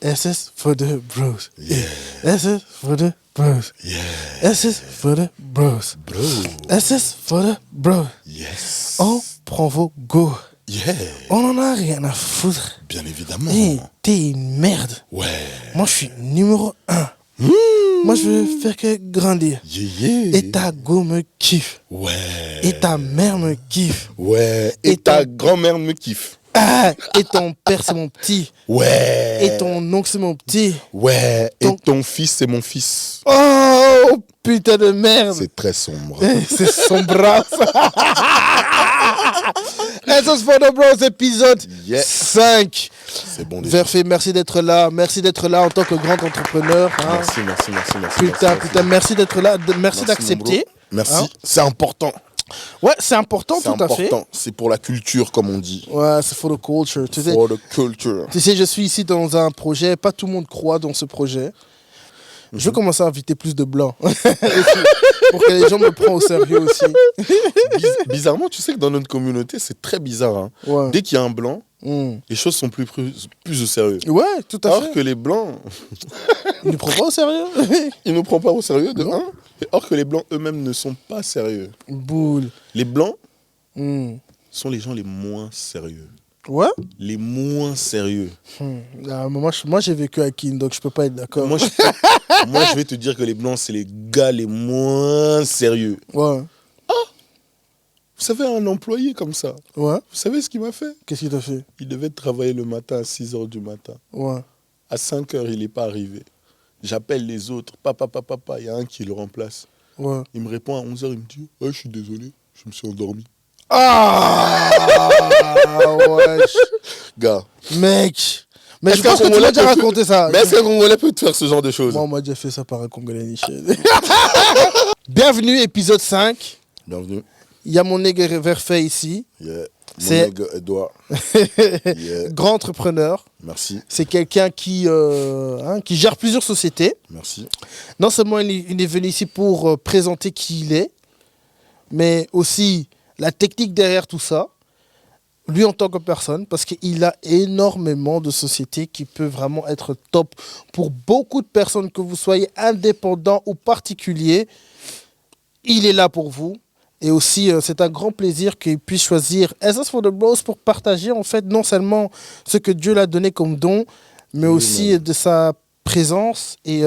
SS for the bros. Yeah. SS for the bros. Yeah. SS for the bros. Bro. SS for the bros. Yes. On prend vos go. Yeah. On en a rien à foutre. Bien évidemment. Hey, t'es une merde. Ouais. Moi, je suis numéro 1. Moi, je veux faire que grandir. Yeah. Et ta go me kiffe. Ouais. Et ta mère me kiffe. Ouais. Et Et ta grand-mère me kiffe. Ah, et ton père, c'est mon petit. Ouais. Et ton oncle, c'est mon petit. Ouais. Ton- Et ton fils, c'est mon fils. Oh, putain de merde. C'est très sombre. C'est sombre. SS for the Bros, épisode Yeah. 5. C'est bon déjà. Verfé, merci d'être là. Merci d'être là en tant que grand entrepreneur. Hein. Merci. Putain, merci d'être là. Merci d'accepter. mon bro. Merci. Hein. C'est important. Ouais, c'est important, C'est tout à fait. important. C'est pour la culture, comme on dit. Ouais, c'est for the culture. For the culture. Tu sais, je suis ici dans un projet. Pas tout le monde croit dans ce projet. Je veux commencer à inviter plus de blancs. Pour que les gens me prennent au sérieux aussi. Bizarrement, tu sais que dans notre communauté, c'est très bizarre. Hein. Ouais. Dès qu'il y a un blanc, les choses sont plus au sérieux. Ouais, tout à Alors fait. que les blancs, Ils ne prennent pas au sérieux. ils ne nous prennent pas au sérieux, de un. Et or que les blancs eux-mêmes ne sont pas sérieux. Boule. Les blancs Hmm. sont les gens les moins sérieux. Ouais. Les moins sérieux. Ah, moi, j'ai vécu à Kin, donc je peux pas être d'accord. Moi, je vais te dire que les blancs, c'est les gars les moins sérieux. Ouais. Vous savez, un employé comme ça, Ouais. vous savez ce qu'il m'a fait? Qu'est-ce qu'il t'a fait? Il devait travailler le matin à 6h du matin. Ouais. À 5h, il n'est pas arrivé. J'appelle les autres. Papa, il y a un qui le remplace. Ouais. Il me répond à 11h, il me dit « je suis désolé, je me suis endormi. Ah ouais. » Gars, Mec. Mais Est-ce je pense qu'un que tu m'as Congolais déjà peut- raconté ça. mais est-ce qu'un Congolais peut te faire ce genre de choses? Moi, on m'a déjà fait ça par un Congolais niché. Bienvenue, épisode 5. Bienvenue. Il y a mon nègre Verfait ici. Yeah. C'est- Mon nègre Edouard. Yeah. Grand entrepreneur. Merci, C'est quelqu'un qui gère plusieurs sociétés. merci. Non seulement il est venu ici pour présenter qui il est, mais aussi la technique derrière tout ça. Lui en tant que personne, parce qu'il a énormément de sociétés qui peuvent vraiment être top pour beaucoup de personnes, que vous soyez indépendant ou particulier. Il est là pour vous. Et aussi, c'est un grand plaisir qu'il puisse choisir SS for the Bros pour partager en fait non seulement ce que Dieu l'a donné comme don, mais Oui, aussi man. de sa présence. Et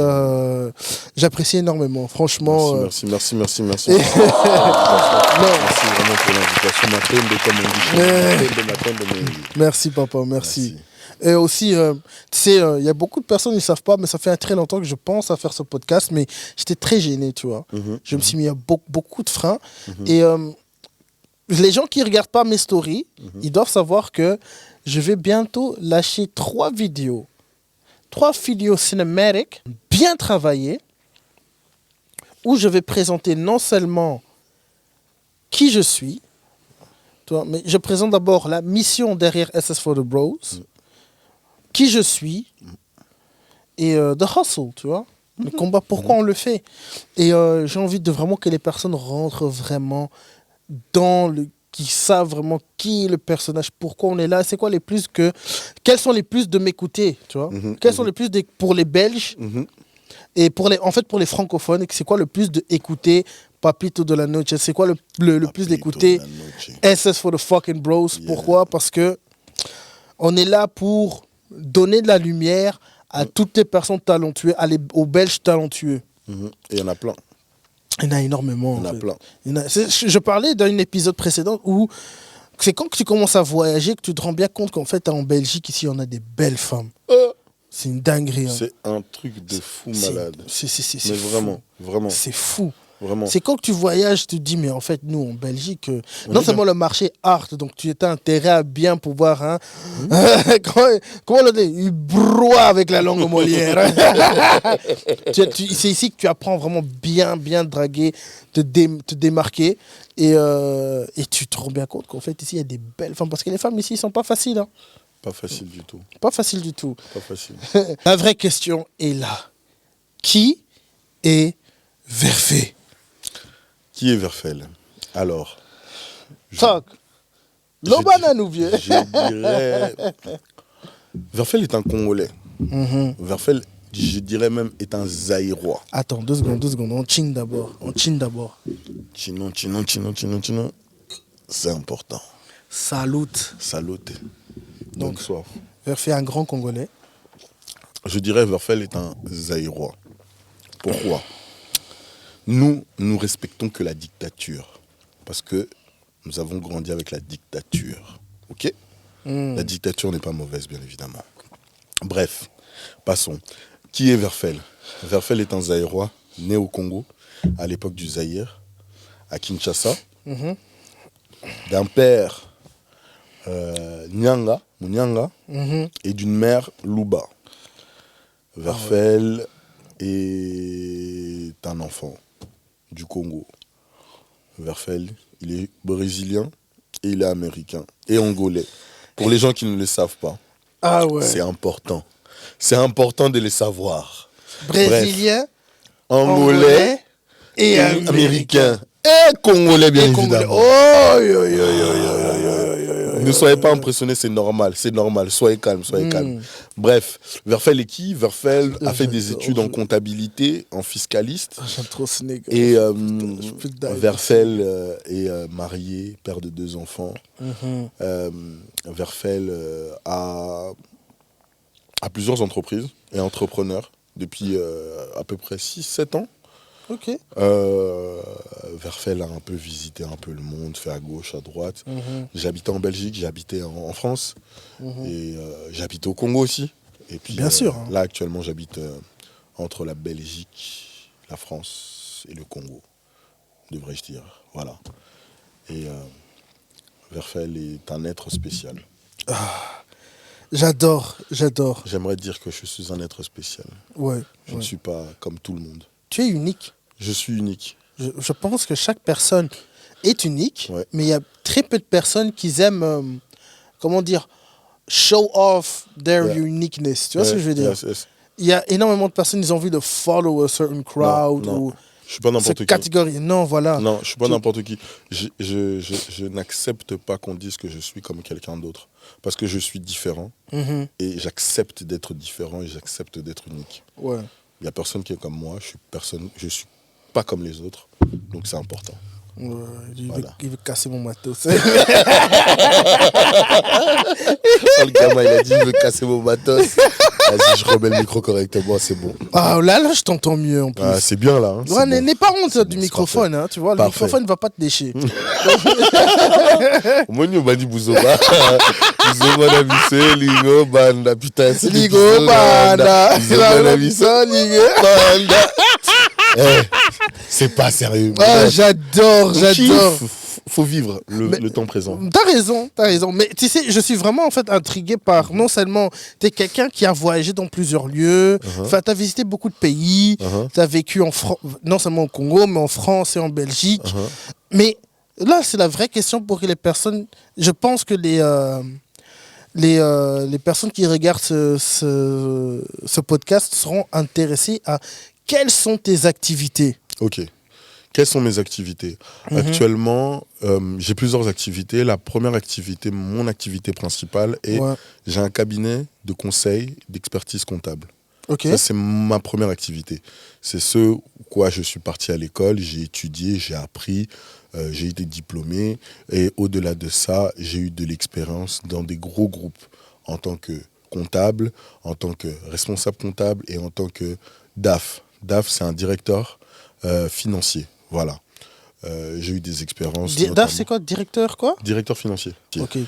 j'apprécie énormément, franchement. Merci. Merci Non. vraiment pour l'invitation. Mapende, comme on dit. Mapende. Merci papa, merci. Et aussi, tu sais, il y a beaucoup de personnes qui ne savent pas, mais ça fait très longtemps que je pense à faire ce podcast, mais j'étais très gêné, tu vois. Je me suis mis à beaucoup de freins. Et les gens qui ne regardent pas mes stories, ils doivent savoir que je vais bientôt lâcher 3 vidéos. 3 vidéos cinématiques, bien travaillées, où je vais présenter non seulement qui je suis, tu vois, mais je présente d'abord la mission derrière SS for the Bros, qui je suis, et the hustle, tu vois, le combat, pourquoi on le fait. Et j'ai envie de vraiment que les personnes rentrent vraiment dans le... qui savent vraiment qui est le personnage, pourquoi on est là, c'est quoi les plus que... Quels sont les plus de m'écouter, tu vois. Quels sont les plus pour les Belges et pour les, en fait pour les francophones, c'est quoi le plus de écouter Papito de la Noche, c'est quoi le plus d'écouter SS for the fucking Bros. Yeah. Pourquoi? Parce que on est là pour donner de la lumière à toutes les personnes talentueuses, aux Belges talentueux. Et il y en a plein. Il y en a énormément. Il y en a plein. Je parlais d'un épisode précédent où c'est quand que tu commences à voyager que tu te rends bien compte qu'en fait, en Belgique, ici, on a des belles femmes. C'est une dinguerie. Hein. C'est un truc de fou malade. C'est Mais fou. vraiment. C'est fou. Vraiment. C'est quand que tu voyages, tu te dis, mais en fait, nous, en Belgique, On non est seulement le marché art, donc tu as intérêt à bien pouvoir, hein, comment le dire, il broie avec la langue Molière. C'est ici que tu apprends vraiment bien draguer, te démarquer, et tu te rends bien compte qu'en fait, ici, il y a des belles femmes, parce que les femmes ici, ne sont pas faciles. Hein. Pas facile du tout. Pas facile du tout. Pas facile. La vraie question est là. Qui est Verfait? Qui est Verfel? Alors, Tac. L'Obana nous vient. je dirais... Verfel est un Congolais. Verfel, je dirais même, est un Zaïrois. Attends, 2 secondes. On chine d'abord. Chino. C'est important. Salut. Salut. Donc, Bonne soif. Verfel, un grand Congolais. Je dirais Verfel est un Zaïrois. Pourquoi ? Nous respectons que la dictature. Parce que nous avons grandi avec la dictature. Ok ? La dictature n'est pas mauvaise, bien évidemment. Bref, passons. Qui est Verfel ? Verfel est un Zaïrois né au Congo, à l'époque du Zaïre, à Kinshasa, d'un père Nyanga, et d'une mère Luba. Verfel est un enfant du Congo. Verfel, il est brésilien et il est américain et angolais. Pour les gens qui ne le savent pas, c'est important. C'est important de le savoir. Brésilien, Angolais et américain. Et congolais, bien évidemment. Ne soyez pas impressionnés, c'est normal. Soyez calme. Bref, Verfel est qui ? Verfel a fait des études en comptabilité, en fiscaliste. J'aime trop ce nègre. Et Verfel est marié, père de 2 enfants. Verfel a plusieurs entreprises et entrepreneur depuis à peu près 6-7 ans. Ok. Verfel a un peu visité un peu le monde, fait à gauche, à droite. J'habitais en Belgique, j'habitais en France et j'habitais au Congo aussi. Et puis Bien sûr. Là actuellement j'habite entre la Belgique, la France et le Congo, devrais-je dire. Voilà. Et Verfel est un être spécial. J'adore. J'aimerais dire que je suis un être spécial. Ouais. Je ne suis pas comme tout le monde. Tu es unique. Je suis unique. Je pense que chaque personne est unique, mais il y a très peu de personnes qui aiment, show off their uniqueness. Tu vois ce que je veux dire ? Il y a énormément de personnes qui ont envie de follow a certain crowd ou je suis pas n'importe qui. Catégorie. Non, voilà. Non, je suis pas n'importe qui. Je n'accepte pas qu'on dise que je suis comme quelqu'un d'autre. Parce que je suis différent. Et j'accepte d'être différent et j'accepte d'être unique. Ouais. Il n'y a personne qui est comme moi. Je suis pas comme les autres. Donc c'est important. Ouais, il veut casser mon matos. Le gamin, il a dit il veut casser mon matos. Vas-y, je remets le micro correctement, c'est bon. Ah là, je t'entends mieux en plus. Ah, c'est bien là. Hein, ouais, n'aie pas honte du microphone, hein, tu vois. Le microphone ne va pas te lécher. Moi, on m'a dit Bouzoba. Bouzoba n'a vissé, Ligo, Banda. Putain, c'est Ligo, Banda. Bouzoba n'a vissé, Ligo, Banda. C'est pas sérieux. Ah, j'adore. Faut vivre le temps présent. T'as raison. Mais tu sais, je suis vraiment en fait intrigué par, non seulement, t'es quelqu'un qui a voyagé dans plusieurs lieux, t'as visité beaucoup de pays, t'as vécu non seulement au Congo, mais en France et en Belgique. Mais là, c'est la vraie question pour que les personnes, je pense que les personnes qui regardent ce podcast seront intéressées à quelles sont tes activités. Ok. Quelles sont mes activités ? Actuellement, j'ai plusieurs activités. La première activité, mon activité principale est j'ai un cabinet de conseil d'expertise comptable. Okay. Ça, c'est ma première activité. C'est ce quoi je suis parti à l'école, j'ai étudié, j'ai appris, j'ai été diplômé. Et au-delà de ça, j'ai eu de l'expérience dans des gros groupes en tant que comptable, en tant que responsable comptable et en tant que DAF. DAF, c'est un directeur financier. Voilà. J'ai eu des expériences. DAF, c'est quoi ? Directeur quoi ? Directeur financier. Okay.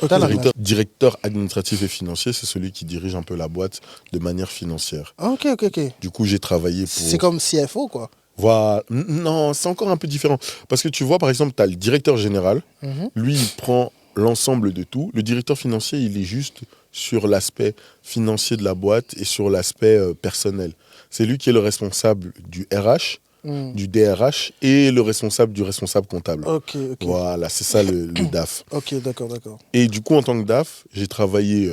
Directeur administratif et financier, c'est celui qui dirige un peu la boîte de manière financière. Ok. Du coup, j'ai travaillé pour... C'est comme CFO, quoi. Voilà. Non, c'est encore un peu différent. Parce que tu vois, par exemple, tu as le directeur général. Lui, il prend l'ensemble de tout. Le directeur financier, il est juste sur l'aspect financier de la boîte et sur l'aspect personnel. C'est lui qui est le responsable du RH, du DRH et le responsable du responsable comptable. Ok. Voilà, c'est ça le DAF. Ok, d'accord. Et du coup, en tant que DAF, j'ai travaillé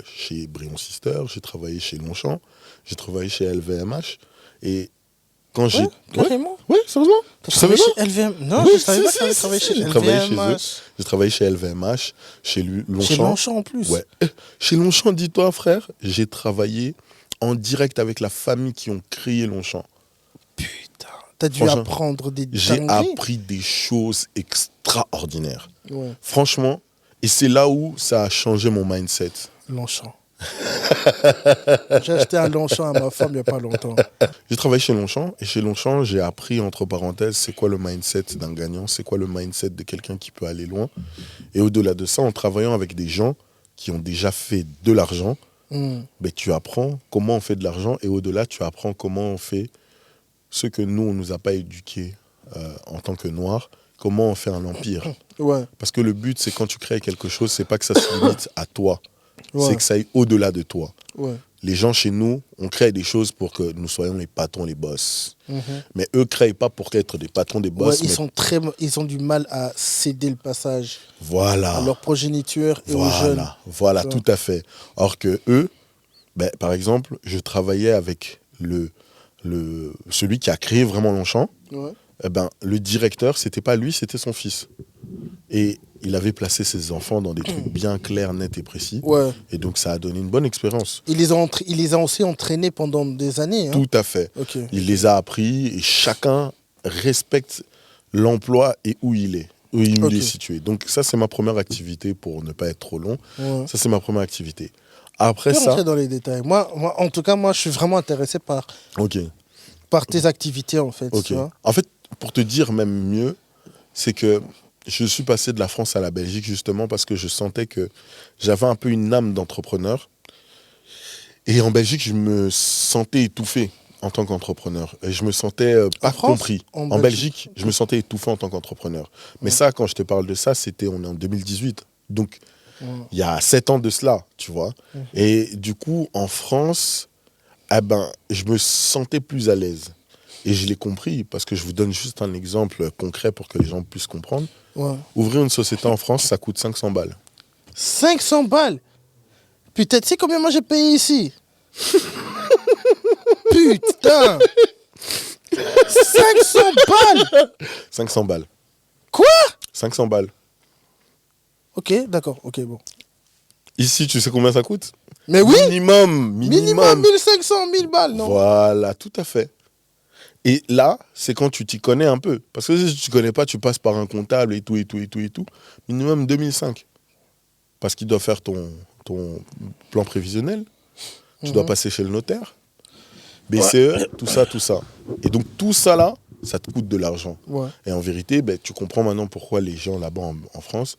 chez Brion Sister, j'ai travaillé chez Longchamp, j'ai travaillé chez LVMH. Et quand j'ai... Carrément ? Ouais, sérieusement. Tu travaillais chez LVMH ? Non, je savais pas que tu avais travaillé chez LVMH. J'ai travaillé chez LVMH, chez Longchamp. Chez Longchamp en plus ? Ouais. Chez Longchamp, dis-toi, frère, j'ai travaillé en direct avec la famille qui ont créé Longchamp. Putain, t'as dû Franchement, apprendre des J'ai dingueries. appris des choses extraordinaires. Ouais, Franchement, et c'est là où ça a changé mon mindset. Longchamp. J'ai acheté un Longchamp à ma femme il n'y a pas longtemps. J'ai travaillé chez Longchamp, et chez Longchamp, j'ai appris, entre parenthèses, c'est quoi le mindset d'un gagnant, c'est quoi le mindset de quelqu'un qui peut aller loin. Et au-delà de ça, en travaillant avec des gens qui ont déjà fait de l'argent, ben, tu apprends comment on fait de l'argent, et au-delà, tu apprends comment on fait ce que nous, on ne nous a pas éduqués en tant que Noirs, comment on fait un empire. Ouais, Parce que le but, c'est quand tu crées quelque chose, c'est pas que ça se limite à toi, ouais, c'est que ça aille au-delà de toi. ouais. Les gens chez nous, on crée des choses pour que nous soyons les patrons, les boss. Mhm. Mais eux ne créent pas pour être des patrons, des Ouais, boss. mais ils ont du mal à céder le passage voilà, à leur progéniture et aux jeunes. voilà, Ça. tout à fait. Or que eux, ben, par exemple, je travaillais avec celui qui a créé vraiment Longchamp. Ouais. Eh ben, le directeur, c'était pas lui, c'était son fils. Et il avait placé ses enfants dans des trucs bien clairs, nets et précis. Ouais. Et donc, ça a donné une bonne expérience. Il les a aussi entraînés pendant des années. Hein. Tout à fait. Ok. Il les a appris et chacun respecte l'emploi et où il est, où il Ok. est situé. Donc ça, c'est ma première activité pour ne pas être trop long. Ouais. Ça, c'est ma première activité. Après Je peux ça... rentrer dans les détails. Moi, en tout cas, moi, je suis vraiment intéressé Ok, par tes activités, en fait. ok. Tu vois. En fait, pour te dire même mieux, c'est que je suis passé de la France à la Belgique justement parce que je sentais que j'avais un peu une âme d'entrepreneur. Et en Belgique, je me sentais étouffé en tant qu'entrepreneur. Et je me sentais pas France compris. En En Belgique. Belgique, je me sentais étouffé en tant qu'entrepreneur. Mais Ouais. ça, quand je te parle de ça, on est en 2018. Donc, Ouais. il y a 7 ans de cela, tu vois. Mhm. Et du coup, en France, eh ben, je me sentais plus à l'aise. Et je l'ai compris, parce que je vous donne juste un exemple concret pour que les gens puissent comprendre. Ouais. Ouvrir une société en France, ça coûte 500 balles. 500 balles. Putain, tu sais combien moi j'ai payé ici? Putain. 500 balles. 500 balles. Quoi? 500 balles. Ok, d'accord. Ok, bon. Ici, tu sais combien ça coûte? Mais oui. Minimum. Minimum 1500, 1000 balles, non? Voilà, tout à fait. Et là, c'est quand tu t'y connais un peu. Parce que si tu ne connais pas, tu passes par un comptable et tout, et tout, et tout, et tout. Minimum 2005. Parce qu'il doit faire ton plan prévisionnel. Tu dois passer chez le notaire. BCE, tout ça, tout ça. Et donc, tout ça là, ça te coûte de l'argent. Ouais. Et en vérité, ben, tu comprends maintenant pourquoi les gens là-bas en France,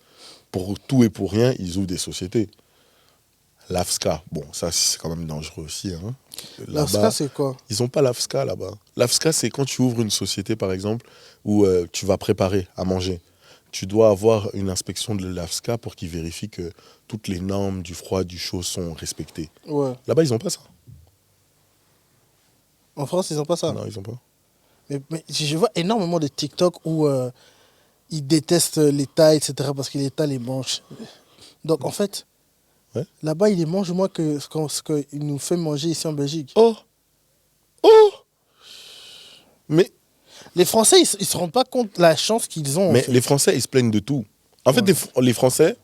pour tout et pour rien, ils ouvrent des sociétés. L'AFSCA, bon, ça c'est quand même dangereux aussi. Hein. L'AFSCA, c'est quoi? Ils n'ont pas l'AFSCA là-bas. L'AFSCA, c'est quand tu ouvres une société, par exemple, où tu vas préparer à manger. Tu dois avoir une inspection de l'AFSCA pour qu'ils vérifient que toutes les normes du froid, du chaud sont respectées. Ouais. Là-bas, ils n'ont pas ça. En France, ils n'ont pas ça. Non, ils n'ont pas. Mais je vois énormément de TikTok où ils détestent l'État, etc. parce que l'État les mange. Donc, en fait, Ouais. là-bas, ils les mangent moins que ce qu'ils nous fait manger ici en Belgique. Oh! Oh! Mais Les Français, ils ne se rendent pas compte de la chance qu'ils ont. en Mais fait. les Français, ils se plaignent de tout. En fait, Ouais. les Français,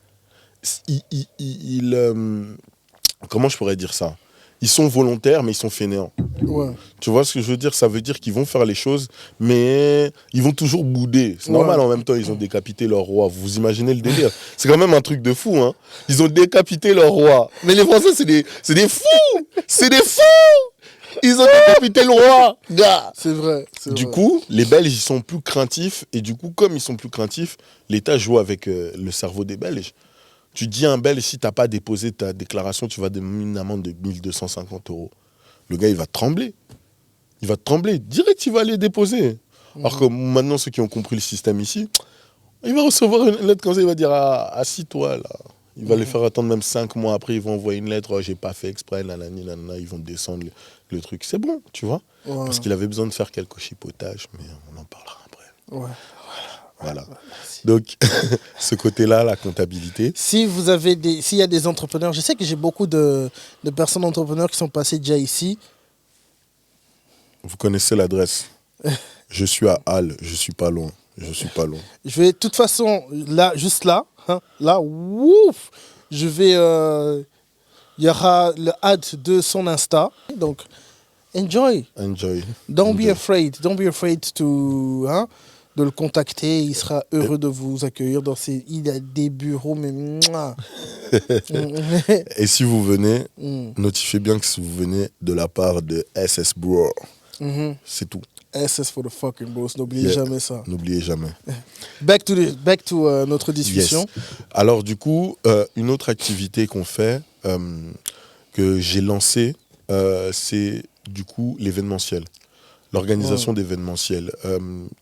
comment je pourrais dire ça? Ils sont volontaires, mais ils sont fainéants. Ouais. Tu vois ce que je veux dire? Ça veut dire qu'ils vont faire les choses, mais ils vont toujours bouder. C'est normal, Ouais. en même temps, ils ont décapité leur roi. Vous imaginez le délire? C'est quand même un truc de fou, hein? Ils ont décapité leur roi. Mais les Français, c'est des fous! C'est des fous! Ils ont décapité le roi, gars! C'est vrai. Du coup, les Belges, ils sont plus craintifs. Et du coup, comme ils sont plus craintifs, l'État joue avec le cerveau des Belges. Tu dis à un Belge, si tu n'as pas déposé ta déclaration, tu vas donner une amende de 1250 €. Le gars, il va trembler. Il va trembler. Direct, il va aller déposer. Alors que maintenant, ceux qui ont compris le système ici, il va recevoir une lettre comme ça, il va dire, assis-toi là. Il va les faire attendre même 5 mois après, ils vont envoyer une lettre, j'ai pas fait exprès, nanani, nanana, ils vont descendre le truc. C'est bon, tu vois. Ouais. Parce qu'il avait besoin de faire quelques chipotages, mais on en parlera après. Ouais. Voilà. Donc, ce côté-là, la comptabilité. Si vous avez s'il y a des entrepreneurs, je sais que j'ai beaucoup de personnes entrepreneurs qui sont passées déjà ici. Vous connaissez l'adresse. Je suis à Halle, je suis pas loin. Je suis pas loin. Je vais, de toute façon, là, juste là, hein, là, ouf, je vais Il y aura le ad de son Insta. Donc, enjoy. Enjoy. Don't be afraid. Don't be afraid de le contacter. Il sera heureux de vous accueillir dans ses... Il a des bureaux, mais... mouah. Et si vous venez, notifiez bien que si vous venez de la part de SS Bro. C'est tout. SS for the fucking bros. N'oubliez jamais ça. N'oubliez jamais. Back to notre discussion. Yes. Alors du coup, une autre activité qu'on fait, que j'ai lancée, c'est du coup l'événementiel. L'organisation d'événementiels.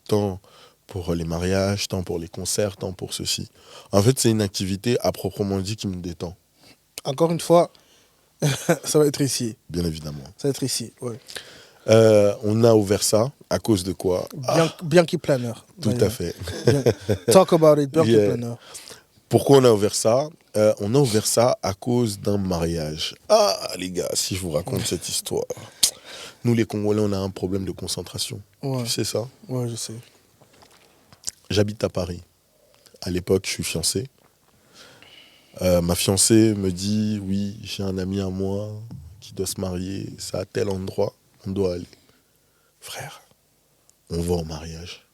Tant pour les mariages, tant pour les concerts, tant pour ceci. En fait, c'est une activité à proprement dit qui me détend. Encore une fois, ça va être ici. Bien évidemment. Ça va être ici, ouais. On a ouvert ça à cause de quoi? Bianchi Planner. Tout à fait. Talk about it, Bianchi Planner. Pourquoi on a ouvert ça? On a ouvert ça à cause d'un mariage. Ah, les gars, si je vous raconte cette histoire. Nous, les Congolais, on a un problème de concentration. Ouais. Tu sais ça? Ouais, je sais. J'habite à Paris. À l'époque, je suis fiancé. Ma fiancée me dit, oui, j'ai un ami à moi qui doit se marier. C'est à tel endroit, on doit aller. Frère, on va au mariage.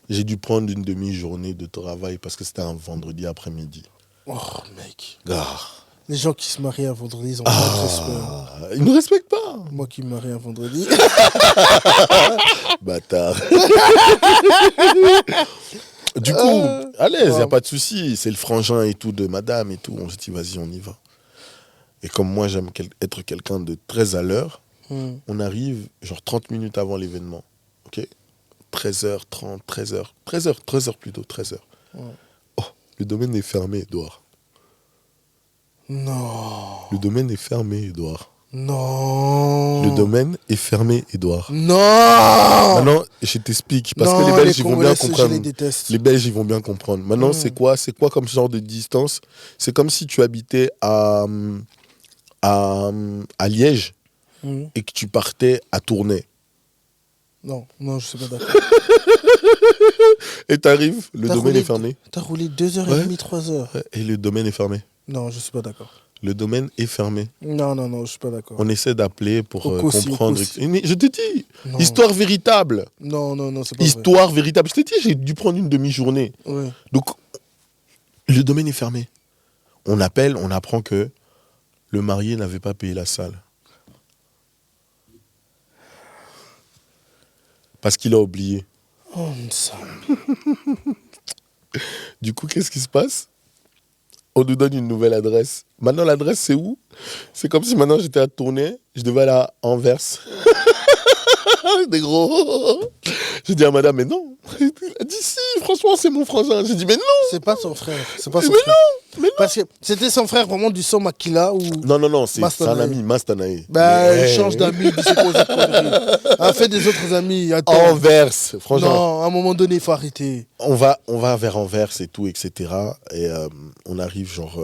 J'ai dû prendre une demi-journée de travail parce que c'était un vendredi après-midi. Oh, mec. Gare. Les gens qui se marient un vendredi, ils ont pas de respect. Ils ne respectent pas. Moi qui me marie un vendredi. Bâtard. Du coup, à l'aise, il n'y a pas de souci. C'est le frangin et tout de madame et tout. On se dit, vas-y, on y va. Et comme moi, j'aime être quelqu'un de très à l'heure, on arrive genre 30 minutes avant l'événement. Ok, 13h30, 13h plutôt, 13h. Ouais. Oh, le domaine est fermé, Edouard. Non. Le domaine est fermé, Edouard. Non. Le domaine est fermé, Edouard. Non. Maintenant, je t'explique. Parce que les Belges, ils vont bien comprendre. Je les déteste. Les Belges, ils vont bien comprendre. Maintenant, c'est quoi comme genre de distance? C'est comme si tu habitais à Liège et que tu partais à Tournai. Non, je suis pas d'accord. Et t'arrives, le domaine est fermé. T'as roulé 2h30, 3h. Et le domaine est fermé. Non, je suis pas d'accord. Le domaine est fermé. Non, je suis pas d'accord. On essaie d'appeler pour comprendre. Mais je te dis, histoire véritable. Non, c'est pas histoire véritable. Je te dis, j'ai dû prendre une demi-journée. Ouais. Donc, le domaine est fermé. On appelle, on apprend que le marié n'avait pas payé la salle. Parce qu'il a oublié. Oh, ça. Du coup, qu'est-ce qui se passe? On nous donne une nouvelle adresse. Maintenant, l'adresse, c'est où? C'est comme si maintenant j'étais à Tournai, je devais aller à Anvers. Des gros. J'ai dit à madame, mais non. Elle a dit, si, franchement, c'est mon frangin. J'ai dit, mais non. C'est pas son frère. Mais non. Parce que c'était son frère vraiment du son Makila ou... Non, c'est un ami, Mastanae. Il change d'amis, il s'est posé a fait des autres amis. Attends. Anvers, franchement. Non, à un moment donné, il faut arrêter. On va vers Anvers et tout, etc. Et on arrive genre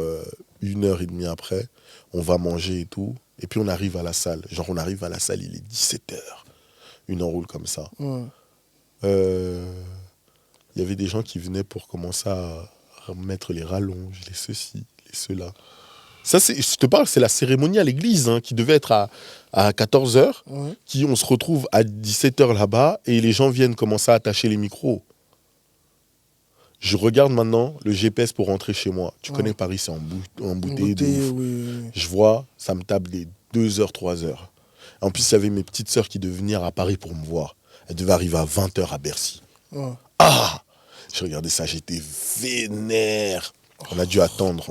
1h30 après. On va manger et tout. Et puis on arrive à la salle. Genre on arrive à la salle, il est 17h. Une enroule comme ça. Il y avait des gens qui venaient pour commencer à mettre les rallonges, les ceci, les cela. Ça, je te parle, c'est la cérémonie à l'église qui devait être à 14h, qui on se retrouve à 17h là-bas et les gens viennent commencer à attacher les micros. Je regarde maintenant le GPS pour rentrer chez moi. Tu connais Paris, c'est embouteillé de ouf. Oui. Je vois, ça me tape des 2h, 3h. En plus, il y avait mes petites sœurs qui devaient venir à Paris pour me voir. Elles devaient arriver à 20h à Bercy. Ah! Je regardais ça, j'étais vénère. On a dû attendre.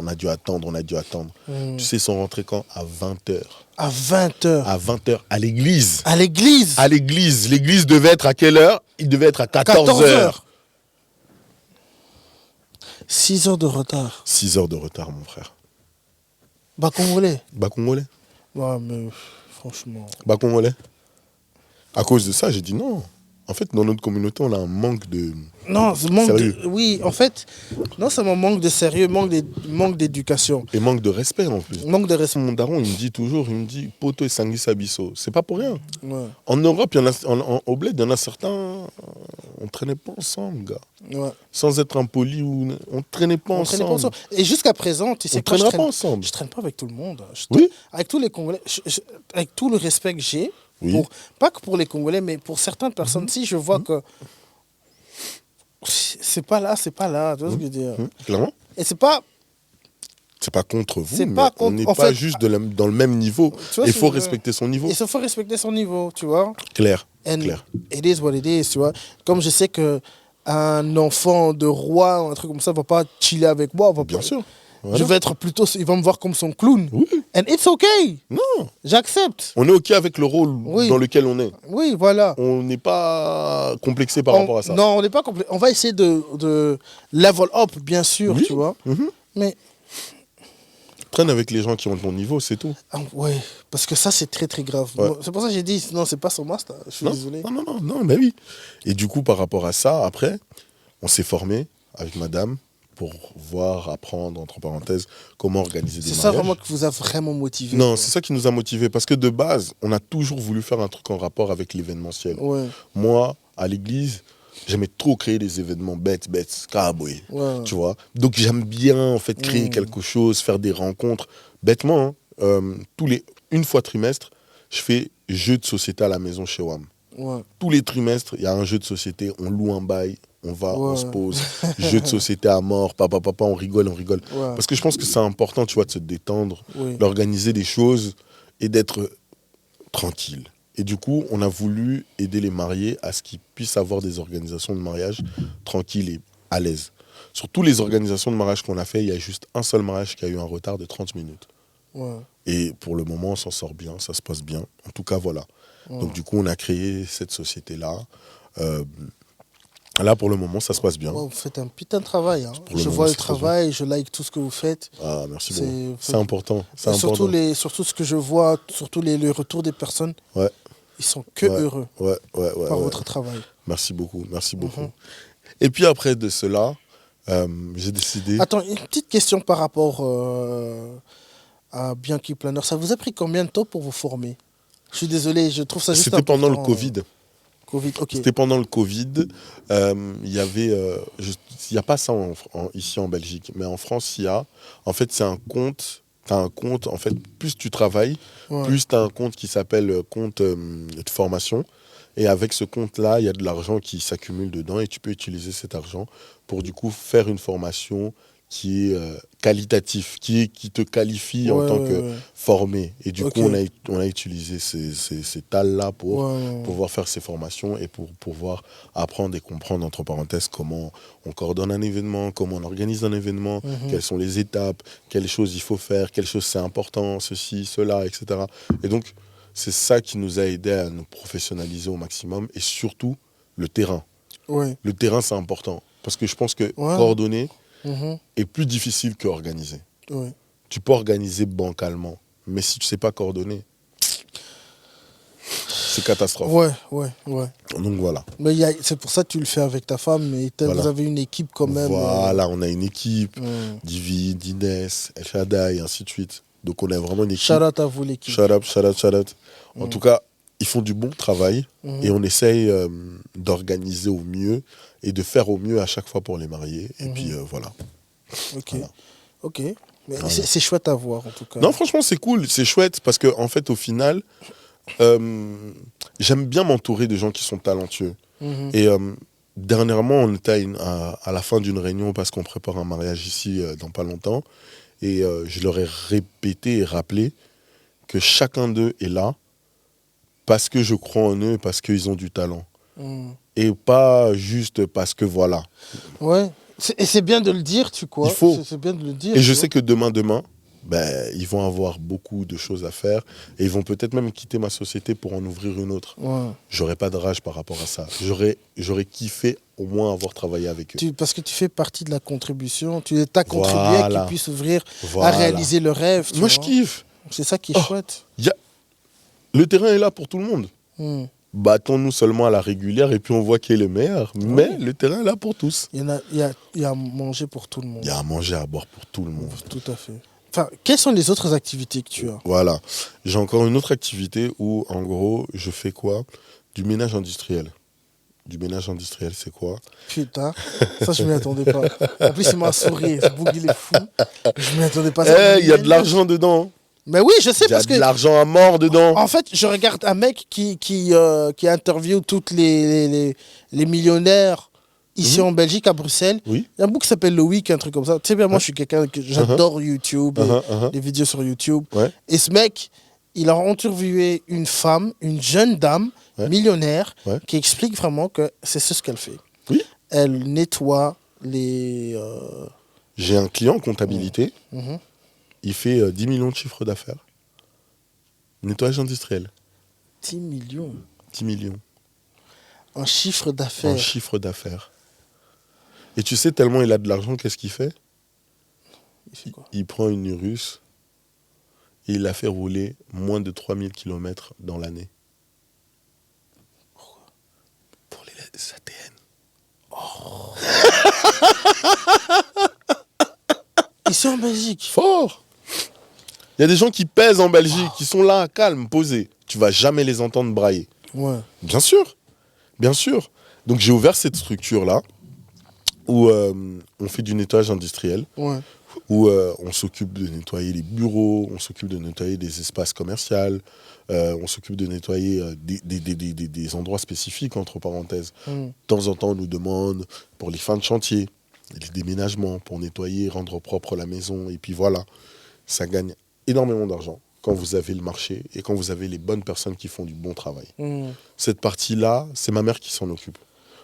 Tu sais, ils sont rentrés quand? À 20h. À 20h? À 20h, à l'église. À l'église? À l'église. L'église devait être à quelle heure? Il devait être à 14h. 6 heures de retard. 6 heures de retard, mon frère. Congolais. Congolais. Ouais, mais franchement... Congolais. À cause de ça, j'ai dit non. En fait, dans notre communauté, on a un manque de... Non, oui, en fait, non seulement manque de sérieux, manque d'éducation. Et manque de respect, en plus. Manque de respect. Mon daron, il me dit toujours, poto et sangui sabiso. C'est pas pour rien. Ouais. En Europe, au bled, il y en a certains, on traînait pas ensemble, gars. Ouais. Sans être impoli, on traînait pas On traînait pas ensemble. ensemble. Et jusqu'à présent, tu sais On quoi, traînera pas ensemble. je traîne pas avec tout le monde. Oui. Avec tous les Congolais, avec tout le respect que j'ai, Oui. pas que pour les Congolais, mais pour certaines personnes, si je vois que c'est pas là, tu vois ce que je veux dire. Clairement. Et c'est pas contre vous, C'est mais pas on contre- n'est en pas fait, juste dans le même niveau. tu vois Il ce que faut je veux dire. respecter son niveau. Il faut respecter son niveau, tu vois. Clair. And Clair. it is what it is, tu vois. Comme je sais que un enfant de roi ou un truc comme ça va pas chiller avec moi, va Bien pas- sûr. Voilà. Je vais être plutôt, il va me voir comme son clown. Oui. And it's okay. Non. J'accepte. On est OK avec le rôle Oui. dans lequel on est. Oui, voilà. On n'est pas complexé par rapport à ça. Non, on n'est pas complet. On va essayer de level up, bien sûr, Oui. tu vois. Mais Traîne avec les gens qui ont ton niveau, c'est tout. ouais, parce que ça, c'est très très grave. Ouais. Bon, c'est pour ça que j'ai dit, non, c'est pas son master. Je suis Non, désolé. non, mais oui. Et du coup, par rapport à ça, après, on s'est formé avec madame pour voir, apprendre, entre parenthèses, comment organiser des C'est mariages. ça vraiment qui vous a vraiment motivé. Non, quoi. c'est ça qui nous a motivés. Parce que de base, on a toujours voulu faire un truc en rapport avec l'événementiel. Ouais, Moi, à l'église, j'aimais trop créer des événements bêtes, caraboués. ouais. Tu vois. Donc j'aime bien en fait créer quelque chose, faire des rencontres. Bêtement, hein, une fois trimestre, je fais jeu de société à la maison chez WAM. Ouais. Tous les trimestres, il y a un jeu de société, on loue un bail, on va, on Ouais. se pose, jeu de société à mort, papa, on rigole. Ouais. Parce que je pense que c'est important, tu vois, de se détendre, Oui. d'organiser des choses et d'être tranquille. Et du coup, on a voulu aider les mariés à ce qu'ils puissent avoir des organisations de mariage tranquilles et à l'aise. Sur toutes les organisations de mariage qu'on a fait, il y a juste un seul mariage qui a eu un retard de 30 minutes. Ouais. Et pour le moment, on s'en sort bien, ça se passe bien. En tout cas, voilà. Donc du coup, on a créé cette société-là. Là, pour le moment, ça se passe bien. Ouais, vous faites un putain de travail. Hein. Pour le Je moment, vois le c'est très travail, je like tout ce que vous faites. Ah, merci C'est- beaucoup. C'est important. C'est Surtout, important. surtout ce que je vois, surtout les retours des personnes, Ouais, ils sont que ouais, heureux ouais, par ouais. votre travail. Merci beaucoup. Et puis après de cela, j'ai décidé... Attends, une petite question par rapport à Bianchi Planner. Ça vous a pris combien de temps pour vous former? Je suis désolé, je trouve ça juste C'était pendant le important, Covid. Covid, ok. C'était pendant le Covid. Il y avait... il n'y a pas ça ici en Belgique, mais en France, il y a... En fait, c'est un compte... Tu as un compte, en fait, plus tu travailles, Ouais. plus tu as un compte qui s'appelle compte de formation. Et avec ce compte-là, il y a de l'argent qui s'accumule dedans et tu peux utiliser cet argent pour du coup faire une formation qui est qualitative, qui te qualifie en Ouais, tant ouais, que ouais. formé. Et du Ok. coup, on a utilisé ces TAL-là pour Ouais. pouvoir faire ces formations et pour pouvoir apprendre et comprendre, entre parenthèses, comment on coordonne un événement, comment on organise un événement, quelles sont les étapes, quelles choses il faut faire, quelles choses c'est important, ceci, cela, etc. Et donc, c'est ça qui nous a aidé à nous professionnaliser au maximum et surtout le terrain. Ouais. Le terrain, c'est important parce que je pense que Ouais. coordonner Mhm. est plus difficile que organiser. Ouais. Tu peux organiser bancalement, mais si tu ne sais pas coordonner, c'est catastrophe. Ouais. Donc voilà. Mais c'est pour ça que tu le fais avec ta femme, mais Voilà. vous avez une équipe quand même. Voilà, on a une équipe, Mm. Divid, Inès, El Shaddai, et ainsi de suite. Donc on a vraiment une équipe. Shout out à vous, l'équipe. Shout out. En tout cas, ils font du bon travail et on essaye d'organiser au mieux et de faire au mieux à chaque fois pour les mariés. Et puis voilà. Ok. Voilà. Ok. Mais c'est chouette à voir, en tout cas. Non, franchement, c'est cool, c'est chouette parce qu'en fait, au final, j'aime bien m'entourer de gens qui sont talentueux. Mhm. Et dernièrement, on était à la fin d'une réunion parce qu'on prépare un mariage ici dans pas longtemps. Et je leur ai répété et rappelé que chacun d'eux est là parce que je crois en eux et parce qu'ils ont du talent. Mm. Et pas juste parce que voilà. Ouais. Et c'est bien de le dire, tu vois. Il faut. C'est bien de le dire. Et je tu sais que demain, ils vont avoir beaucoup de choses à faire et ils vont peut-être même quitter ma société pour en ouvrir une autre. vois. Ouais. J'aurais pas de rage par rapport à ça. J'aurais kiffé au moins avoir travaillé avec eux. Parce que tu fais partie de la contribution. Tu as contribué à Voilà. qu'ils puissent ouvrir, à Voilà. réaliser le rêve. tu Moi, je vois. kiffe. C'est ça qui est Oh. chouette. Le terrain est là pour tout le monde. Mm. Battons-nous seulement à la régulière et puis on voit qui est le meilleur. Mais le terrain est là pour tous. Il y a à manger pour tout le monde. Il y a à manger, à boire pour tout le monde. Tout à fait. Enfin, quelles sont les autres activités que tu as? Voilà. J'ai encore une autre activité où, en gros, je fais quoi? Du ménage industriel. du ménage industriel, c'est quoi? Putain, ça je m'y attendais pas. En plus, il m'a souri, ce bouc il est fou. Je m'y attendais pas. Il y a de l'argent dedans. Mais oui, je sais Il y a parce que. de l'argent à mort dedans. En fait, je regarde un mec qui interviewe toutes les millionnaires ici en Belgique, à Bruxelles. Oui. Il y a un book qui s'appelle Le Week, un truc comme ça. Tu sais bien, moi, je suis quelqu'un que j'adore YouTube, les vidéos sur YouTube. Ouais. Et ce mec, il a interviewé une femme, une jeune dame, millionnaire, qui explique vraiment que c'est ce qu'elle fait. Oui. Elle nettoie les... J'ai un client en comptabilité. Il fait 10 millions de chiffres d'affaires. Nettoyage industriel. 10 millions. 10 millions. Un chiffre d'affaires. Un chiffre d'affaires. Et tu sais, tellement il a de l'argent, qu'est-ce qu'il fait? Il fait quoi? Il prend une Urus et il la fait rouler moins de 3000 km dans l'année. Pourquoi? Pour les ATN. Oh. Ici en Belgique. Fort. Il y a des gens qui pèsent en Belgique, qui sont là, calmes, posés. Tu vas jamais les entendre brailler. Ouais. Bien sûr. Bien sûr. Donc j'ai ouvert cette structure-là où on fait du nettoyage industriel, où on s'occupe de nettoyer les bureaux, on s'occupe de nettoyer des espaces commerciaux, on s'occupe de nettoyer des endroits spécifiques, entre parenthèses. De temps en temps, on nous demande pour les fins de chantier, les déménagements, pour nettoyer, rendre propre la maison. Et puis voilà, ça gagne énormément d'argent quand vous avez le marché et quand vous avez les bonnes personnes qui font du bon travail. Cette partie-là, c'est ma mère qui s'en occupe.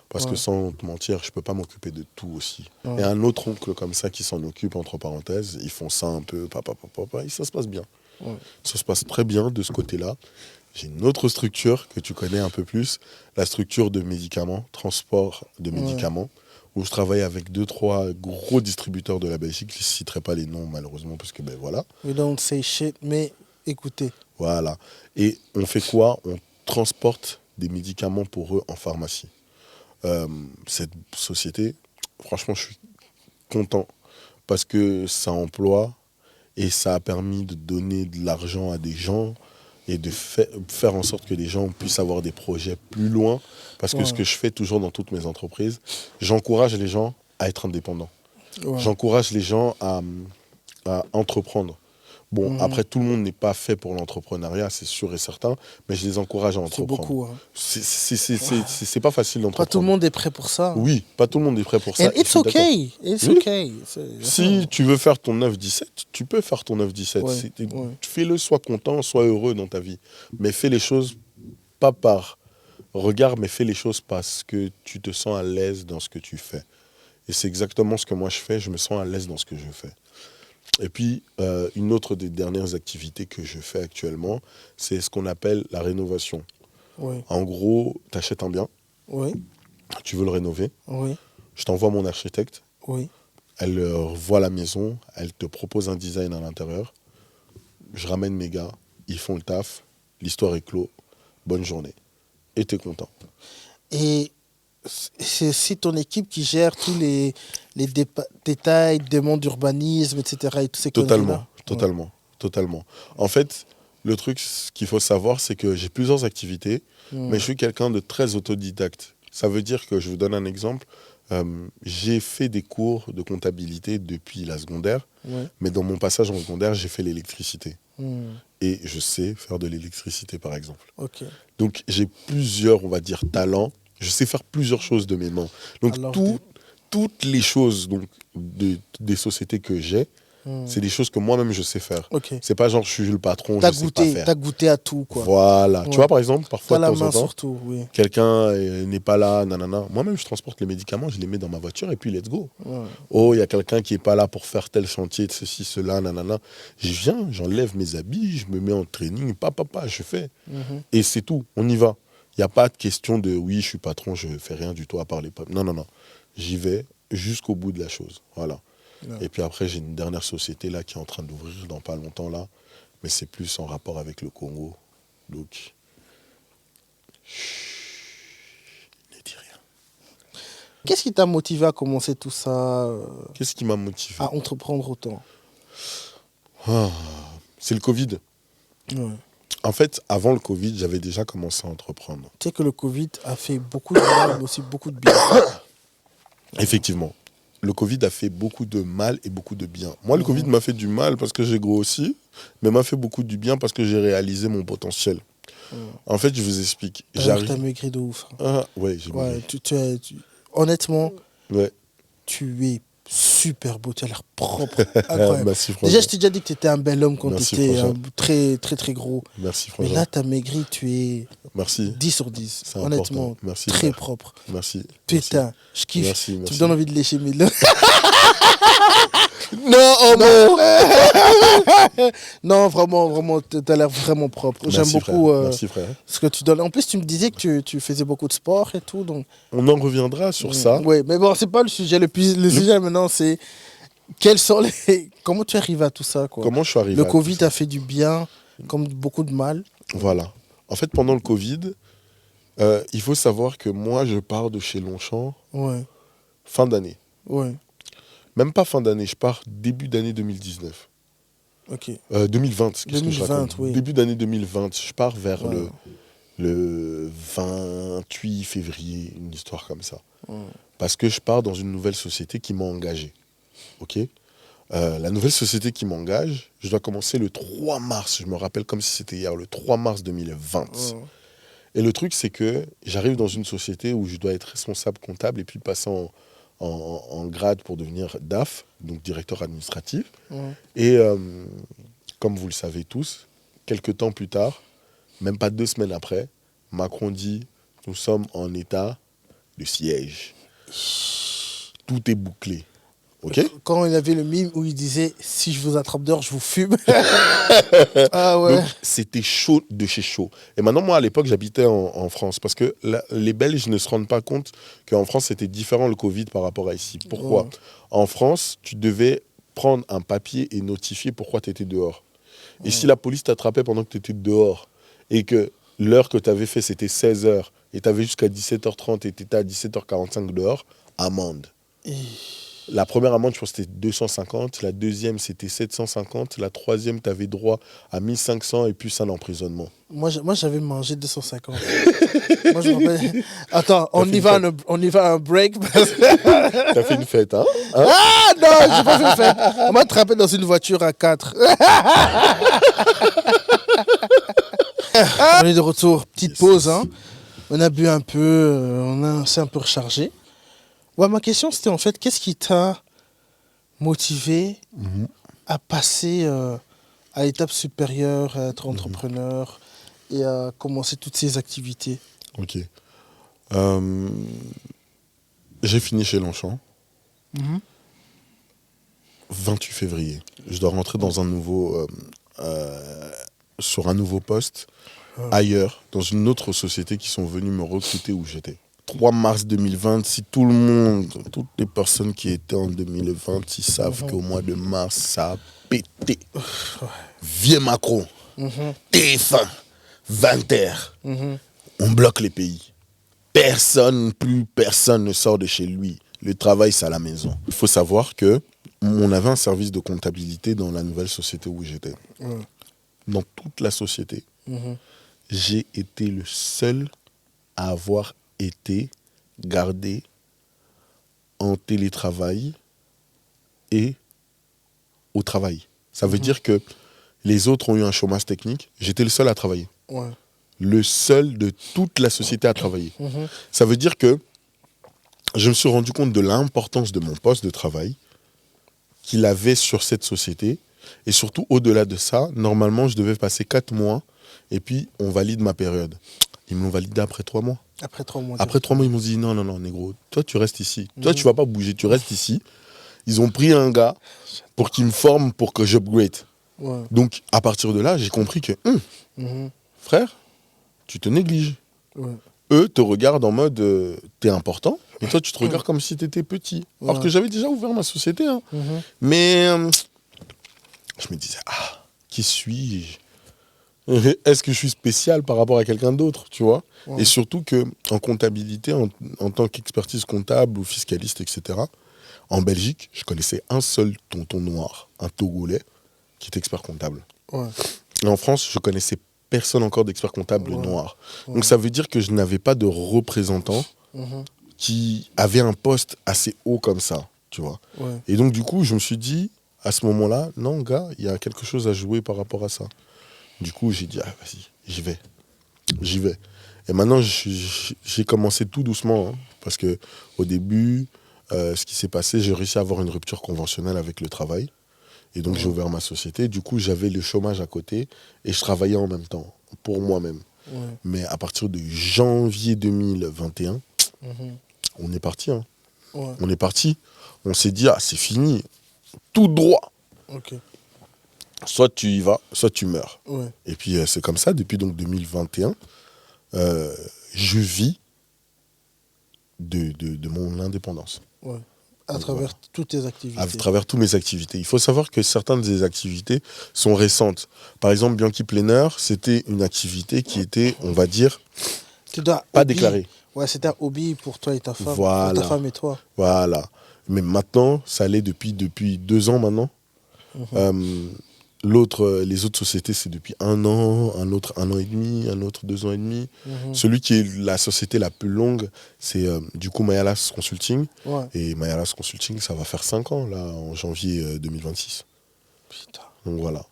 Parce que sans te mentir, je ne peux pas m'occuper de tout aussi. Et un autre oncle comme ça qui s'en occupe, entre parenthèses, ils font ça un peu, papa, et ça se passe bien. Ça se passe très bien de ce côté-là. J'ai une autre structure que tu connais un peu plus, la structure de médicaments, transport de médicaments, où je travaille avec 2-3 gros distributeurs de la Belgique. Je ne citerai pas les noms, malheureusement, parce que ben voilà. We don't say shit, mais écoutez. Voilà. Et on fait quoi? On transporte des médicaments pour eux en pharmacie. Cette société, franchement, je suis content parce que ça emploie et ça a permis de donner de l'argent à des gens et de faire en sorte que les gens puissent avoir des projets plus loin. Parce que ce que je fais toujours dans toutes mes entreprises, j'encourage les gens à être indépendants. J'encourage les gens à entreprendre. Bon, après, tout le monde n'est pas fait pour l'entrepreneuriat, c'est sûr et certain, mais je les encourage à entreprendre. C'est beaucoup. Hein. C'est pas facile d'entreprendre. Pas tout le monde est prêt pour ça. Oui, pas tout le monde est prêt pour ça. And it's okay. It's okay. Si tu veux faire ton 9-17, tu peux faire ton 9-17. Fais-le, sois content, sois heureux dans ta vie. Mais fais les choses pas par regard, mais fais les choses parce que tu te sens à l'aise dans ce que tu fais. Et c'est exactement ce que moi je fais, je me sens à l'aise dans ce que je fais. Et puis, une autre des dernières activités que je fais actuellement, c'est ce qu'on appelle la rénovation. En gros, tu achètes un bien, tu veux le rénover, je t'envoie mon architecte, elle voit la maison, elle te propose un design à l'intérieur, je ramène mes gars, ils font le taf, l'histoire est clos, bonne journée. Et tu es content. Et c'est aussi ton équipe qui gère tous les détails, demandes d'urbanisme, etc. Et tous ces Totalement. En fait, le truc, ce qu'il faut savoir, c'est que j'ai plusieurs activités, mais je suis quelqu'un de très autodidacte. Ça veut dire que, je vous donne un exemple, j'ai fait des cours de comptabilité depuis la secondaire, mais dans mon passage en secondaire, j'ai fait l'électricité. Et je sais faire de l'électricité, par exemple. Donc, j'ai plusieurs, on va dire, talents. Je sais faire plusieurs choses de mes mains. Donc, toutes les choses des sociétés que j'ai, c'est des choses que moi-même je sais faire. C'est pas genre je suis le patron, je sais pas faire. T'as goûté à tout, quoi. Voilà. Tu vois, par exemple, parfois, de temps en temps, surtout, quelqu'un n'est pas là, nanana. Moi-même, je transporte les médicaments, je les mets dans ma voiture et puis let's go. Oh, il y a quelqu'un qui est pas là pour faire tel chantier, de ceci, cela, nanana. Je viens, j'enlève mes habits, je me mets en training, je fais. Et c'est tout, on y va. Il n'y a pas de question de oui, je suis patron, je ne fais rien du tout à part les pommes. Non. J'y vais jusqu'au bout de la chose. Voilà. Et puis après, j'ai une dernière société là qui est en train d'ouvrir dans pas longtemps là. Mais c'est plus en rapport avec le Congo. Donc, ne dis rien. Qu'est-ce qui t'a motivé à commencer tout ça Qu'est-ce qui m'a motivé à entreprendre autant? C'est le Covid. En fait, avant le Covid, j'avais déjà commencé à entreprendre. Tu sais que le Covid a fait beaucoup de mal, mais aussi beaucoup de bien. Effectivement. Le Covid a fait beaucoup de mal et beaucoup de bien. Moi, le Covid m'a fait du mal parce que j'ai grossi, mais m'a fait beaucoup du bien parce que j'ai réalisé mon potentiel. En fait, je vous explique. T'as maigri de ouf. Ah, ouais, j'ai Ouais, maigri. Honnêtement, Ouais. tu es super beau, tu as l'air propre, incroyable. Merci, Déjà, je t'ai déjà dit que tu étais un bel homme quand tu étais très, très, très gros. Merci, mais là, tu as maigri, tu es Merci. 10 sur 10. C'est honnêtement, merci, très propre. Merci. Putain, je kiffe. Merci. Tu me donnes envie de lécher mes lèvres. Non, homo. Non, vraiment, tu as l'air vraiment propre. J'aime beaucoup merci, frère. ce que tu donnes. En plus, tu me disais que tu faisais beaucoup de sport et tout. Donc... On en reviendra sur ça. Oui, mais bon, c'est pas le sujet. Le sujet maintenant, c'est comment tu arrives à tout ça, quoi. Comment je suis arrivé Le Covid a fait du bien, comme beaucoup de mal. Voilà. En fait, pendant le Covid, il faut savoir que moi, je pars de chez Longchamp fin d'année. Ouais. Même pas fin d'année, je pars début d'année 2019. Ok. 2020, qu'est-ce 2020, que je raconte oui. Début d'année 2020, je pars vers le 28 février, une histoire comme ça. Parce que je pars dans une nouvelle société qui m'a engagé. Ok. La nouvelle société qui m'engage, je dois commencer le 3 mars, je me rappelle comme si c'était hier, le 3 mars 2020. Et le truc, c'est que j'arrive dans une société où je dois être responsable comptable et puis passer en grade pour devenir DAF, donc directeur administratif. Et comme vous le savez tous, quelques temps plus tard, même pas 2 semaines après, Macron dit « Nous sommes en état de siège. Tout est bouclé. » Okay. Quand il avait le mime où il disait « Si je vous attrape dehors, je vous fume ». Ah ouais. Donc, c'était chaud de chez chaud. Et maintenant, moi, à l'époque, j'habitais en France. Parce que les Belges ne se rendent pas compte qu'en France, c'était différent le Covid par rapport à ici. Pourquoi ? En France, tu devais prendre un papier et notifier pourquoi tu étais dehors. Et si la police t'attrapait pendant que tu étais dehors et que l'heure que tu avais fait, c'était 16h et tu avais jusqu'à 17h30 et tu étais à 17h45 dehors, amende. La première amende, je pense que c'était 250. La deuxième, c'était 750. La troisième, tu avais droit à 1500 et plus un emprisonnement. Moi j'avais mangé 250. Moi, je me rappelle... Attends, on y va à un break. T'as fait une fête, hein? Ah non, j'ai pas fait une fête. On m'a attrapé dans une voiture à 4. On est de retour. Petite pause. Hein. On a bu un peu. On s'est un peu rechargé. Ouais, ma question, c'était en fait, qu'est-ce qui t'a motivé à passer à l'étape supérieure, à être entrepreneur et à commencer toutes ces activités? Ok. J'ai fini chez Longchamp. 28 février. Je dois rentrer dans sur un nouveau poste ailleurs, dans une autre société qui sont venus me recruter où j'étais. 3 mars 2020, si tout le monde, toutes les personnes qui étaient en 2020, ils savent qu'au mois de mars, ça a pété. Vieux Macron, TF1, 20h, on bloque les pays. Plus personne ne sort de chez lui. Le travail, c'est à la maison. Il faut savoir qu'on avait un service de comptabilité dans la nouvelle société où j'étais. Dans toute la société, j'ai été le seul à avoir été gardé en télétravail et au travail. Ça veut dire que les autres ont eu un chômage technique. J'étais le seul à travailler. Le seul de toute la société à travailler. Ça veut dire que je me suis rendu compte de l'importance de mon poste de travail qu'il avait sur cette société. Et surtout, au-delà de ça, normalement, je devais passer 4 mois et puis on valide ma période. Ils m'ont validé après 3 mois. Après 3 mois. Après 3 mois, ils m'ont dit non, négro, toi, tu restes ici. Toi, tu vas pas bouger, tu restes ici. Ils ont pris un gars pour qu'il me forme, pour que j'upgrade. Donc, à partir de là, j'ai compris que, frère, tu te négliges. Eux te regardent en mode, t'es important, et toi, tu te regardes comme si t'étais petit. Alors que j'avais déjà ouvert ma société. Hein. Mais je me disais, qui suis-je? Est-ce que je suis spécial par rapport à quelqu'un d'autre, tu vois? Et surtout qu'en comptabilité, en tant qu'expertise comptable ou fiscaliste, etc., en Belgique, je connaissais un seul tonton noir, un Togolais, qui est expert comptable. Et en France, je connaissais personne encore d'expert comptable Ouais. noir. Ouais. Donc ça veut dire que je n'avais pas de représentant Mhm. qui avait un poste assez haut comme ça, tu vois. Ouais. Et donc du coup, je me suis dit, à ce moment-là, non gars, il y a quelque chose à jouer par rapport à ça. Du coup, j'ai dit, ah vas-y, j'y vais. J'y vais. Et maintenant, j'ai commencé tout doucement, hein, parce que au début, ce qui s'est passé, j'ai réussi à avoir une rupture conventionnelle avec le travail. Et donc, j'ai ouvert ma société. Du coup, j'avais le chômage à côté et je travaillais en même temps, pour moi-même. Ouais. Mais à partir de janvier 2021, Mhm. on est parti. Hein. Ouais. On est parti. On s'est dit, ah, c'est fini. Tout droit. Ok. Soit tu y vas, soit tu meurs. Ouais. Et puis, c'est comme ça, depuis donc 2021, je vis de mon indépendance. Ouais. À Donc, travers voilà. toutes tes activités. À travers toutes mes activités. Il faut savoir que certaines des activités sont récentes. Par exemple, Bianchi Plein c'était une activité qui était, on va dire, Tu dois pas hobby. déclarée. Ouais, c'était un hobby pour toi et ta femme. Voilà. Pour ta femme et toi. Voilà. Mais maintenant, ça l'est depuis 2 ans maintenant. Les autres sociétés, c'est depuis 1 an, un autre 1 an et demi, un autre 2 ans et demi. Celui qui est la société la plus longue, c'est du coup Mayalas Consulting. Ouais. Et Mayalas Consulting, ça va faire 5 ans, là, en janvier 2026. Putain. Donc voilà.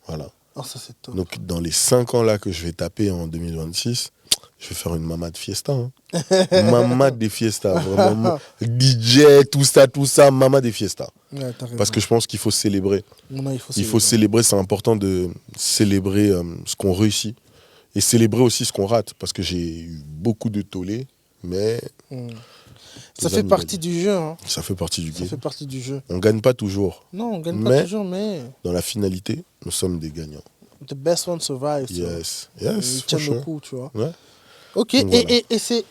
Oh, ça c'est top. Donc dans les 5 ans là que je vais taper en 2026, je vais faire une mama de fiesta. Hein. Mama de fiesta, vraiment. DJ, tout ça, mama de fiesta. Ouais, t'as raison. Parce que je pense qu'il faut célébrer. Non, Il faut célébrer, c'est important de célébrer ce qu'on réussit. Et célébrer aussi ce qu'on rate. Parce que j'ai eu beaucoup de tollés, mais... Ça fait partie du jeu. Hein. Ça fait partie du Ça game. fait partie du jeu. On ne gagne pas toujours. Non, on gagne pas Mais- toujours, mais Dans la finalité, nous sommes des gagnants. the best one survives. Yes, Ils yes, for tiennent le sure. coup, tu vois. Ouais. Ok, Donc, voilà. et c'est...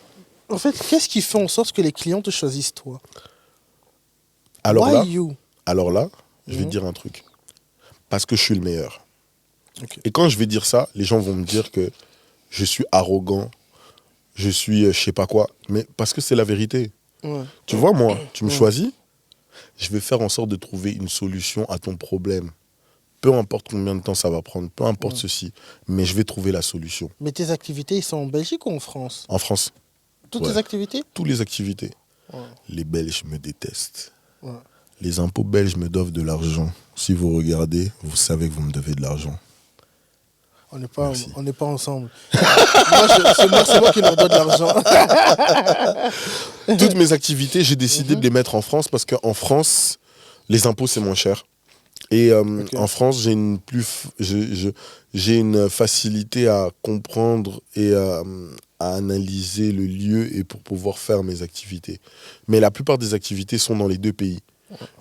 En fait, qu'est-ce qui fait en sorte que les clients te choisissent toi? Alors Why you? là, je vais te dire un truc. Parce que je suis le meilleur. Ok. Et quand je vais dire ça, les gens vont me dire que je suis arrogant, je suis je sais pas quoi. Mais parce que c'est la vérité. Ouais. Tu vois, moi, tu me choisis, je vais faire en sorte de trouver une solution à ton problème. Peu importe combien de temps ça va prendre, peu importe ceci, mais je vais trouver la solution. Mais tes activités, ils sont en Belgique ou en France? En France, Toutes Ouais. tes activités? toutes les activités. Ouais. Les Belges me détestent. Ouais. Les impôts belges me doivent de l'argent. Si vous regardez, vous savez que vous me devez de l'argent. On n'est pas, Merci. on n'est pas ensemble. C'est moi qui leur donne de l'argent. Toutes mes activités, j'ai décidé de les mettre en France parce qu'en France, les impôts, c'est moins cher. Et en France, j'ai une facilité à comprendre et à analyser le lieu et pour pouvoir faire mes activités. Mais la plupart des activités sont dans les 2 pays.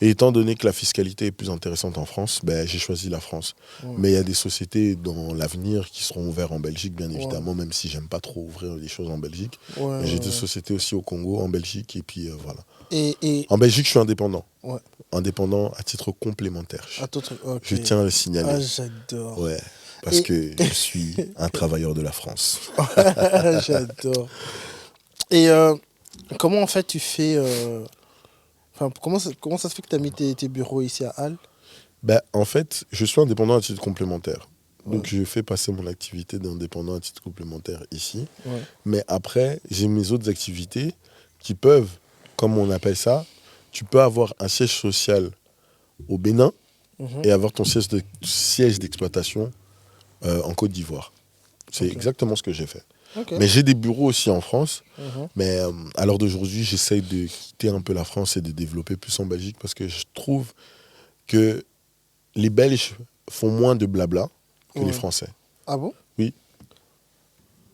Et étant donné que la fiscalité est plus intéressante en France, ben, j'ai choisi la France. Mais il y a des sociétés dans l'avenir qui seront ouvertes en Belgique, bien évidemment, même si j'aime pas trop ouvrir les choses en Belgique. Ouais, Mais j'ai ouais, des sociétés aussi au Congo, en Belgique, et puis voilà. Et En Belgique, je suis indépendant. ouais. Indépendant à titre complémentaire. Ok. Je tiens à le signaler. Ah, j'adore. Ouais, parce Et- que je suis un travailleur de la France. J'adore. Et comment en fait tu fais enfin, comment ça se fait que tu as mis tes bureaux ici à Halle? Ben, en fait, je suis indépendant à titre complémentaire. Donc, je fais passer mon activité d'indépendant à titre complémentaire ici. Ouais. Mais après, j'ai mes autres activités qui peuvent, comme on appelle ça, tu peux avoir un siège social au Bénin et avoir ton siège d'exploitation en Côte d'Ivoire. C'est exactement ce que j'ai fait. Ok. Mais j'ai des bureaux aussi en France. Mais à l'heure d'aujourd'hui, j'essaye de quitter un peu la France et de développer plus en Belgique parce que je trouve que les Belges font moins de blabla que les Français. Ah bon? Oui.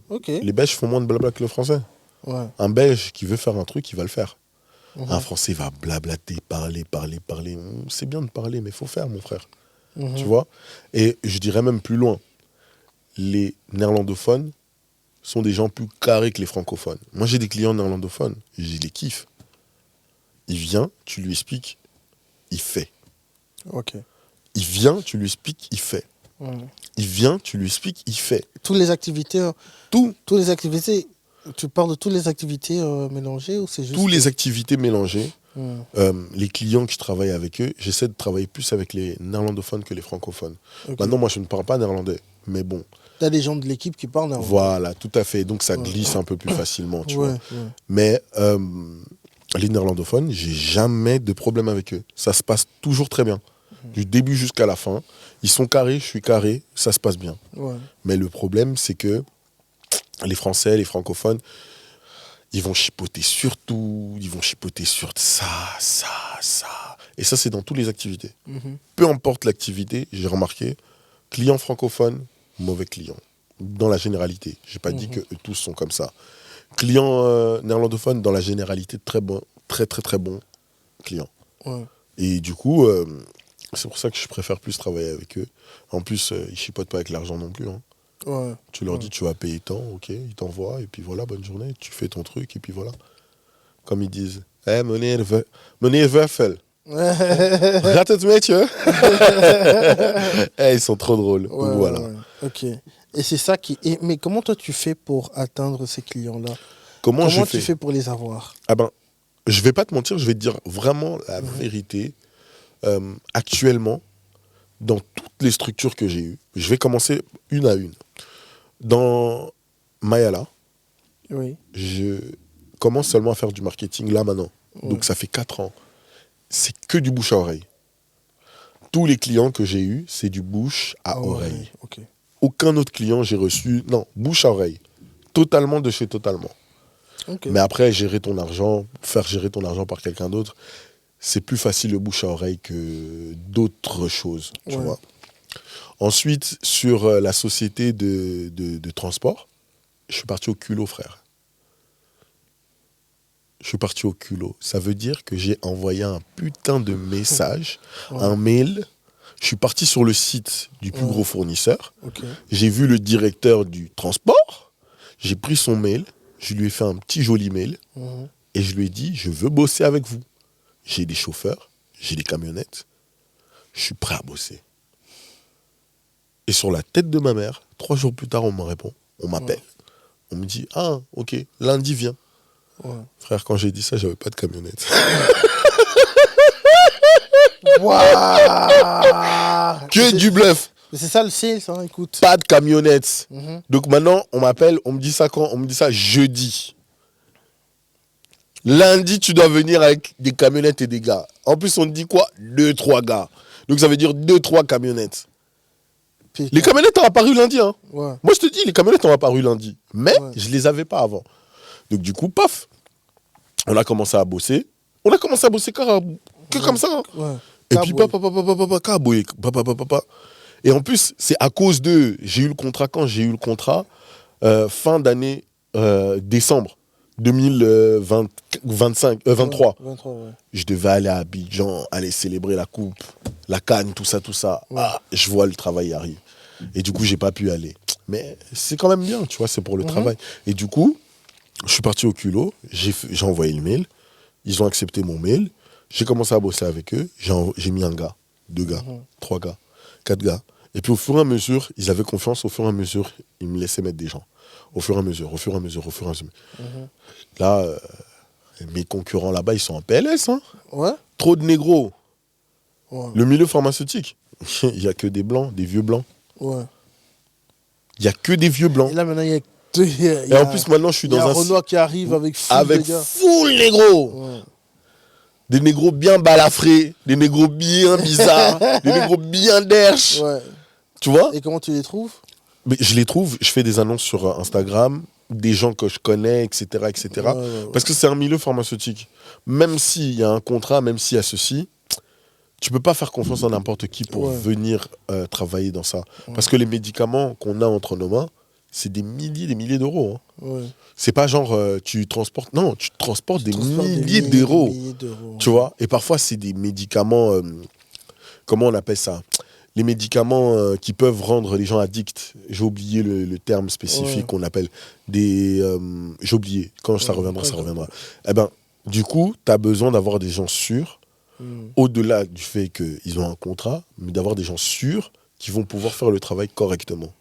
Ok. Les Belges font moins de blabla que les Français. Ouais. Un Belge qui veut faire un truc, il va le faire. Un Français va blablater, parler. C'est bien de parler, mais il faut faire, mon frère. Tu vois? Et je dirais même plus loin. Les néerlandophones sont des gens plus carrés que les francophones. Moi, j'ai des clients néerlandophones, je les kiffe. Il vient, tu lui expliques, il fait. Ok. Il vient, tu lui expliques, il fait. Ouais. Il vient, tu lui expliques, il fait. Toutes les activités, Tout. toutes les activités, tu parles de toutes les activités mélangées ou c'est juste... Toutes les activités mélangées. Hmm. Les clients que je travaille avec eux, j'essaie de travailler plus avec les néerlandophones que les francophones. Ok. Maintenant, moi, je ne parle pas néerlandais, mais bon, T'as des gens de l'équipe qui parlent néerlandais. Voilà, tout à fait. Donc ça glisse un peu plus facilement, tu vois. Ouais. Mais les néerlandophones, j'ai jamais de problème avec eux. Ça se passe toujours très bien. Du début jusqu'à la fin. Ils sont carrés, je suis carré, ça se passe bien. Ouais. Mais le problème, c'est que les Français, les francophones, ils vont chipoter sur tout, ils vont chipoter sur ça. Et ça, c'est dans toutes les activités. Peu importe l'activité, j'ai remarqué, client francophone, mauvais client. Dans la généralité. Je n'ai pas dit que eux tous sont comme ça. Client néerlandophone, dans la généralité, très bon client. Ouais. Et du coup, c'est pour ça que je préfère plus travailler avec eux. En plus, ils chipotent pas avec l'argent non plus. Hein. Ouais. Tu leur dis, tu vas payer tant, ok, ils t'envoient, et puis voilà, bonne journée, tu fais ton truc, et puis voilà. Comme ils disent, meneer Wuffel. Gaat het met je? Ils sont trop drôles. Ouais, Donc, voilà. ouais. Ok. Et c'est ça qui. Mais comment toi tu fais pour atteindre ces clients-là? Comment tu fais pour les avoir? Ah ben, je vais pas te mentir, je vais te dire vraiment la vérité. Actuellement, dans toutes les structures que j'ai eues, je vais commencer une à une. Dans Mayala, Oui. je commence seulement à faire du marketing là maintenant. Donc ça fait 4 ans. C'est que du bouche à oreille. Tous les clients que j'ai eus, c'est du bouche à oreille. Ok. Aucun autre client j'ai reçu. Non, bouche à oreille. Totalement de chez Totalement. Ok. Mais après, faire gérer ton argent par quelqu'un d'autre, c'est plus facile le bouche à oreille que d'autres choses. Tu vois. Ensuite, sur la société de transport, je suis parti au culot, frère. Je suis parti au culot. Ça veut dire que j'ai envoyé un putain de message, un mail. Je suis parti sur le site du plus gros fournisseur. Ok. J'ai vu le directeur du transport. J'ai pris son mail. Je lui ai fait un petit joli mail. Et je lui ai dit, je veux bosser avec vous. J'ai des chauffeurs, j'ai des camionnettes. Je suis prêt à bosser. Et sur la tête de ma mère, 3 jours plus tard, on me répond. On m'appelle. On me dit, ah, ok, lundi, viens. Frère, quand j'ai dit ça, j'avais pas de camionnette. Waouh! Que du bluff. Mais c'est ça le sales, hein, écoute. Pas de camionnette. Donc maintenant, on m'appelle, on me dit ça quand? On me dit ça jeudi. Lundi, tu dois venir avec des camionnettes et des gars. En plus, on te dit quoi? 2-3 gars. Donc ça veut dire 2-3 camionnettes. Putain. Les camionnettes ont apparu lundi. Hein. Ouais. Moi, je te dis, les camionnettes ont apparu lundi. Mais je les avais pas avant. Donc du coup, paf, on a commencé à bosser. On a commencé à bosser que comme ça. Hein. Ouais. Et puis, et en plus, c'est à cause d'eux. J'ai eu le contrat quand? J'ai eu le contrat fin d'année décembre 2023. 23, ouais. Je devais aller à Abidjan, aller célébrer la coupe, la canne, tout ça. Ouais. Ah, je vois le travail arrive. Et du coup, j'ai pas pu aller. Mais c'est quand même bien, tu vois, c'est pour le travail. Et du coup, je suis parti au culot, j'ai envoyé le mail, ils ont accepté mon mail, j'ai commencé à bosser avec eux, j'ai mis un gars, 2 gars, 3 gars, 4 gars. Et puis au fur et à mesure, ils avaient confiance, au fur et à mesure, ils me laissaient mettre des gens. Au fur et à mesure. Là, mes concurrents là-bas, ils sont en PLS. Hein. Ouais. Trop de négros. Ouais. Le milieu pharmaceutique, il n'y a que des blancs, des vieux blancs. Ouais. Il n'y a que des vieux blancs. Et là, maintenant, il y a. Et en plus, maintenant, je suis dans un... Renoir qui arrive avec full avec de gars. full négros. Ouais. Des négros bien balafrés, des négros bien bizarres, des négros bien derches. Ouais. Tu vois? Et comment tu les trouves? Mais je les trouve, je fais des annonces sur Instagram, des gens que je connais, etc. Ouais. Parce que c'est un milieu pharmaceutique. Même s'il y a un contrat, même s'il y a ceci, tu peux pas faire confiance à n'importe qui pour venir travailler dans ça. Parce que les médicaments qu'on a entre nos mains, c'est des milliers d'euros. Hein. Ouais. C'est pas genre tu transportes... Non, tu transportes des milliers d'euros. Tu vois? Et parfois, c'est des médicaments... comment on appelle ça? Les médicaments qui peuvent rendre les gens addicts. J'ai oublié le terme spécifique qu'on appelle des... j'ai oublié. Quand ça reviendra, ça reviendra. Eh ben, du coup, tu as besoin d'avoir des gens sûrs, au-delà du fait qu'ils ont un contrat, mais d'avoir des gens sûrs qui vont pouvoir faire le travail correctement.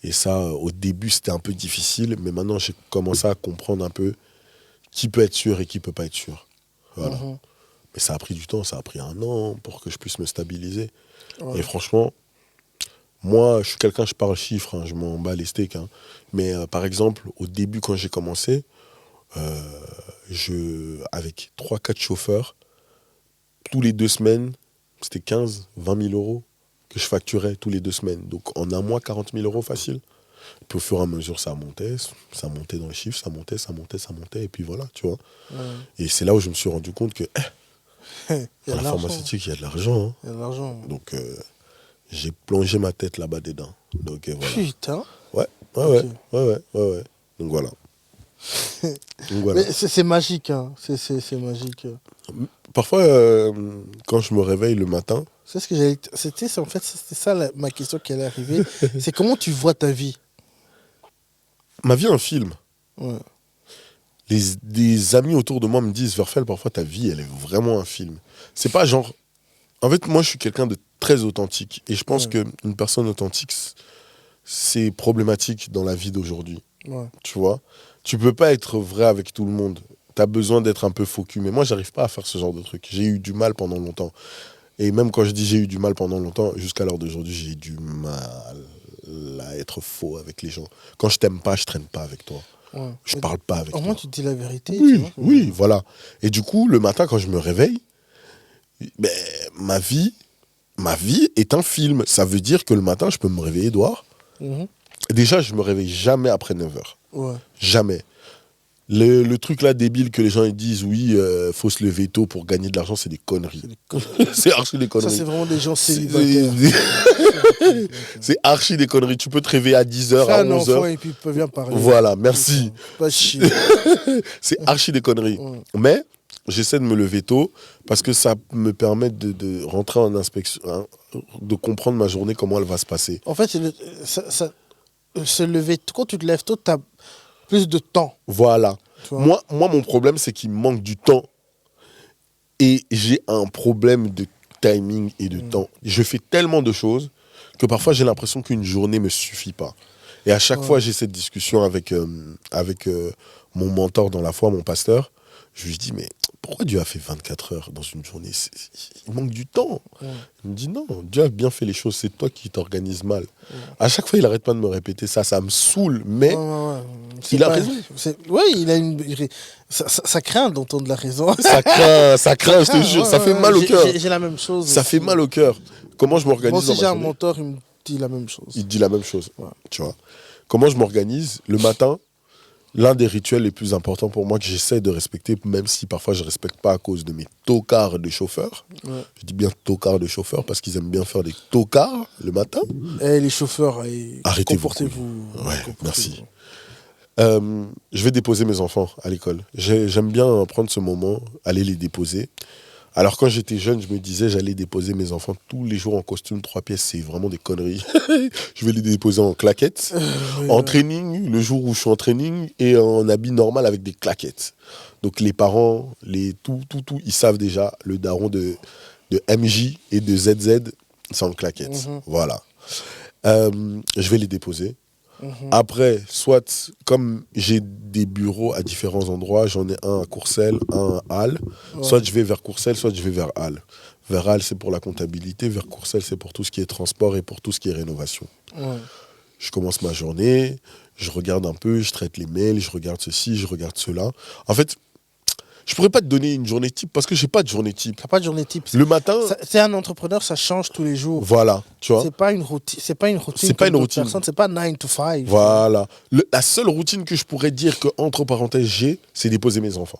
Et ça, au début, c'était un peu difficile, mais maintenant, j'ai commencé à comprendre un peu qui peut être sûr et qui peut pas être sûr. Voilà. Mais ça a pris du temps, ça a pris 1 an pour que je puisse me stabiliser. Ouais. Et franchement, Moi, je suis quelqu'un, je parle chiffres, je m'en bats les steaks. Mais par exemple, au début, quand j'ai commencé, avec 3-4 chauffeurs, tous les 2 semaines, c'était 15-20 000 euros que je facturais tous les 2 semaines. Donc en un mois, 40 000 euros facile. Puis au fur et à mesure, ça montait dans les chiffres, ça montait, et puis voilà, tu vois. Ouais. Et c'est là où je me suis rendu compte que Il y a dans de la l'argent. pharmaceutique, il y a de l'argent. Il y a de l'argent. Donc j'ai plongé ma tête là-bas dedans. Donc voilà. Putain. Ouais. Ok. Donc voilà. Mais c'est magique, hein. C'est magique. Parfois, quand je me réveille le matin, C'est ce que j'allais. C'était ça ma question qui allait arriver. C'est comment tu vois ta vie. ma vie est un film. Ouais. Des amis autour de moi me disent, Verfel, parfois ta vie, elle est vraiment un film. C'est pas genre... En fait, moi, je suis quelqu'un de très authentique. Et je pense qu'une personne authentique, c'est problématique dans la vie d'aujourd'hui. Ouais. Tu vois, tu peux pas être vrai avec tout le monde. Tu as besoin d'être un peu faux cul. Mais moi, j'arrive pas à faire ce genre de truc. J'ai eu du mal pendant longtemps. Et même quand je dis j'ai eu du mal pendant longtemps, jusqu'à l'heure d'aujourd'hui, j'ai du mal à être faux avec les gens. Quand je t'aime pas, je traîne pas avec toi. Ouais. Je parle pas avec toi. Au moins, tu te dis la vérité. Oui, tu vois. oui, voilà. Et du coup, le matin, quand je me réveille, ben, ma vie est un film. Ça veut dire que le matin, je peux me réveiller, Edouard. Mhm. Déjà, je me réveille jamais après 9h. Ouais. Jamais. Le truc là débile que les gens ils disent, oui, faut se lever tôt pour gagner de l'argent, c'est des conneries. C'est archi des conneries. Ça, c'est vraiment des gens célibataires. C'est archi des conneries. Tu peux te réveiller à 10h, Fais à un enfant 11h. et puis il peut bien parler. Voilà, merci. Pas chier. C'est archi des conneries. Ouais. Mais j'essaie de me lever tôt parce que ça me permet de rentrer en inspection, hein, de comprendre ma journée, comment elle va se passer. En fait, se lever, quand tu te lèves tôt, tu as plus de temps. Voilà. Tu vois. Moi, mon problème, c'est qu'il me manque du temps. Et j'ai un problème de timing et de temps. Je fais tellement de choses que parfois, j'ai l'impression qu'une journée ne me suffit pas. Et à chaque fois, j'ai cette discussion avec mon mentor dans la foi, mon pasteur. Je lui dis, mais pourquoi Dieu a fait 24 heures dans une journée? Il manque du temps. Ouais. Il me dit, non, Dieu a bien fait les choses, c'est toi qui t'organises mal. À chaque fois, il n'arrête pas de me répéter ça, ça me saoule, mais Ouais. il a raison. Oui, il a ça craint d'entendre la raison. Ça craint, je te jure, ça fait mal au cœur. J'ai la même chose. Ça fait mal au cœur. Comment je m'organise Moi dans aussi, ma j'ai un journée? mentor, il me dit la même chose. Il dit la même chose, Ouais. tu vois. Comment je m'organise? Le matin, l'un des rituels les plus importants pour moi que j'essaie de respecter, même si parfois je ne respecte pas à cause de mes tocards de chauffeurs. Ouais. Je dis bien tocards de chauffeurs parce qu'ils aiment bien faire des tocards le matin. Eh, les chauffeurs, Arrêtez-vous. comportez-vous. Ouais, Comportez-vous. merci. Je vais déposer mes enfants à l'école. J'aime bien prendre ce moment, aller les déposer. Alors quand j'étais jeune, je me disais j'allais déposer mes enfants tous les jours en costume 3 pièces. C'est vraiment des conneries. Je vais les déposer en claquettes, en training, le jour où je suis en training, et en habit normal avec des claquettes. Donc les parents, tout, ils savent déjà, le daron de MJ et de ZZ, c'est en claquettes. Voilà. Je vais les déposer. Après, soit, comme j'ai des bureaux à différents endroits, j'en ai un à Courcelles, un à Halle, soit je vais vers Courcelles, soit je vais vers Halle. Vers Halle, c'est pour la comptabilité, vers Courcelles, c'est pour tout ce qui est transport et pour tout ce qui est rénovation. Ouais. Je commence ma journée, je regarde un peu, je traite les mails, je regarde ceci, je regarde cela. En fait, je pourrais pas te donner une journée type parce que j'ai pas de journée type. T'as pas de journée type. Le matin, C'est un entrepreneur, ça change tous les jours. voilà, tu vois. C'est pas une routine. C'est pas une routine. C'est pas comme une d'autres routine. personnes, c'est pas 9 to 5. Voilà. La seule routine que je pourrais dire que, entre parenthèses, j'ai, c'est déposer mes enfants.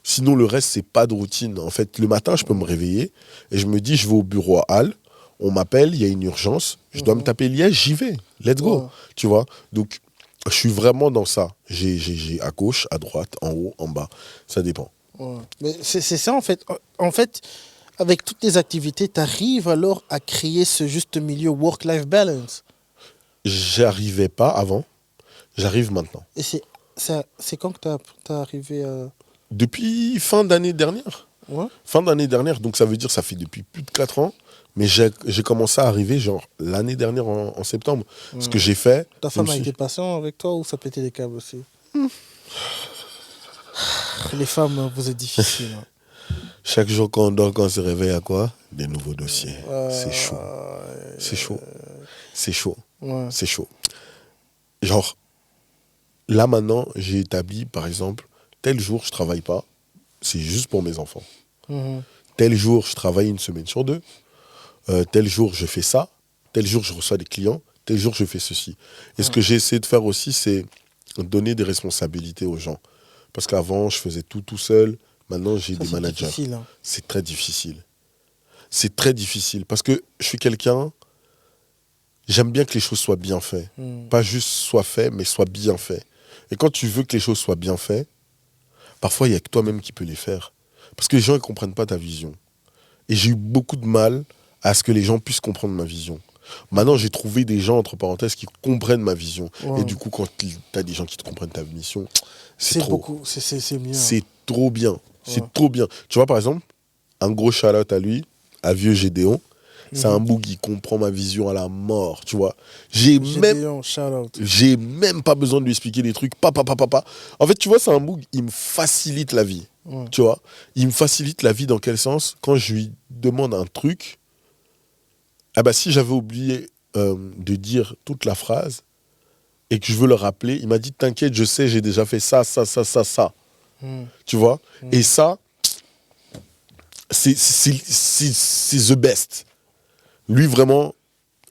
Sinon, le reste, c'est pas de routine. En fait, le matin, je peux me réveiller et je me dis, je vais au bureau à Halle, on m'appelle, il y a une urgence, je dois me taper Liège, j'y vais. Let's go. Ouais. Tu vois. Donc, je suis vraiment dans ça. J'ai à gauche, à droite, en haut, en bas. Ça dépend. Ouais. Mais c'est ça, en fait. En fait, avec toutes tes activités, tu arrives alors à créer ce juste milieu work-life balance. J'arrivais pas avant, j'arrive maintenant. Et c'est quand que tu as arrivé à... Depuis fin d'année dernière. Ouais. Fin d'année dernière, donc ça veut dire ça fait depuis plus de 4 ans. Mais j'ai commencé à arriver genre l'année dernière en septembre. Ce que j'ai fait... Ta femme a été patient avec toi ou ça pétait les câbles aussi? Les femmes, vous êtes difficiles. Chaque jour qu'on dort, quand on se réveille, à quoi? Des nouveaux dossiers. C'est chaud. C'est chaud. c'est chaud. Ouais. C'est chaud. Genre, là maintenant, j'ai établi, par exemple, tel jour, je travaille pas, c'est juste pour mes enfants. Tel jour, je travaille une semaine sur deux. Tel jour, je fais ça. Tel jour, je reçois des clients. Tel jour, je fais ceci. Et ce que j'ai essayé de faire aussi, c'est donner des responsabilités aux gens. Parce qu'avant, je faisais tout seul. Maintenant, j'ai des managers. Difficile, hein. C'est très difficile. C'est très difficile. Parce que je suis quelqu'un, j'aime bien que les choses soient bien faites. Pas juste soient faites, mais soient bien faites. Et quand tu veux que les choses soient bien faites, parfois, il n'y a que toi-même qui peux les faire. Parce que les gens ne comprennent pas ta vision. Et j'ai eu beaucoup de mal à ce que les gens puissent comprendre ma vision. Maintenant, j'ai trouvé des gens, entre parenthèses, qui comprennent ma vision. Ouais. Et du coup, quand tu as des gens qui te comprennent ta mission, c'est C'est trop. beaucoup, c'est mieux. C'est trop bien. C'est Ouais. trop bien. Tu vois, par exemple, un gros shout-out à lui, à Vieux Gédéon. C'est un boug, il comprend ma vision à la mort, tu vois. J'ai même pas besoin de lui expliquer des trucs. En fait, tu vois, c'est un boug, il me facilite la vie. Ouais. Tu vois, il me facilite la vie dans quel sens? Quand je lui demande un truc, ah bah si j'avais oublié de dire toute la phrase et que je veux le rappeler, il m'a dit t'inquiète, je sais, j'ai déjà fait ça. Tu vois? Et ça, c'est the best. Lui, vraiment,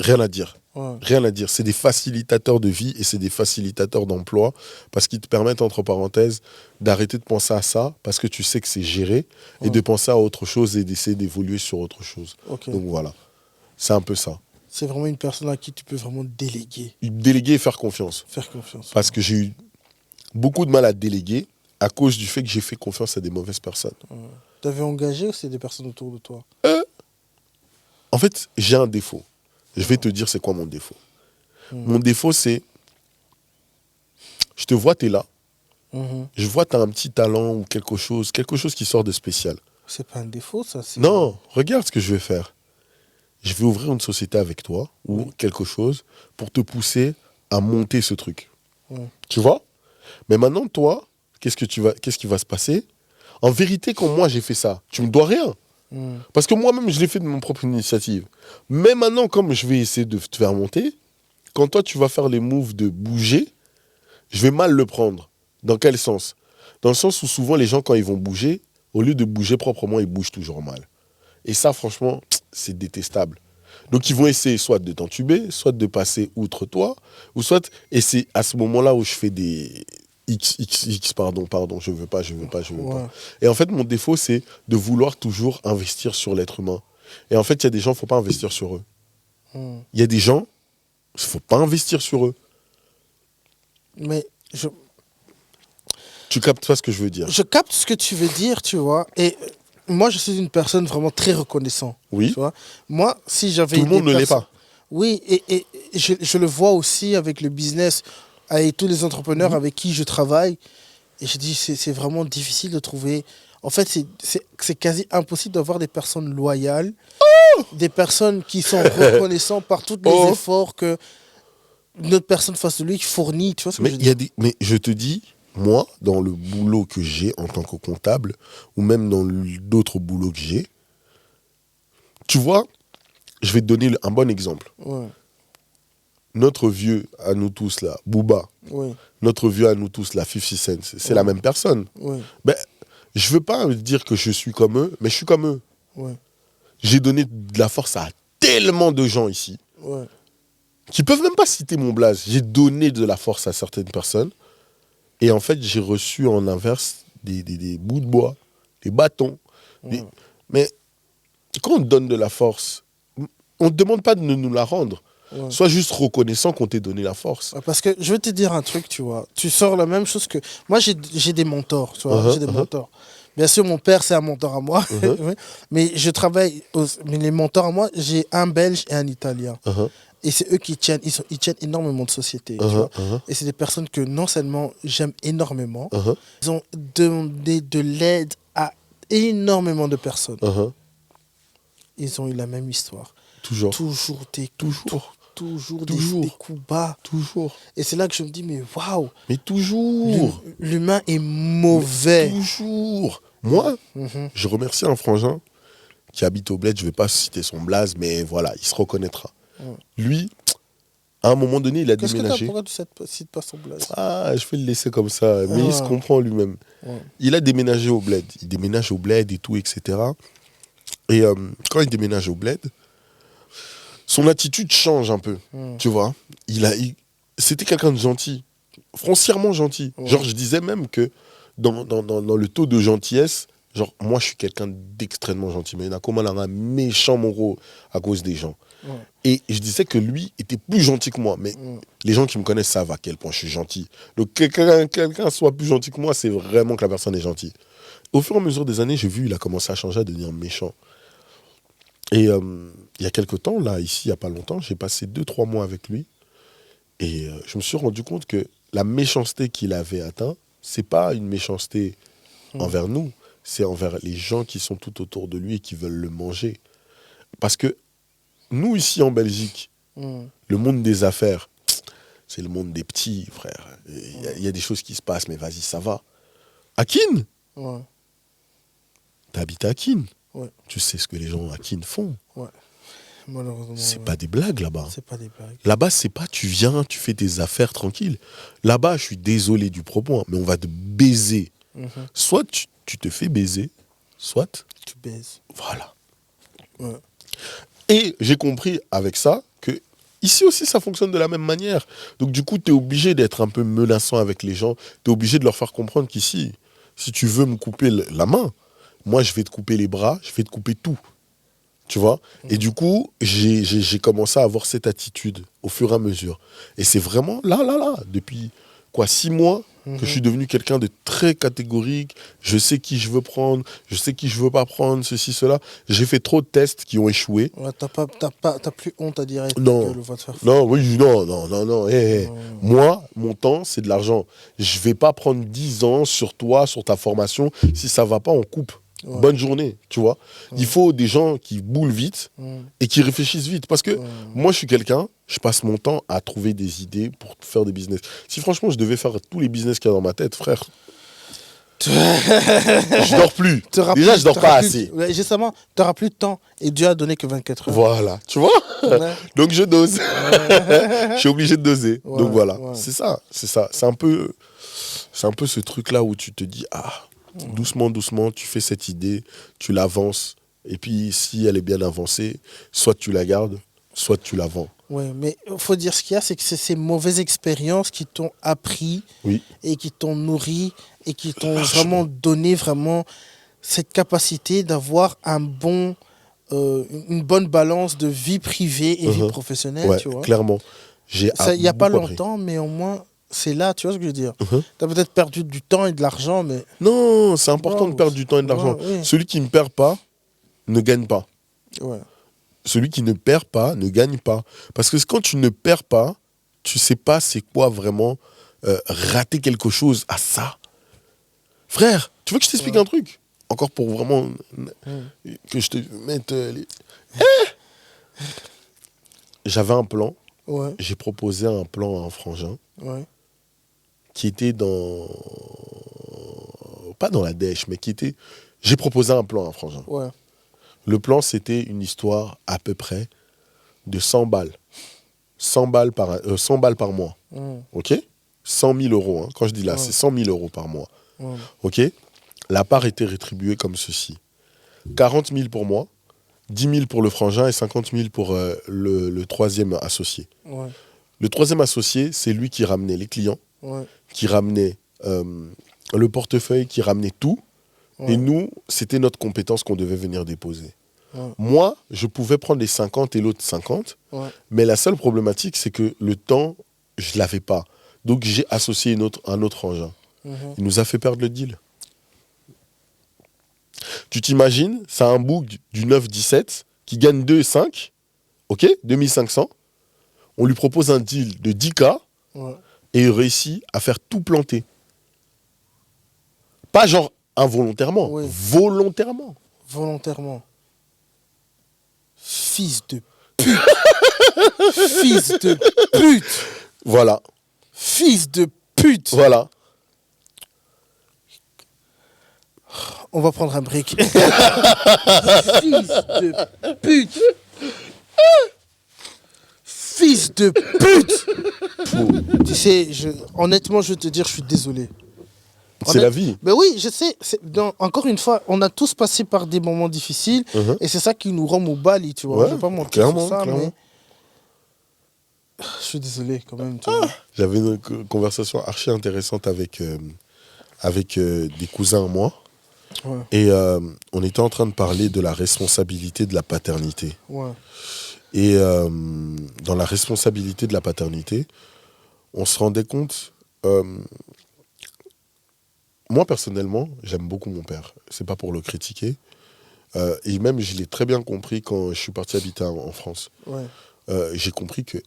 rien à dire. Ouais. Rien à dire. C'est des facilitateurs de vie et c'est des facilitateurs d'emploi parce qu'ils te permettent, entre parenthèses, d'arrêter de penser à ça parce que tu sais que c'est géré et de penser à autre chose et d'essayer d'évoluer sur autre chose. Ok. Donc voilà. C'est un peu ça. C'est vraiment une personne à qui tu peux vraiment déléguer. Déléguer et faire confiance. Faire confiance. Parce que j'ai eu beaucoup de mal à déléguer à cause du fait que j'ai fait confiance à des mauvaises personnes. T'avais engagé ou c'est des personnes autour de toi? En fait, j'ai un défaut. Je vais te dire c'est quoi mon défaut. Mon défaut, c'est... Je te vois, t'es là. Je vois, t'as un petit talent ou quelque chose qui sort de spécial. C'est pas un défaut, ça. Non, regarde ce que je vais faire. Je vais ouvrir une société avec toi ou quelque chose pour te pousser à monter ce truc. Tu vois? Mais maintenant, toi, qu'est-ce qui va se passer? En vérité, quand moi j'ai fait ça, tu me dois rien. Parce que moi-même, je l'ai fait de mon propre initiative. Mais maintenant, comme je vais essayer de te faire monter, quand toi, tu vas faire les moves de bouger, je vais mal le prendre. Dans quel sens? Dans le sens où souvent, les gens, quand ils vont bouger, au lieu de bouger proprement, ils bougent toujours mal. Et ça, franchement, c'est détestable. Donc, ils vont essayer soit de t'entuber, soit de passer outre toi, ou soit... Et c'est à ce moment-là où je fais des... pardon, je veux pas. Et en fait, mon défaut, c'est de vouloir toujours investir sur l'être humain. Et en fait, il y a des gens, il ne faut pas investir sur eux. Il y a des gens, il ne faut pas investir sur eux. Mais Tu captes pas ce que je veux dire? je capte ce que tu veux dire, tu vois. Et moi, je suis une personne vraiment très reconnaissante. Oui. Tu vois. Moi, si j'avais... Tout le monde ne l'est pas. Oui, et je le vois aussi avec le business, avec tous les entrepreneurs avec qui je travaille. Et je dis, c'est vraiment difficile de trouver... En fait, c'est quasi impossible d'avoir des personnes loyales, des personnes qui sont reconnaissantes par tous les efforts que notre personne face de lui fournit. Tu vois ce que je veux dire? Mais je te dis, moi, dans le boulot que j'ai en tant que comptable, ou même dans d'autres boulots que j'ai, tu vois, je vais te donner un bon exemple. Ouais. Notre vieux à nous tous là, Booba, notre vieux à nous tous là, 50 Cent, c'est la même personne. Ben, je veux pas dire que je suis comme eux, mais je suis comme eux. J'ai donné de la force à tellement de gens ici qui peuvent même pas citer mon blaze. J'ai donné de la force à certaines personnes et en fait j'ai reçu en inverse des bouts de bois, des bâtons. Mais quand on te donne de la force, on ne te demande pas de nous la rendre. Sois juste reconnaissant qu'on t'ait donné la force. Parce que je vais te dire un truc, tu vois. Tu sors la même chose que... Moi, j'ai des mentors, tu vois. J'ai des mentors. Bien sûr, mon père, c'est un mentor à moi. Mais je travaille... Mais les mentors à moi, j'ai un Belge et un Italien. Et c'est eux qui tiennent... Ils tiennent énormément de sociétés, tu vois. Et c'est des personnes que non seulement j'aime énormément, ils ont donné de l'aide à énormément de personnes. Ils ont eu la même histoire. Toujours des coups bas. Et c'est là que je me dis, mais waouh. Mais toujours. L'humain est mauvais. Mais toujours. Moi, je remercie un frangin qui habite au Bled. Je ne vais pas citer son blaze, mais voilà, il se reconnaîtra. Lui, À un moment donné, il a déménagé. Pourquoi tu cites pas son bled? Ah, je vais le laisser comme ça. Mais il se comprend lui-même. Ouais. Il a déménagé au bled. Il déménage au bled et tout, etc. Et quand il déménage au bled, son attitude change un peu. Tu vois. C'était quelqu'un de gentil. Foncièrement gentil. Ouais. Genre, je disais même que dans le taux de gentillesse, genre, moi, je suis quelqu'un d'extrêmement gentil. Mais il y en a comme un méchant moro à cause des gens. Ouais. Et je disais que lui était plus gentil que moi. Mais les gens qui me connaissent savent à quel point je suis gentil. Donc, quelqu'un soit plus gentil que moi, c'est vraiment que la personne est gentille. Au fur et à mesure des années, j'ai vu, il a commencé à changer, à devenir méchant. Et il y a quelques temps, là, ici, il n'y a pas longtemps, j'ai passé 2-3 mois avec lui. Et je me suis rendu compte que la méchanceté qu'il avait atteint, c'est pas une méchanceté envers nous, c'est envers les gens qui sont tout autour de lui et qui veulent le manger. Parce que nous, ici en Belgique, le monde des affaires, c'est le monde des petits, frère. Il y a des choses qui se passent, mais vas-y, ça va. À Keene, t'habites à Keene. Ouais. Tu sais ce que les gens à Keene font. Ouais. Malheureusement. C'est pas des blagues là-bas. C'est pas des blagues. Là-bas, c'est pas tu viens, tu fais tes affaires tranquille. Là-bas, je suis désolé du propos, hein, mais on va te baiser. Soit tu te fais baiser, soit tu baises. Voilà. Ouais. Et j'ai compris avec ça que ici aussi, ça fonctionne de la même manière. Donc du coup, tu es obligé d'être un peu menaçant avec les gens. Tu es obligé de leur faire comprendre qu'ici, si tu veux me couper la main, moi, je vais te couper les bras, je vais te couper tout. Tu vois. Et du coup, j'ai commencé à avoir cette attitude au fur et à mesure. Et c'est vraiment là, depuis 6 mois que je suis devenu quelqu'un de très catégorique. Je sais qui je veux prendre, je sais qui je veux pas prendre, ceci, cela. J'ai fait trop de tests qui ont échoué. Ouais, t'as plus honte à dire non. Que le va te faire non, oui, non. Hey. Moi, mon temps, c'est de l'argent. Je vais pas prendre 10 ans sur toi, sur ta formation. Si ça va pas, on coupe. Ouais. Bonne journée, tu vois. Il faut des gens qui boulent vite et qui réfléchissent vite. Parce que moi, je suis quelqu'un, je passe mon temps à trouver des idées pour faire des business. Si franchement, je devais faire tous les business qu'il y a dans ma tête, frère, je dors plus. Déjà, je dors pas assez. Justement, tu n'auras plus de temps et Dieu a donné que 24 heures. Voilà, tu vois. Donc, je dose. Je suis obligé de doser. Donc, voilà, c'est ça. C'est un peu ce truc-là où tu te dis, doucement, tu fais cette idée, tu l'avances, et puis si elle est bien avancée, soit tu la gardes, soit tu la vends. Oui, mais il faut dire ce qu'il y a, c'est que c'est ces mauvaises expériences qui t'ont appris et qui t'ont nourri et qui t'ont vraiment donné cette capacité d'avoir une bonne balance de vie privée et vie professionnelle. Ouais, tu vois. Clairement. Il n'y a pas longtemps, mais au moins... C'est là, tu vois ce que je veux dire. Tu as peut-être perdu du temps et de l'argent, mais... Non, c'est important de perdre du temps et de l'argent. Celui qui ne perd pas, ne gagne pas. Ouais. Celui qui ne perd pas, ne gagne pas. Parce que quand tu ne perds pas, tu ne sais pas c'est quoi vraiment rater quelque chose à ça. Frère, tu veux que je t'explique un truc? Encore pour vraiment... Que je te mette... J'avais un plan. Ouais. J'ai proposé un plan à un frangin. Ouais. Qui était pas dans la dèche, mais j'ai proposé un plan à un frangin. Ouais. Le plan, c'était une histoire à peu près de 100 balles. 100 balles par mois. OK? 100 000 euros. Hein. Quand je dis là, c'est 100 000 euros par mois. OK? La part était rétribuée comme ceci. 40 000 pour moi, 10 000 pour le frangin et 50 000 pour le troisième associé. Ouais. Le troisième associé, c'est lui qui ramenait les clients. Ouais. Qui ramenait le portefeuille, qui ramenait tout. Ouais. Et nous, c'était notre compétence qu'on devait venir déposer. Ouais. Moi, je pouvais prendre les 50 et l'autre 50. Ouais. Mais la seule problématique, c'est que le temps, je ne l'avais pas. Donc, j'ai associé un autre engin. Il nous a fait perdre le deal. Tu t'imagines, c'est un book du 9-17 qui gagne 2,5. OK, 2500. On lui propose un deal de 10K. Ouais. Et il réussit à faire tout planter. Pas genre involontairement, volontairement. Volontairement. Fils de pute. Fils de pute. Voilà. Fils de pute. Voilà. On va prendre un break. Fils de pute. Fils Fils de pute. Tu sais, honnêtement, je vais te dire, je suis désolé. C'est la vie. Mais oui, je sais. Encore une fois, on a tous passé par des moments difficiles et c'est ça qui nous rend Moubali, tu vois. Ouais, je vais pas mentir clairement, sur ça, clairement. mais je suis désolé quand même. Tu vois. J'avais une conversation archi intéressante avec des cousins à moi. Ouais. Et on était en train de parler de la responsabilité de la paternité. Ouais. Et dans la responsabilité de la paternité, on se rendait compte... moi, personnellement, j'aime beaucoup mon père. C'est pas pour le critiquer. Et même, je l'ai très bien compris quand je suis parti habiter en France. Ouais. J'ai compris que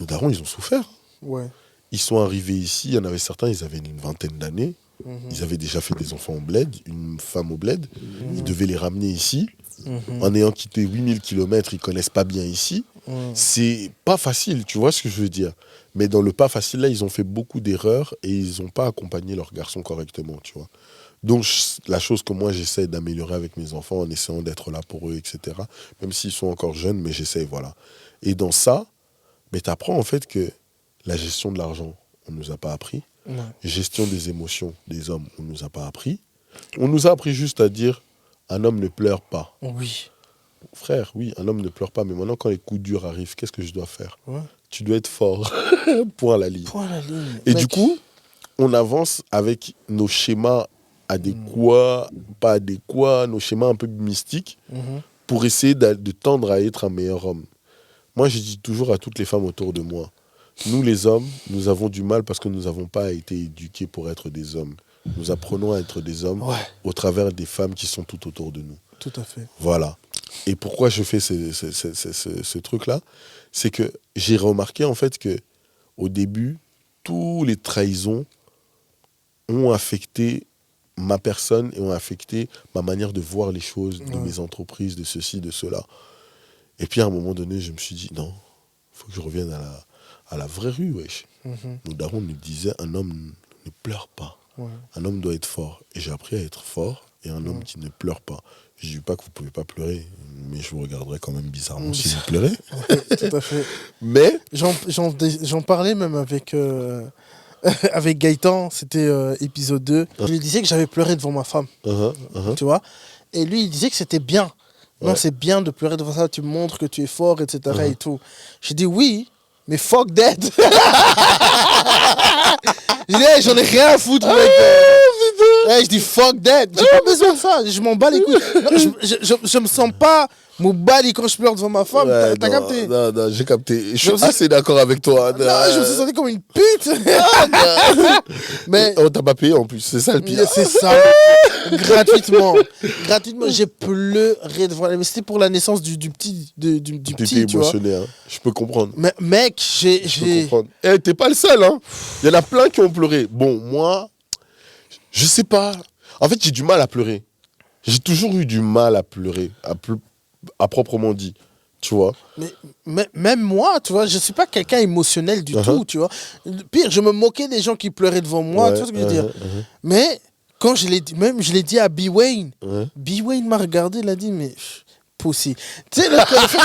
nos darons, ils ont souffert. Ouais. Ils sont arrivés ici, il y en avait certains, ils avaient une vingtaine d'années. Ils avaient déjà fait des enfants au bled, une femme au bled. Ils devaient les ramener ici. En ayant quitté 8000 km, ils connaissent pas bien ici. C'est pas facile, tu vois ce que je veux dire. Mais dans le pas facile, là, ils ont fait beaucoup d'erreurs et ils n'ont pas accompagné leurs garçons correctement, tu vois. Donc, la chose que moi, j'essaie d'améliorer avec mes enfants en essayant d'être là pour eux, etc. Même s'ils sont encore jeunes, mais j'essaie, voilà. Et dans ça, tu apprends en fait que la gestion de l'argent, on ne nous a pas appris. Ouais. Gestion des émotions des hommes, on ne nous a pas appris. On nous a appris juste à dire un homme ne pleure pas. Oui. Frère, oui, un homme ne pleure pas, mais maintenant quand les coups durs arrivent, qu'est-ce que je dois faire? Ouais. Tu dois être fort. Point à la ligne. Point à la ligne. Et Mec. du coup, on avance avec nos schémas adéquats, pas adéquats, nos schémas un peu mystiques, pour essayer de tendre à être un meilleur homme. Moi, je dis toujours à toutes les femmes autour de moi, nous les hommes, nous avons du mal parce que nous n'avons pas été éduqués pour être des hommes. Nous apprenons à être des hommes au travers des femmes qui sont tout autour de nous. Tout à fait. Voilà. Et pourquoi je fais ce truc-là, c'est que j'ai remarqué en fait que au début, tous les trahisons ont affecté ma personne et ont affecté ma manière de voir les choses, de mes entreprises, de ceci, de cela. Et puis à un moment donné, je me suis dit, non, il faut que je revienne à la vraie rue, wesh. Nos darons nous disaient, un homme ne pleure pas. Ouais. Un homme doit être fort. Et j'ai appris à être fort et un homme qui ne pleure pas. Je ne dis pas que vous ne pouvez pas pleurer, mais je vous regarderai quand même bizarrement si vous pleurez. Ouais, tout à fait. Mais... J'en parlais même avec, avec Gaëtan, c'était épisode 2. Je lui disais que j'avais pleuré devant ma femme. Tu vois. Et lui, il disait que c'était bien. Non, c'est bien de pleurer devant ça, tu montres que tu es fort, etc. et tout. J'ai dit oui, mais fuck that. Je dis, hey, j'en ai rien à foutre, mec. Hey, je dis fuck that. J'ai pas besoin de ça. Je m'en bats les couilles. Non, je me sens pas Moubali quand je pleure devant ma femme. Ouais, t'as capté? Non, j'ai capté. Je suis assez d'accord avec toi. Non, je me suis senti comme une pute. Mais on t'a pas payé en plus, c'est ça le pire. C'est ça. Gratuitement, j'ai pleuré devant elle. Mais c'était pour la naissance du petit, du petit, tu vois. Émotionné, hein. Je peux comprendre. Mais mec, Je peux comprendre. Eh, t'es pas le seul, hein. Il y en a plein qui ont pleuré. Bon, moi, je sais pas. En fait, j'ai du mal à pleurer. J'ai toujours eu du mal à pleurer, à proprement dit, tu vois. Mais même moi, tu vois, je suis pas quelqu'un émotionnel du tout, tu vois. Pire, je me moquais des gens qui pleuraient devant moi, tu vois ce que je veux dire. Mais quand je l'ai dit à B. Wayne, B. Wayne m'a regardé, il a dit, mais pussy. Tu sais, le fait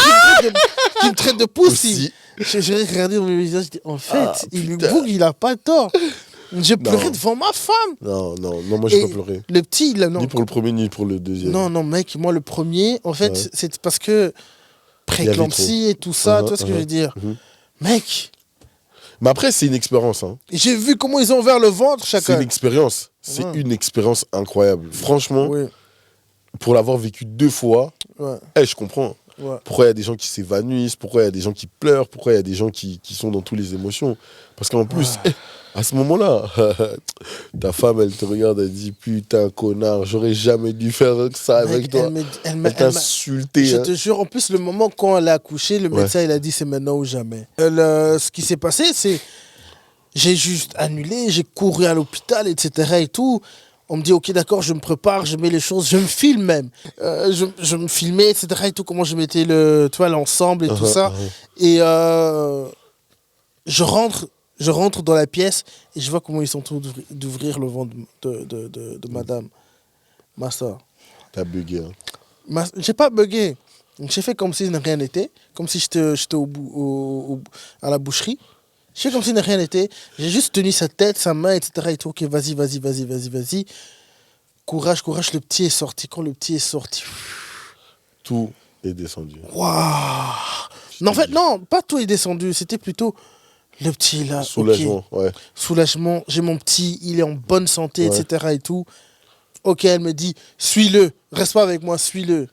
qu'il me traite de pussy. J'ai regardé dans le visage, je dis, en fait, il a pas tort. J'ai pleuré devant ma femme. Non, moi j'ai pas pleuré. Le petit, ni pour le premier, ni pour le deuxième. Non, mec, moi le premier, en fait, c'est parce que préclampsie et tout ça, tu vois ce que je veux dire. Mec. Mais après, c'est une expérience. Hein. J'ai vu comment ils ont ouvert le ventre chacun. C'est une expérience. C'est une expérience incroyable. Franchement, pour l'avoir vécu 2 fois, je comprends. Pourquoi il y a des gens qui s'évanouissent, pourquoi il y a des gens qui pleurent, pourquoi il y a des gens qui sont dans toutes les émotions. Parce qu'en plus, à ce moment-là, ta femme, elle te regarde, elle dit, putain, connard, j'aurais jamais dû faire ça avec toi. Elle t'a insulté. Je te jure, en plus, le moment quand elle a accouché, le médecin, il a dit, c'est maintenant ou jamais. Ce qui s'est passé, c'est, j'ai juste annulé, j'ai couru à l'hôpital, etc. et tout. On me dit, ok, d'accord, je me prépare, je mets les choses, je me filme même. Je me filmais, etc. et tout, comment je mettais l'ensemble et tout ça. Et je rentre dans la pièce et je vois comment ils sont en train d'ouvrir le ventre de madame. Ma soeur. T'as bugué. Hein. J'ai pas bugué. Donc, j'ai fait comme si rien n'était, comme si j'étais à la boucherie. J'ai fait comme si rien n'était. J'ai juste tenu sa tête, sa main, etc. Et tout. Ok, vas-y. Courage, le petit est sorti. Quand le petit est sorti, Tout est descendu. waouh! Non, en fait, non, pas tout est descendu. C'était plutôt le petit là. Soulagement, ouais. Soulagement. J'ai mon petit, il est en bonne santé, Ouais. etc. Et tout. Ok, elle me dit, suis-le. Reste pas avec moi, suis-le.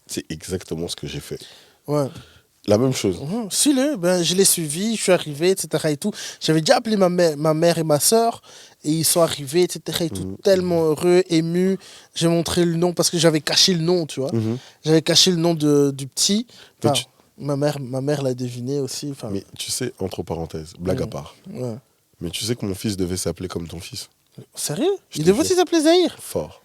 C'est exactement ce que j'ai fait. Ouais. La même chose. Suis-le. Ben, je l'ai suivi, je suis arrivé, etc. Et tout. J'avais déjà appelé ma mère et ma soeur. Et ils sont arrivés, etc. Et tout, tellement heureux, ému. J'ai montré le nom parce que j'avais caché le nom, tu vois. J'avais caché le nom du petit. Enfin, ma mère l'a deviné aussi. Enfin, Mais tu sais, entre parenthèses, blague à part. ouais. Mais tu sais que mon fils devait s'appeler comme ton fils. Sérieux? Je Il te devait jure. aussi s'appeler Zahir. Fort.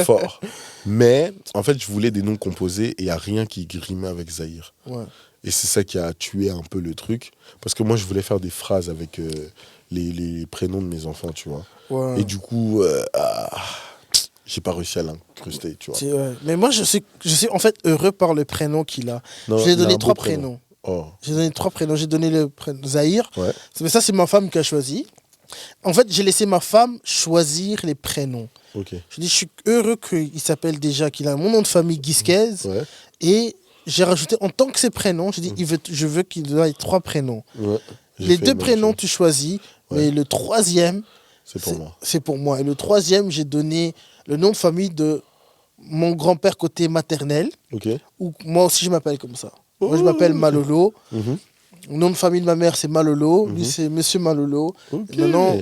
Fort. Mais, en fait, je voulais des noms composés et il n'y a rien qui grimait avec Zahir. Ouais. Et c'est ça qui a tué un peu le truc. Parce que moi, je voulais faire des phrases avec les prénoms de mes enfants, tu vois. Ouais. Et du coup, j'ai pas réussi à l'incruster, tu vois. Ouais. Mais moi, je suis en fait heureux par le prénom qu'il a. Non, Je lui ai il a donné un beau 3 prénom. prénoms. Oh, J'ai donné 3 prénoms. J'ai donné le prénom Zahir. ouais. Mais ça, c'est ma femme qui a choisi. En fait, j'ai laissé ma femme choisir les prénoms. Ok. Je dis, je suis heureux qu'il s'appelle déjà, qu'il a mon nom de famille Guisquez. Ouais. Et j'ai rajouté, en tant que ses prénoms, j'ai dit, je veux qu'il ait 3 prénoms. Ouais. J'ai Les fait 2 la même prénoms, chose. tu choisis. Ouais. Mais le 3e, C'est pour moi. c'est pour moi. Et le 3e, j'ai donné le nom de famille de mon grand-père côté maternel. Ok. Où moi aussi, je m'appelle comme ça. Moi, je m'appelle Malolo. Mhm. Le nom de famille de ma mère, c'est Malolo. Lui, c'est Monsieur Malolo. Ok. Maintenant,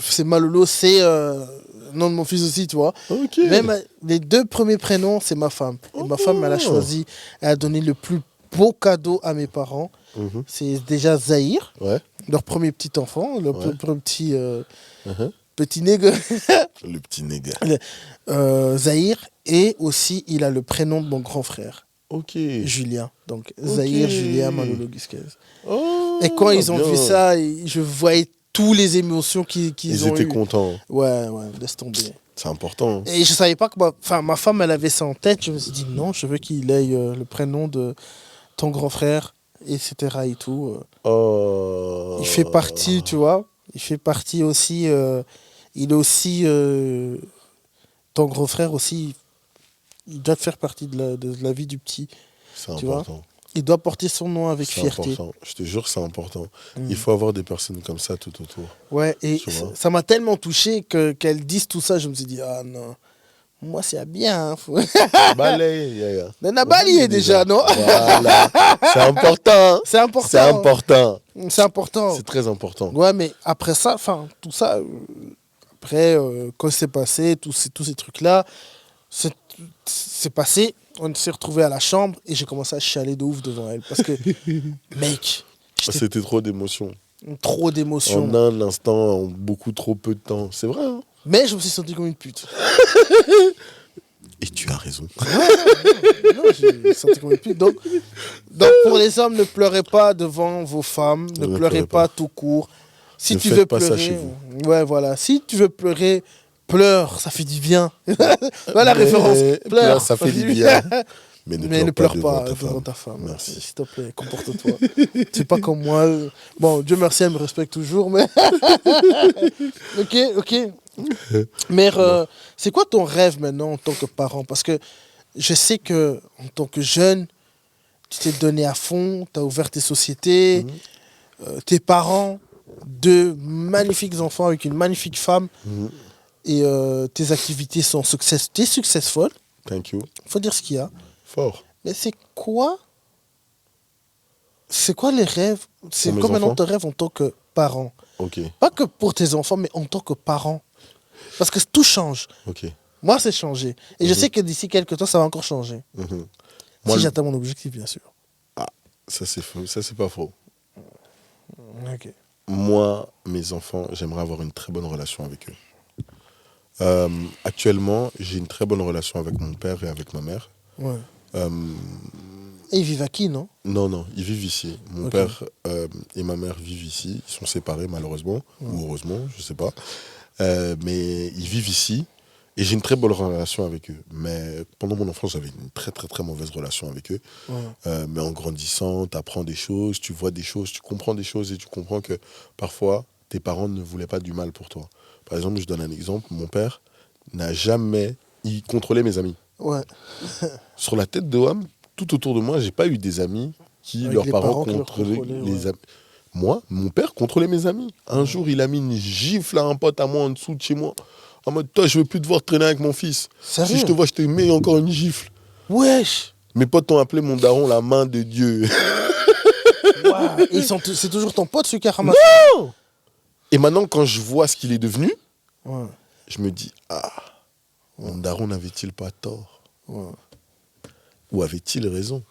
c'est Malolo, c'est le nom de mon fils aussi, tu vois. Ok. Même les 2 premiers prénoms, c'est ma femme. Et ma femme, elle a choisi, elle a donné le plus beau cadeau à mes parents. Mhm. C'est déjà Zahir, Ouais. leur premier petit enfant, leur Ouais. petit, Mhm. petit nègre. Le petit néga. Zahir. Et aussi, il a le prénom de mon grand frère, Ok. Julien. Donc, Zahir, Julien, Malolo Guisquez. Oh, Et quand ils ont bien. vu ça, je voyais toutes les émotions qu'ils Ils ont étaient eues. contents. Ouais, laisse tomber. C'est important. Et je savais pas que ma femme, elle avait ça en tête. Je me suis dit, non, je veux qu'il ait le prénom de ton grand frère, etc. et tout. Oh. Il fait partie, tu vois. Il fait partie aussi. Il est aussi. Ton grand frère aussi. Il doit faire partie de la vie du petit. C'est tu vois. important. Il doit porter son nom avec C'est fierté. important. Je te jure, c'est important. Il faut avoir des personnes comme ça tout autour. Ouais, et Tu vois. ça m'a tellement touché qu'elle dise tout ça. Je me suis dit, ah non, moi c'est bien. Balaye, yeah. On a balayé déjà, non? Voilà. C'est important. C'est important. C'est important. C'est important. C'est très important. Ouais, mais après ça, enfin, tout ça, après, quand c'est passé, tous ces trucs-là, c'est passé. On s'est retrouvés à la chambre et j'ai commencé à chialer de ouf devant elle. Parce que, mec, j'étais C'était trop d'émotions. trop d'émotions. En un instant, en beaucoup trop peu de temps. C'est vrai, hein? Mais je me suis senti comme une pute. Et tu as raison. Non, je me suis senti comme une pute. Donc, pour les hommes, ne pleurez pas devant vos femmes. Ne pleurez pas tout court. Si Ne tu faites veux pas ça pleurer, chez vous. ouais, voilà. Si tu veux pleurer, pleure, ça fait du bien. Voilà la référence. Pleure, ça fait du bien. Mais ne pleure pas devant devant ta ta femme. Merci. S'il te plaît, comporte-toi. C'est pas comme moi. Bon, Dieu merci, elle me respecte toujours, mais. Ok. Mais c'est quoi ton rêve maintenant en tant que parent? Parce que je sais que en tant que jeune, tu t'es donné à fond, tu as ouvert tes sociétés, tes parents, 2 magnifiques enfants avec une magnifique femme, et tes activités sont t'es successful. Thank you. Faut dire ce qu'il y a. Fort. Mais c'est quoi les rêves? C'est Pour mes quoi maintenant enfants ton rêve en tant que parent? Ok. Pas que pour tes enfants, mais en tant que parent. Parce que tout change. Ok. Moi, c'est changé. Et je sais que d'ici quelques temps, ça va encore changer. Mhm. Si j'atteins mon objectif, bien sûr. Ça, c'est faux. Ça, c'est pas faux. Ok. Moi, mes enfants, j'aimerais avoir une très bonne relation avec eux. Actuellement, j'ai une très bonne relation avec mon père et avec ma mère. Ouais. Et ils vivent à qui, non? Non, ils vivent ici. Mon Ok. père et ma mère vivent ici. Ils sont séparés, malheureusement, ou heureusement, je sais pas. Mais ils vivent ici. Et j'ai une très bonne relation avec eux. Mais pendant mon enfance, j'avais une très, très, très mauvaise relation avec eux. Mais en grandissant, tu apprends des choses, tu vois des choses, tu comprends des choses et tu comprends que parfois, tes parents ne voulaient pas du mal pour toi. Par exemple, je donne un exemple. Mon père n'a jamais... Il contrôlait mes amis. Ouais. Sur la tête de Wam, tout autour de moi, j'ai pas eu des amis qui, Avec leurs les parents parents qui leur contrôlaient contrôlaient, les ouais. amis. Moi, mon père contrôlait mes amis. Un jour, il a mis une gifle à un pote à moi en dessous de chez moi. En mode, toi, je veux plus te voir traîner avec mon fils. Sérieux? Si je te vois, je te mets encore une gifle. Wesh. Mes potes t'ont appelé mon daron la main de Dieu. Waouh. Et c'est toujours ton pote, celui qui a ramassé? Non. Et maintenant, quand je vois ce qu'il est devenu, Ouais. je me dis, ah, mon daron n'avait-il pas tort? Ouais. Ou avait-il raison?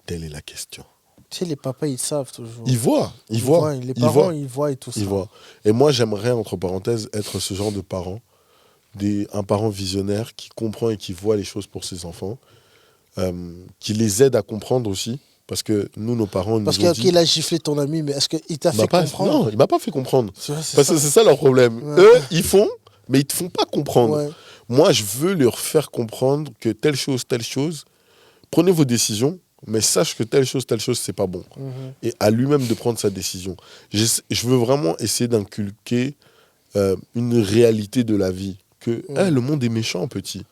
Telle est la question. Tu sais, les papas, ils savent toujours. Ils voient. Les parents, ils voient et tout ça. Il voit. Et moi, j'aimerais, entre parenthèses, être ce genre de parent, un parent visionnaire qui comprend et qui voit les choses pour ses enfants, qui les aide à comprendre aussi. Parce que nous, nos parents Parce nous ont dit... qu'il a giflé ton ami, mais est-ce qu'il t'a fait comprendre? Non, il m'a pas fait comprendre. C'est vrai, c'est Parce ça. que c'est ça leur problème. Ouais. Eux, ils font, mais ils te font pas comprendre. Ouais. Moi, je veux leur faire comprendre que telle chose, prenez vos décisions, mais sache que telle chose, c'est pas bon. Et à lui-même de prendre sa décision. Je veux vraiment essayer d'inculquer une réalité de la vie. Que le monde est méchant, petit.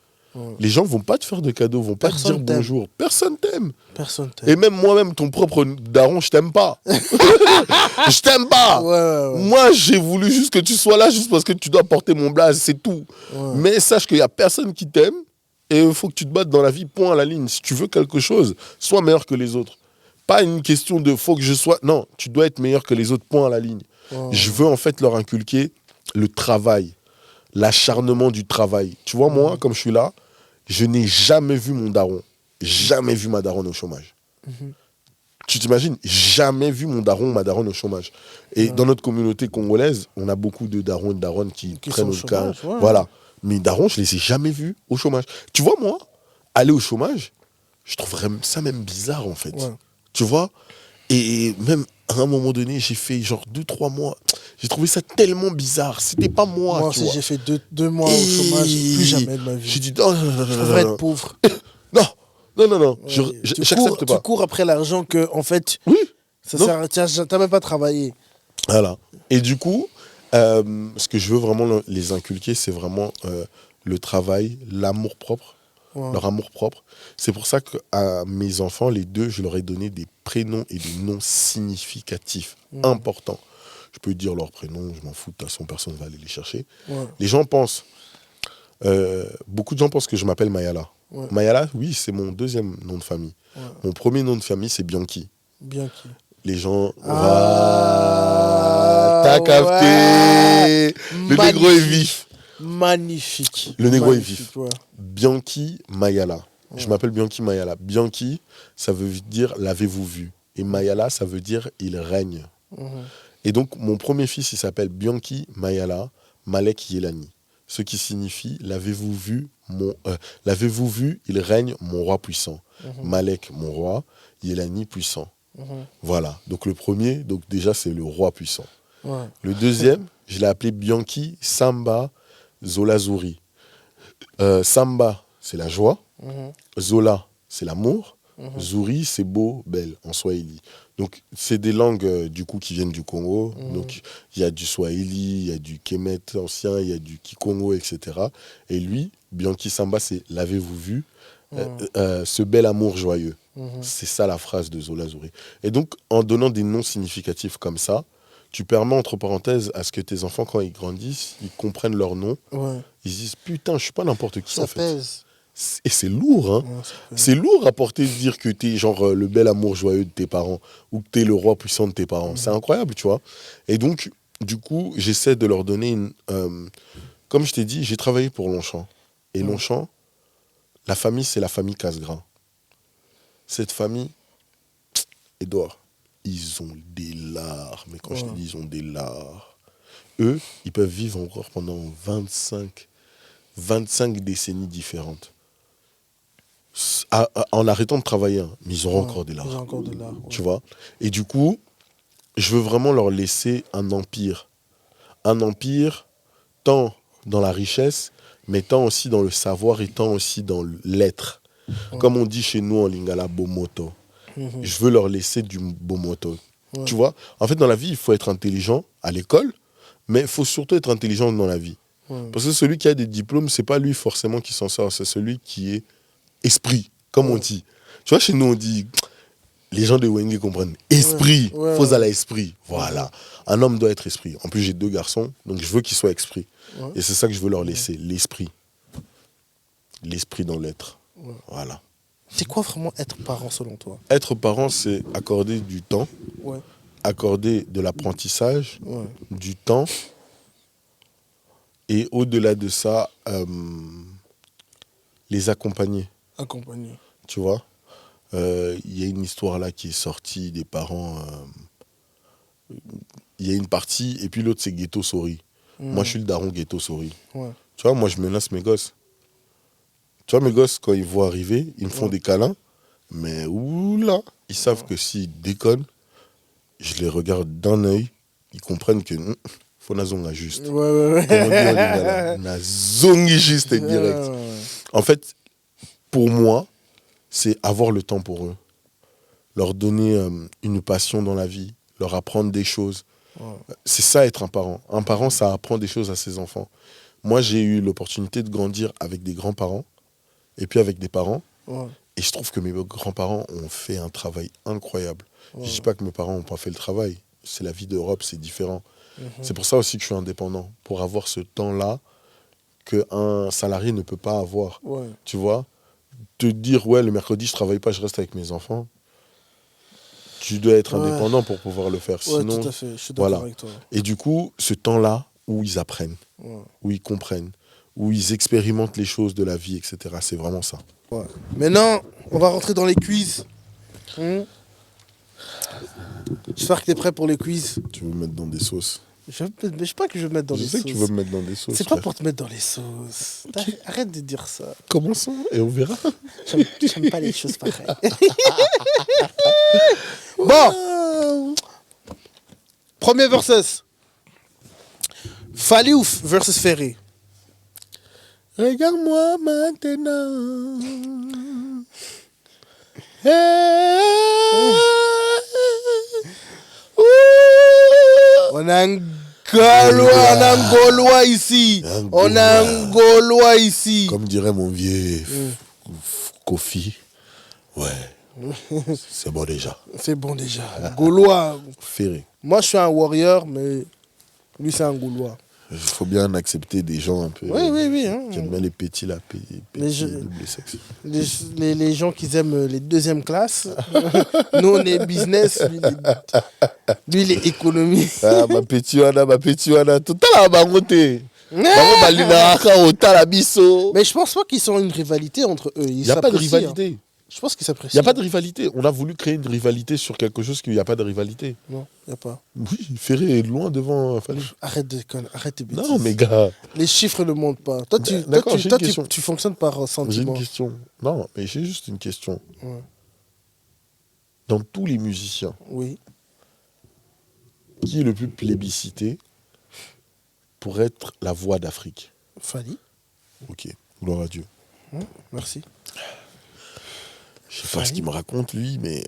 Les gens vont pas te faire de cadeaux, vont pas te dire bonjour. Personne t'aime. Personne t'aime. Et même moi-même, ton propre daron, je t'aime pas. Je t'aime pas. Ouais. Moi, j'ai voulu juste que tu sois là, juste parce que tu dois porter mon blaze, c'est tout. Ouais. Mais sache qu'il y a personne qui t'aime. Et il faut que tu te battes dans la vie, point à la ligne. Si tu veux quelque chose, sois meilleur que les autres. Pas une question de faut que je sois... Non, tu dois être meilleur que les autres, point à la ligne. Ouais. Je veux en fait leur inculquer le travail, l'acharnement du travail. Tu vois, moi, comme je suis là, je n'ai jamais vu mon daron, jamais vu ma daronne au chômage. Tu t'imagines? Jamais vu mon daron ou ma daronne au chômage. Et dans notre communauté congolaise, on a beaucoup de darons et de daronnes qui prennent au cas. Ouais. Voilà. Mais darons, je les ai jamais vus au chômage. Tu vois, moi, aller au chômage, je trouverais ça même bizarre, en fait. Ouais. Tu vois? Et même à un moment donné, j'ai fait genre 2-3 mois. J'ai trouvé ça tellement bizarre. C'était pas moi. Moi tu aussi, vois. j'ai fait deux mois au chômage, plus jamais de ma vie. J'ai dit non. Je devrais être pauvre. Non. Ouais. J'accepte pas. Tu cours après l'argent que, en fait, Oui. ça sert à... T'as même pas travaillé. Voilà. Et du coup, ce que je veux vraiment les inculquer, c'est vraiment le travail, l'amour-propre. Ouais. Leur amour-propre. C'est pour ça qu'à mes enfants, les deux, je leur ai donné des prénoms et des noms significatifs, importants. Je peux dire leur prénom, je m'en fous, de toute façon, personne ne va aller les chercher. Ouais. Les gens pensent, beaucoup de gens pensent que je m'appelle Mayala. Ouais. Mayala, oui, c'est mon deuxième nom de famille. Ouais. Mon premier nom de famille, c'est Bianchi. Bianchi. Les gens... Ah, t'as capté. ouais. Le négro est vif. Magnifique. Le négro est vif. Ouais. Bianchi Mayala. Je m'appelle Bianchi Mayala. Bianchi, ça veut dire l'avez-vous vu. Et Mayala, ça veut dire il règne. Et donc, mon premier fils, il s'appelle Bianchi Mayala Malek Yelani. Ce qui signifie l'avez-vous vu, il règne, mon roi puissant. Malek, mon roi, Yelani, puissant. Voilà. Donc, le premier, donc déjà, c'est le roi puissant. Ouais. Le deuxième, je l'ai appelé Bianchi Samba Zola Zouri. Samba, c'est la joie. Zola, c'est l'amour. Zouri, c'est beau, belle, en swahili. Donc, c'est des langues, du coup, qui viennent du Congo. Donc, il y a du swahili, il y a du kemet ancien, il y a du kikongo, etc. Et lui, Bianchi Samba, c'est « l'avez-vous vu ce bel amour joyeux ». C'est ça la phrase de Zola Zouri. Et donc, en donnant des noms significatifs comme ça, tu permets, entre parenthèses, à ce que tes enfants, quand ils grandissent, ils comprennent leur nom. Ouais. Ils disent « Putain, je suis pas n'importe qui, Ça en fait ». pèse. Et c'est lourd, hein. Ouais, C'est lourd à porter de dire que t'es genre le bel amour joyeux de tes parents ou que t'es le roi puissant de tes parents. C'est incroyable, tu vois. Et donc, du coup, j'essaie de leur donner une... comme je t'ai dit, j'ai travaillé pour Longchamp. Et Longchamp, la famille, c'est la famille Casgrain. Cette famille, Edouard, ils ont des lards. Mais quand je te dis, ils ont des lards. Eux, ils peuvent vivre encore pendant 25 décennies différentes. En arrêtant de travailler, hein, mais ils auront encore des lards. Ils ont encore de l'art. Tu vois. Et du coup, je veux vraiment leur laisser un empire. Un empire tant dans la richesse mais tant aussi dans le savoir et tant aussi dans l'être. Comme on dit chez nous en lingala, bomoto. Je veux leur laisser du bomoto. Tu vois, en fait, dans la vie, il faut être intelligent à l'école, mais il faut surtout être intelligent dans la vie. Parce que celui qui a des diplômes, c'est pas lui forcément qui s'en sort, c'est celui qui est esprit, comme on dit. Tu vois, chez nous, on dit, les gens de Wenge comprennent, esprit, faut à l'esprit. Voilà. Un homme doit être esprit. En plus, j'ai 2 garçons, donc je veux qu'ils soient esprit. Et c'est ça que je veux leur laisser, l'esprit. L'esprit dans l'être. Voilà. C'est quoi vraiment être parent selon toi? Être parent, c'est accorder du temps, accorder de l'apprentissage, du temps, et au-delà de ça, les accompagner. Accompagner. Tu vois, il y a une histoire là qui est sortie des parents. Il y a une partie, et puis l'autre, c'est Ghetto Sori. Moi, je suis le daron Ghetto Sori. Tu vois, moi, je menace mes gosses. Tu vois, mes gosses, quand ils voient arriver, ils me font des câlins. Mais oula, ils savent que s'ils déconnent, je les regarde d'un œil, ils comprennent que faut na zonga juste. Comment dire, na zongi juste et direct. En fait, pour moi, c'est avoir le temps pour eux. Leur donner une passion dans la vie, leur apprendre des choses. C'est ça être un parent. Un parent, ça apprend des choses à ses enfants. Moi, j'ai eu l'opportunité de grandir avec des grands-parents et puis avec des parents. Et je trouve que mes grands-parents ont fait un travail incroyable. Je ne dis pas que mes parents n'ont pas fait le travail. C'est la vie d'Europe, c'est différent. C'est pour ça aussi que je suis indépendant. Pour avoir ce temps-là qu'un salarié ne peut pas avoir. Tu vois, te dire, ouais, le mercredi, je ne travaille pas, je reste avec mes enfants. Tu dois être indépendant pour pouvoir le faire. Sinon, tout à fait. Je suis d'accord avec toi. Et du coup, ce temps-là où ils apprennent, où ils comprennent, où ils expérimentent les choses de la vie, etc. C'est vraiment ça. Maintenant, on va rentrer dans les quiz. J'espère que tu es prêt pour les quiz. Tu veux me mettre dans des sauces? Je sais pas que je veux me mettre dans les sauces. Je sais que tu veux me mettre dans des sauces. C'est pas pour te mettre dans les sauces. Arrête de dire ça. Commençons et on verra. J'aime pas les choses pareilles. Bon. Premier versus. Fally versus Ferré. Regarde-moi maintenant. On a un Gaulois ici. On a un Gaulois ici. Comme dirait mon vieux Kofi. Ouais. C'est bon déjà. C'est bon déjà. Gaulois. Ferré. Moi, je suis un warrior, mais lui, c'est un Gaulois. Il faut bien accepter des gens un peu. Oui. Qui aiment bien les petits là, double sexe. Les gens qui aiment les deuxième classe. Nous, on est business. Lui, il est économie. Ah, ma petit wana. Tout à la bangote. Mais je pense pas qu'ils sont une rivalité entre eux. Il n'y a pas de rivalité. Je pense qu'ils s'apprécient. Il n'y a pas de rivalité. On a voulu créer une rivalité sur quelque chose qu'il n'y a pas de rivalité. Non, il n'y a pas. Oui, Ferré est loin devant Fally. Arrête de bêtises. Non, mais gars. Les chiffres ne montent pas. Toi, tu fonctionnes par sentiment. J'ai une question. Non, mais j'ai juste une question. Dans tous les musiciens, qui est le plus plébiscité pour être la voix d'Afrique? Fally. Ok, gloire à Dieu. Merci. Je sais pas ce qu'il me raconte, lui, mais...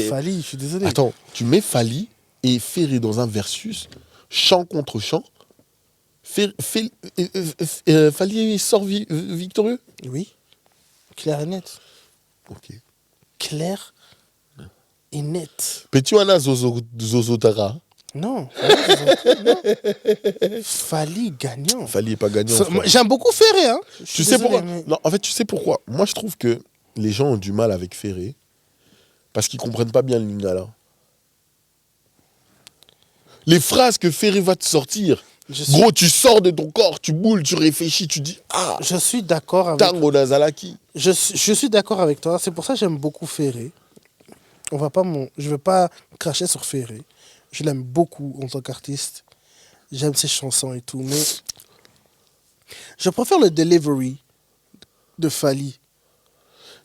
Fally, je suis désolé. Attends, tu mets Fally et Ferré dans un versus, chant contre chant. Fally sort victorieux? Oui. Clair et net. Ok. Clair et net. Petiwana Zozotara. Non. Fally gagnant. Fally n'est pas gagnant. J'aime beaucoup Ferré. Hein. Tu sais pourquoi? Non, en fait, tu sais pourquoi? Moi, je trouve que les gens ont du mal avec Ferré parce qu'ils comprennent pas bien le lingala. Les phrases que Ferré va te sortir, gros, tu sors de ton corps, tu boules, tu réfléchis, tu dis ah. Je suis d'accord avec. Tango Nazalaki. Je suis d'accord avec toi. C'est pour ça que j'aime beaucoup Ferré. Je ne veux pas cracher sur Ferré. Je l'aime beaucoup en tant qu'artiste. J'aime ses chansons et tout, mais je préfère le delivery de Fally.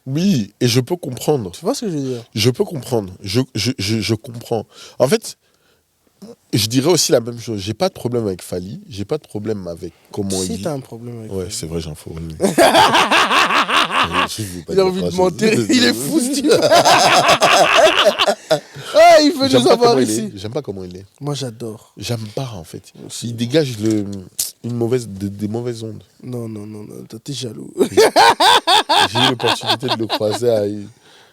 Oui, et je peux comprendre. Tu vois ce que je veux dire? Je peux comprendre. Je comprends. En fait, je dirais aussi la même chose. J'ai pas de problème avec Fally. J'ai pas de problème avec comment il Si dit. t'as un problème avec Ouais, lui. c'est vrai, j'en fais. Oui. Il a envie de mentir. Il est fou, ce type. Ah, il veut nous avoir ici. J'aime pas comment il est. Moi, j'adore. J'aime pas, en fait. Il dégage des mauvaises ondes. Non, t'es jaloux. J'ai eu l'opportunité de le croiser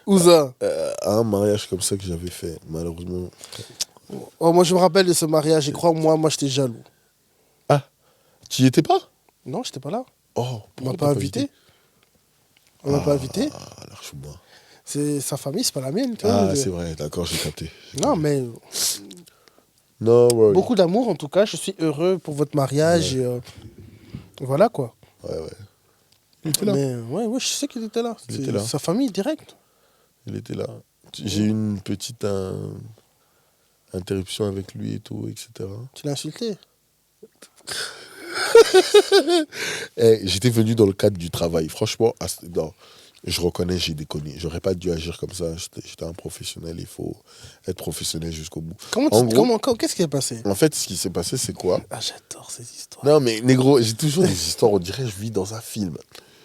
Où ça? à un mariage comme ça que j'avais fait. Malheureusement. Oh, moi, je me rappelle de ce mariage. Et crois-moi, moi, j'étais jaloux. Ah, tu y étais pas? Non, j'étais pas là. Oh, On m'a pas invité. On m'a pas invité. Ah, lâche-moi. C'est sa famille, c'est pas la mienne. Tu vois, Ah, c'est vrai, d'accord, j'ai capté. Non, mais Non, ouais. beaucoup d'amour en tout cas. Je suis heureux pour votre mariage. Ouais. Et, voilà quoi. Ouais. Il était là. Mais ouais, je sais qu'il était là. Il était là. Sa famille direct. Il était là. J'ai eu une petite interruption avec lui et tout, etc. Tu l'as insulté. J'étais venu dans le cadre du travail. Franchement, non, je reconnais, j'ai déconné. J'aurais pas dû agir comme ça. J'étais un professionnel. Il faut être professionnel jusqu'au bout. Qu'est-ce qui est passé? En fait, ce qui s'est passé, c'est quoi? Ah, j'adore ces histoires. Non, mais négro, j'ai toujours des histoires. On dirait que je vis dans un film.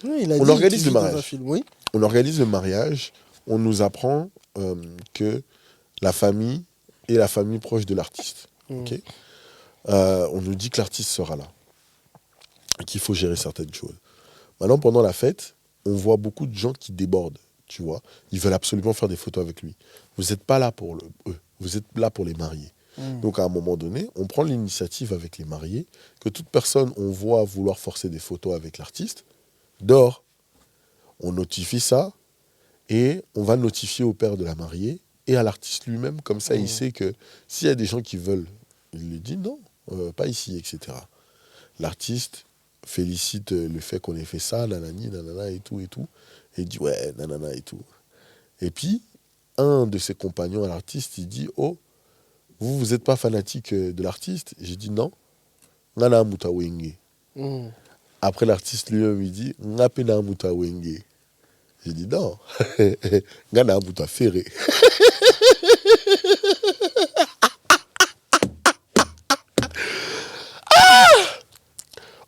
Oui, On organise le mariage. Dans un film, oui. On organise le mariage. On nous apprend que la famille est la famille proche de l'artiste. Ok. On nous dit que l'artiste sera là. Et qu'il faut gérer certaines choses. Maintenant, pendant la fête, on voit beaucoup de gens qui débordent, tu vois. Ils veulent absolument faire des photos avec lui. Vous n'êtes pas là pour eux. Vous êtes là pour les mariés. Donc, à un moment donné, on prend l'initiative avec les mariés que toute personne, on voit vouloir forcer des photos avec l'artiste, dort. On notifie ça et on va notifier au père de la mariée et à l'artiste lui-même. Comme ça, il sait que s'il y a des gens qui veulent, il lui dit non, pas ici, etc. L'artiste félicite le fait qu'on ait fait ça, nanani, nanana, et tout, et il dit ouais, nanana, et tout. Et puis, un de ses compagnons à l'artiste, il dit oh, vous n'êtes pas fanatique de l'artiste? J'ai dit non. Ngana muta wenge. Après, l'artiste lui-même, il dit ngapena muta wenge. J'ai dit non. Ngana muta ferré.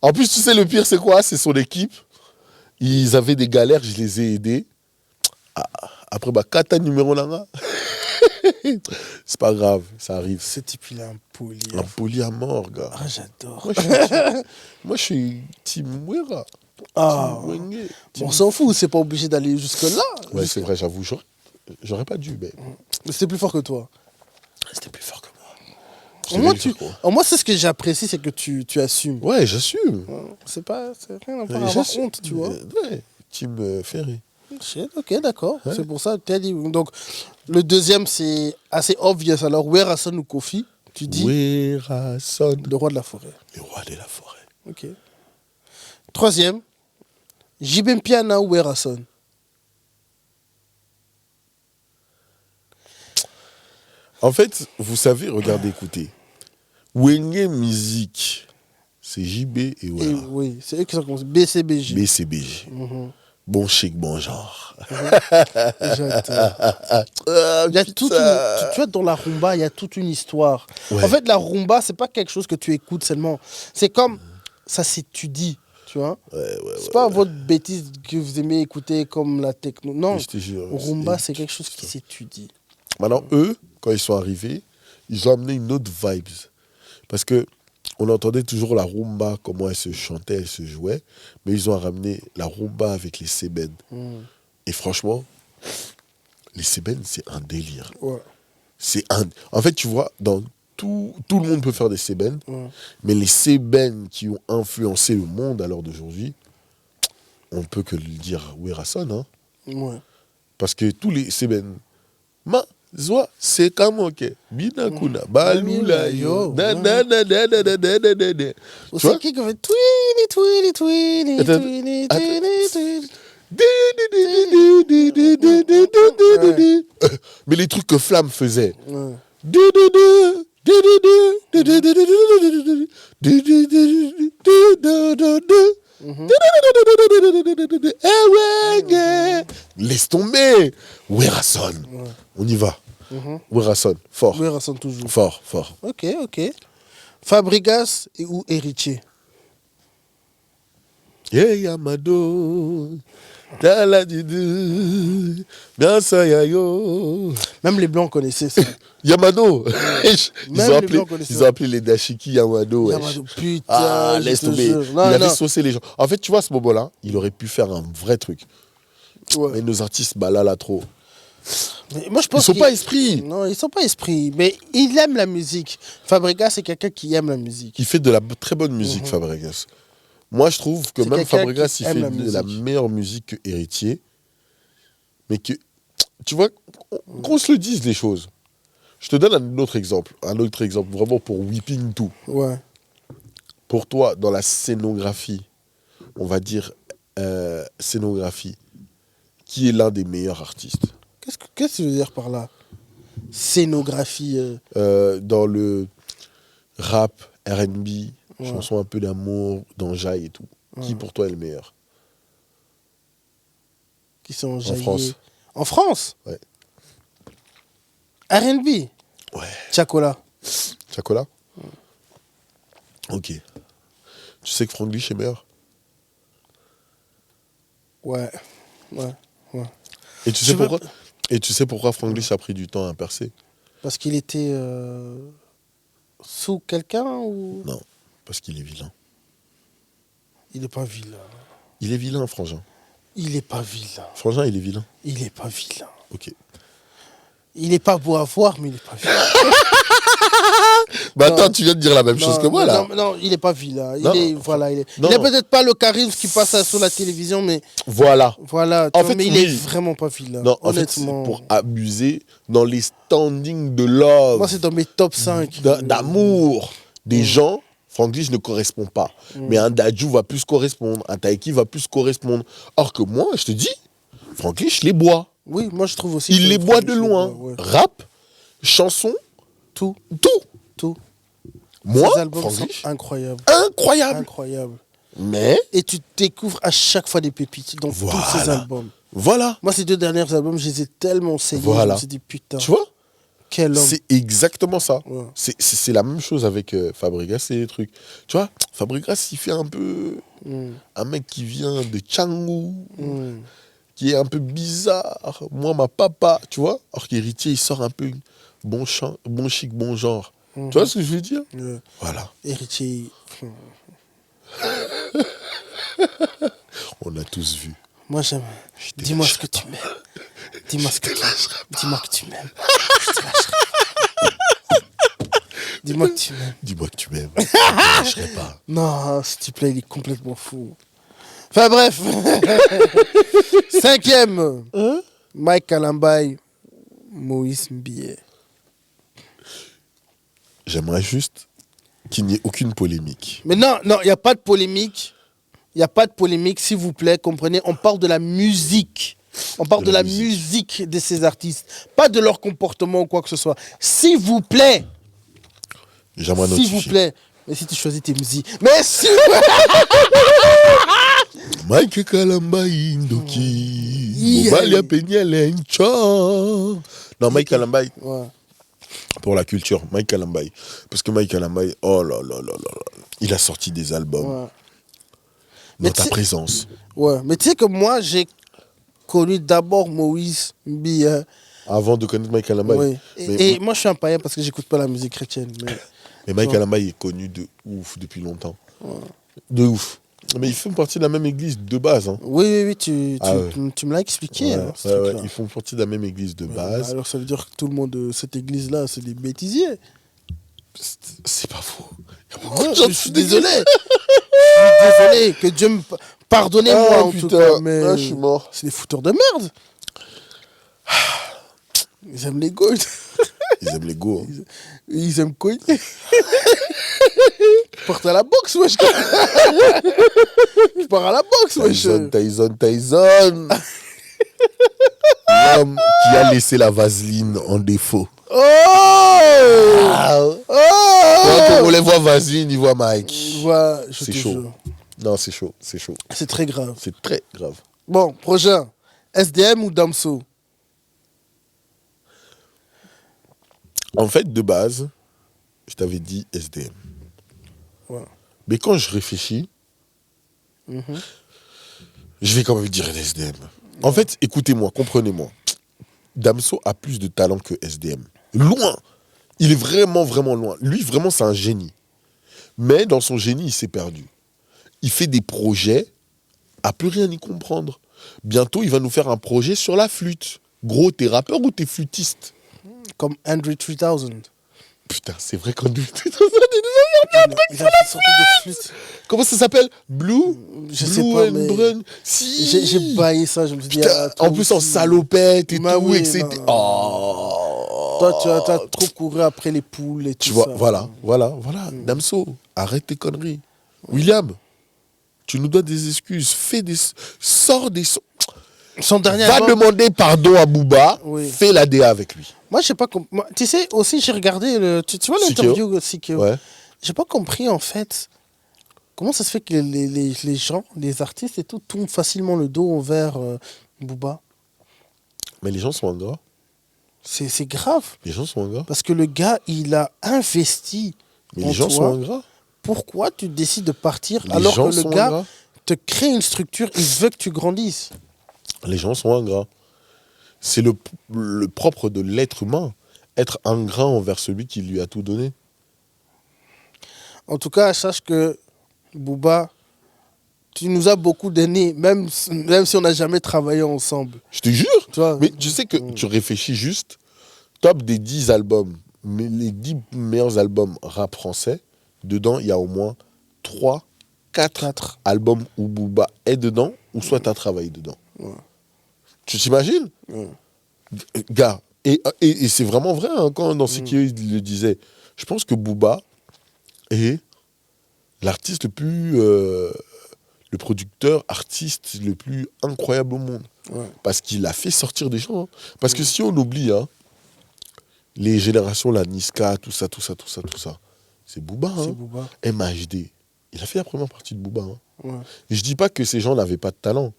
En plus, tu sais, le pire, c'est quoi? C'est son équipe. Ils avaient des galères, je les ai aidés. Après, kata numéro là. C'est pas grave, ça arrive. Ce type, il est un poli. Un poli à mort, gars. Ah, j'adore. Moi, je suis Team Wera. Ah, Team Wenge. on s'en fout, c'est pas obligé d'aller jusque-là. Ouais, c'est vrai, j'avoue. J'aurais pas dû, mais. C'était plus fort que toi. C'était plus fort que moi. Au moins, c'est ce que j'apprécie, c'est que tu assumes. Ouais, j'assume. C'est rien à voir avoir honte, tu vois. Ouais, Team Ferré. Ok, d'accord. Ouais. C'est pour ça que tu as dit. Donc, le deuxième, c'est assez obvious. Alors, Werason ou Kofi, tu dis Werason. le roi de la forêt. Le roi de la forêt. Ok. Troisième, Jibem Piana ou Werason. En fait, vous savez, regardez, écoutez. Wenge Musique, c'est JB et Wera. Oui, c'est eux qui sont comme BCBJ. BCBJ. Bon chic, bon genre. Il y a tu vois, dans la rumba, il y a toute une histoire. Ouais. En fait, la rumba, c'est pas quelque chose que tu écoutes seulement. C'est comme ça s'étudie, tu vois. C'est pas votre bêtise que vous aimez écouter comme la techno. Non, je te jure, rumba, c'est quelque chose qui s'étudie. Maintenant, eux, quand ils sont arrivés, ils ont amené une autre vibes. Parce que on entendait toujours la rumba, comment elle se chantait, elle se jouait, mais ils ont ramené la rumba avec les sébènes. Et franchement, les sébènes, c'est un délire. Ouais. En fait, tu vois, dans tout le monde peut faire des sébènes, mais les sébènes qui ont influencé le monde à l'heure d'aujourd'hui, on ne peut que le dire Werason. Hein. Ouais. Parce que tous les sébènes, Zwa, c'est comme ok. Binakuna, balula yo. C'est qui fait twini, twini, twini, twini, twini. Mais les trucs que Flamme faisait. Laisse tomber. Werason. On y va. Wilson, fort. Oui, Rasson toujours. Fort, fort. Ok. Fabregas ou Héritier? Yeah, Yamado. Tala Didu. Bien ça, yayo. Même les Blancs connaissaient ça. Yamado. Même les Blancs connaissaient Ils ont appelé les dashiki Yamado. Yamado, putain. Ah, laisse je te tomber. jure. Il Non, avait non. saucé les gens. En fait, tu vois, à ce moment-là, il aurait pu faire un vrai truc. Ouais. Mais nos artistes, bah là, trop. Mais moi, je pense Ils sont qu'il- pas esprits. Non, ils sont pas esprits. Mais il aime la musique. Fabregas, c'est quelqu'un qui aime la musique. Il fait de la très bonne musique, Fabregas. Moi, je trouve que C'est même quelqu'un Fabregas, qui il aime fait la de la musique. meilleure musique que Héritier. Mais que, tu vois, qu'on se le dise les choses. Je te donne un autre exemple vraiment pour whipping tout. Ouais. Pour toi, dans la scénographie, on va dire scénographie, qui est l'un des meilleurs artistes Qu'est-ce que tu veux dire par là? Scénographie. Dans le rap, R&B, Ouais. chansons un peu d'amour, d'enjaille et tout. Qui pour toi est le meilleur Qui sont En jaillis. France. En France? Ouais. R&B. Ouais. Chacola. Chacola Ok. Tu sais que Franglish est meilleur Ouais. Et tu Je sais veux- pourquoi Et tu sais pourquoi Franglish a pris du temps à percer Parce qu'il était sous quelqu'un ou... Non, parce qu'il est vilain. Il est pas vilain. Il est vilain, Frangin. Il est pas vilain. Frangin, il est vilain. Il est pas vilain. Ok. Il est pas beau à voir, mais il est pas vilain. Bah Non. attends, tu viens de dire la même chose que moi, là. Non, il est pas vilain. Non. Il est Non. peut-être pas le charisme qui passe sur la télévision, mais Voilà. voilà. En tu vois, fait, mais il oui. est vraiment pas vilain. Non, en fait, c'est honnêtement. pour abuser dans les standings de love, Moi, c'est dans mes top 5. d'amour des gens. Franglish ne correspond pas. Mais un Dadju va plus correspondre, un Taiki va plus correspondre. Or que moi, je te dis, Franglish les boit. Oui, moi, je trouve aussi. Il que les boit de Franglish, loin. ouais. Rap, chanson, Tout. tout. Moi, Ces albums Franglish, sont incroyables. incroyable. Incroyables. Mais, Et tu découvres à chaque fois des pépites dans tous ces Voilà. albums. voilà. Moi, ces 2 derniers albums, je les ai tellement saignés. Voilà. Je me suis dit, putain, Tu vois, quel homme. c'est exactement ça. Ouais. C'est la même chose avec Fabregas et les trucs. Tu vois, Fabregas, il fait un peu un mec qui vient de Canggu, qui est un peu bizarre. Moi, ma papa, tu vois. Alors qu'Héritier, il sort un peu bon chant, bon chic, bon genre. Tu vois ce que je veux dire Ouais. Voilà. Héritier. On a tous vu. Moi, j'aime. Je te Dis-moi ce lâcherai que tu m'aimes. Dis-moi ce que tu m'aimes. Dis-moi que tu m'aimes. Je te lâcherai pas. Dis-moi que tu m'aimes. Dis-moi que tu m'aimes. Je ne lâcherai pas. Non, s'il te plaît, il est complètement fou. Enfin bref. 5e. Mike Kalambay, Moïse Mbié. J'aimerais juste qu'il n'y ait aucune polémique. Mais non, il n'y a pas de polémique. Il n'y a pas de polémique, s'il vous plaît, comprenez. On parle de la musique. On parle de la musique de ces artistes. Pas de leur comportement ou quoi que ce soit. S'il vous plaît. J'aimerais S'il notifier. vous plaît. Mais si tu choisis tes musiques. Mais si. Mike Kalambay Ndoki. Yeah. Mobalia Peña Lencho. Non, Mike Kalambay, Ouais. pour la culture, Mike Kalambay. Parce que Mike Kalambay, oh là là là là là. Il a sorti des albums Ouais. Mais dans ta tu sais- présence. Ouais. Mais tu sais que moi, j'ai connu d'abord Moïse Mbié. Avant de connaître Mike Kalambay. Oui. Mais, Et moi, je suis un païen parce que j'écoute pas la musique chrétienne. Mais Mike Ouais. Kalambay est connu de ouf depuis longtemps. De ouf. Mais ils font partie de la même église de base. Hein. oui, tu me l'as expliqué. Ouais, hein, ce ouais, ouais, truc-là. ils font partie de la même église de Ouais, base. alors ça veut dire que tout le monde de cette église-là, c'est des bêtisiers. C'est pas faux. Il y a beaucoup de gens Je de suis cette désolé. église. Je suis désolé. Que Dieu me... Pardonnez-moi Ah, en tout putain. cas. Mais Ah, je suis mort. c'est des fouteurs de merde. Ils aiment les gold. Ils aiment les go. Hein. Ils aiment quoi? Ils partent à la boxe, wesh. Je pars à la boxe, wesh. Tyson. L'homme qui a laissé la vaseline en défaut. Oh! Quand on les voit vaseline, ils voient Mike. Ouais, je C'est te chaud. jure. Non, c'est chaud, c'est chaud. C'est très grave. C'est très grave. Bon, prochain. SDM ou Damso? En fait, de base, je t'avais dit SDM. Ouais. Mais quand je réfléchis, je vais quand même dire SDM. En fait, écoutez-moi, comprenez-moi. Damso a plus de talent que SDM. Loin. Il est vraiment, vraiment loin. Lui, vraiment, c'est un génie. Mais dans son génie, il s'est perdu. Il fait des projets à plus rien y comprendre. Bientôt, il va nous faire un projet sur la flûte. Gros, t'es rappeur ou t'es flûtiste? Comme Andrew 3000. Putain, c'est vrai qu'en 2000, Il a fait sortir de flûte. comment ça s'appelle? Blue? Je Blue sais pas, and mais Brun. Si. j'ai baillé ça, je me suis dit. Putain, toi en plus en aussi. salopette et Bah tout, oui, etc. non. Oh. Toi, tu as trop couru après les poules et tout Tu vois, ça. voilà. Damso, arrête tes conneries. William, tu nous dois des excuses. Sors des sons. Son dernier Va album. demander pardon à Booba. Oui. Fais la DA avec lui. Moi, je sais pas. Tu sais, aussi, j'ai regardé. Tu vois l'interview de Sikeo. Ouais. J'ai pas compris, en fait. Comment ça se fait que les gens, les artistes et tout, tournent facilement le dos vers Booba? Mais les gens sont ingrats. C'est grave. Les gens sont ingrats. Parce que le gars, il a investi Mais en les gens toi. sont ingrats. Pourquoi tu décides de partir Les alors gens que le sont gars ingrats. te crée une structure, il veut que tu grandisses? Les gens sont ingrats. C'est le propre de l'être humain. Être ingrat envers celui qui lui a tout donné. En tout cas, sache que Booba, tu nous as beaucoup donné, même si on n'a jamais travaillé ensemble. Je te jure. Tu vois, Mais tu sais que tu réfléchis juste, top des 10 albums, mais les 10 meilleurs albums rap français, dedans, il y a au moins 3, 4 albums où Booba est dedans, ou soit tu as travaillé dedans. Ouais. Tu t'imagines? Gars, et c'est vraiment vrai, hein, quand dans ce qu'il le disait, je pense que Booba est l'artiste le plus... le producteur artiste le plus incroyable au monde. Ouais. Parce qu'il a fait sortir des gens. Hein. Parce que si on oublie, hein, les générations, la Niska, tout ça, c'est Booba. C'est Hein. Booba. MHD. Il a fait la première partie de Booba. Hein. Ouais. Et je dis pas que ces gens n'avaient pas de talent,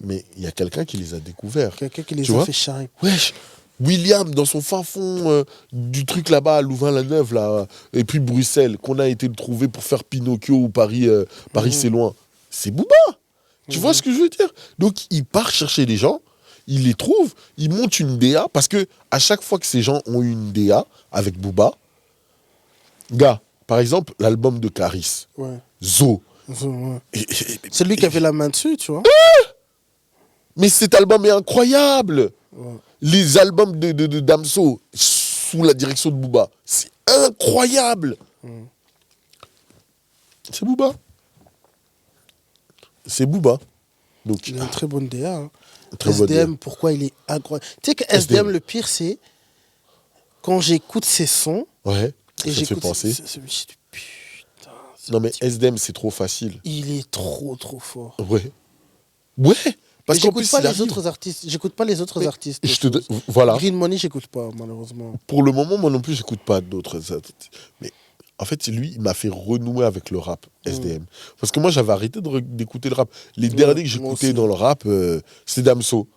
mais il y a quelqu'un qui les a découverts. Quelqu'un qui les Tu a vois fait charrer. Wesh, William, dans son fin fond du truc là-bas, à Louvain-la-Neuve, là, et puis Bruxelles, qu'on a été le trouver pour faire Pinocchio ou Paris, Paris c'est loin. C'est Booba. Tu vois ce que je veux dire? Donc, il part chercher des gens, il les trouve, il monte une DA, parce que à chaque fois que ces gens ont une DA avec Booba, gars, par exemple, l'album de Clarisse, Ouais. Zo. Ouais. C'est lui qui avait la main dessus, tu vois. Mais cet album est incroyable. Ouais. Les albums de Damso, sous la direction de Booba, c'est incroyable. C'est Booba. C'est Booba. Donc, Il a une très bonne DA. Hein. Très bonne SDM, DA. pourquoi il est incroyable. Tu sais que SDM, le pire, c'est quand j'écoute ses sons. Ouais. Et Ça te fait penser. Putain. Non, mais SDM, c'est trop facile. Il est trop fort. Ouais. Ouais. Parce Mais qu'en plus, j'écoute pas il les arrive. autres artistes. J'écoute pas les autres artistes. Voilà. Green Money, j'écoute pas, malheureusement. Pour le moment, moi non plus, j'écoute pas d'autres artistes. Mais en fait, lui, il m'a fait renouer avec le rap, SDM. Parce que moi, j'avais arrêté d'écouter le rap. Les derniers que moi j'écoutais aussi. dans le rap, c'est Damso.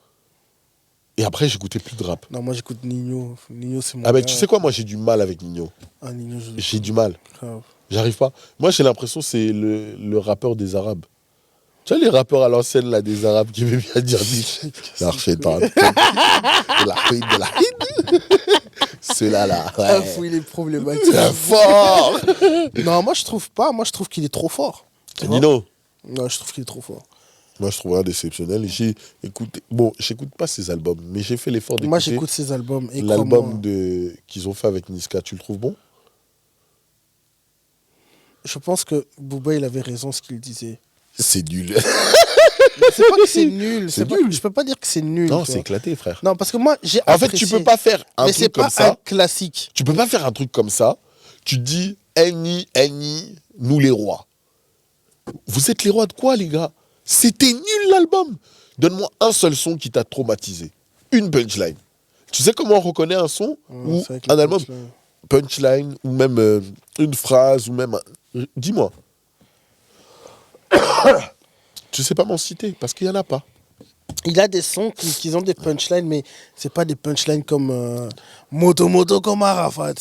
Et après, j'écoutais plus de rap. Non, moi j'écoute Nino. Nino, c'est mon Ah ben, gars. tu sais quoi, moi, j'ai du mal avec Nino. Ah, Nino, J'ai du mal. grave. J'arrive pas. Moi, j'ai l'impression que c'est le rappeur des Arabes. Tu vois les rappeurs à l'ancienne, là, des Arabes qui veulent bien dire l'archétan. de la Ceux-là, là. Ah, Ouais. fou, il est problématique. C'est fort. Non, moi je trouve pas. Moi je trouve qu'il est trop fort. Tu vois. Nino, Non, je trouve qu'il est trop fort. moi, je trouve rien d'exceptionnel. J'ai écouté. Bon, j'écoute pas ses albums, mais j'ai fait l'effort d'écouter Moi j'écoute ses albums. Et l'album crois-moi, qu'ils ont fait avec Niska. Tu le trouves bon? je pense que Booba il avait raison ce qu'il disait. C'est nul. C'est pas que c'est nul. C'est Pas, nul. je peux pas dire que c'est nul. Non, tu c'est vois. éclaté, frère. Non, parce que moi j'ai En fait, apprécié. tu peux pas faire un Mais c'est truc comme pas ça. un classique. Tu peux pas faire un truc comme ça. Tu te dis, Annie, nous les rois. Vous êtes les rois de quoi, les gars? C'était nul l'album. Donne-moi un seul son qui t'a traumatisé. Une punchline. Tu sais comment on reconnaît un son ou C'est avec les un album? punchlines. Punchline, ou même une phrase, ou même... Dis-moi. Tu sais pas m'en citer, parce qu'il y en a pas. il a des sons qui ont des punchlines, mais c'est pas des punchlines comme Moto Moto comme Arafat.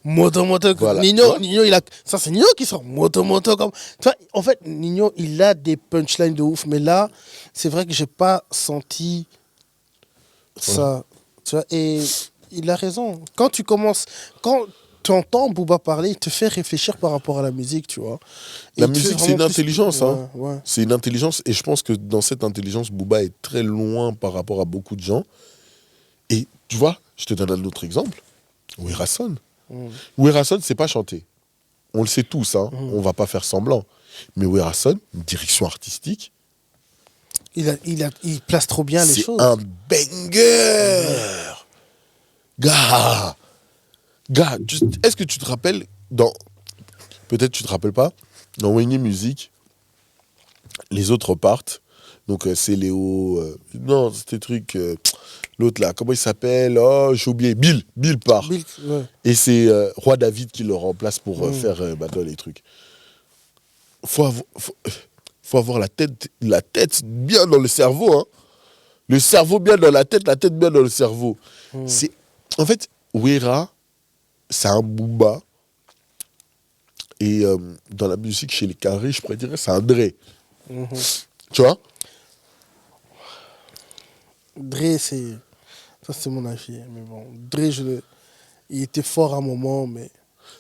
Moto Moto comme Voilà. Nino, Ouais. Nino, ça c'est Nino qui sort Moto Moto comme. Tu vois, en fait, Nino, il a des punchlines de ouf, mais là, c'est vrai que j'ai pas senti ça. Tu vois, et il a raison. Quand tu entends Booba parler, il te fait réfléchir par rapport à la musique, tu vois. Et La il te fait musique, c'est vraiment une plus- intelligence. Hein. Ouais, ouais. C'est une intelligence. Et je pense que dans cette intelligence, Booba est très loin par rapport à beaucoup de gens. Et tu vois, je te donne un autre exemple. Werason. Werason, c'est pas chanter. On le sait tous, hein. On va pas faire semblant. Mais Werason, une direction artistique, Il place trop bien les c'est choses. un banger. Gars, est-ce que tu te rappelles dans... Peut-être tu te rappelles pas, dans Wayne Music, les autres partent. Donc c'est Léo... non, c'était truc... l'autre là, comment il s'appelle? Oh, j'ai oublié. Bill part. Bill, ouais. Et c'est Roi David qui le remplace pour faire les trucs. Faut avoir la tête bien dans le cerveau. Hein. Le cerveau bien dans la tête bien dans le cerveau. C'est, en fait, Wera, c'est un Booba. Et dans la musique chez les Carrés, je pourrais dire, c'est un Dre. Tu vois? Dre, ça c'est mon avis. Mais bon, Dre, il était fort à un moment, mais.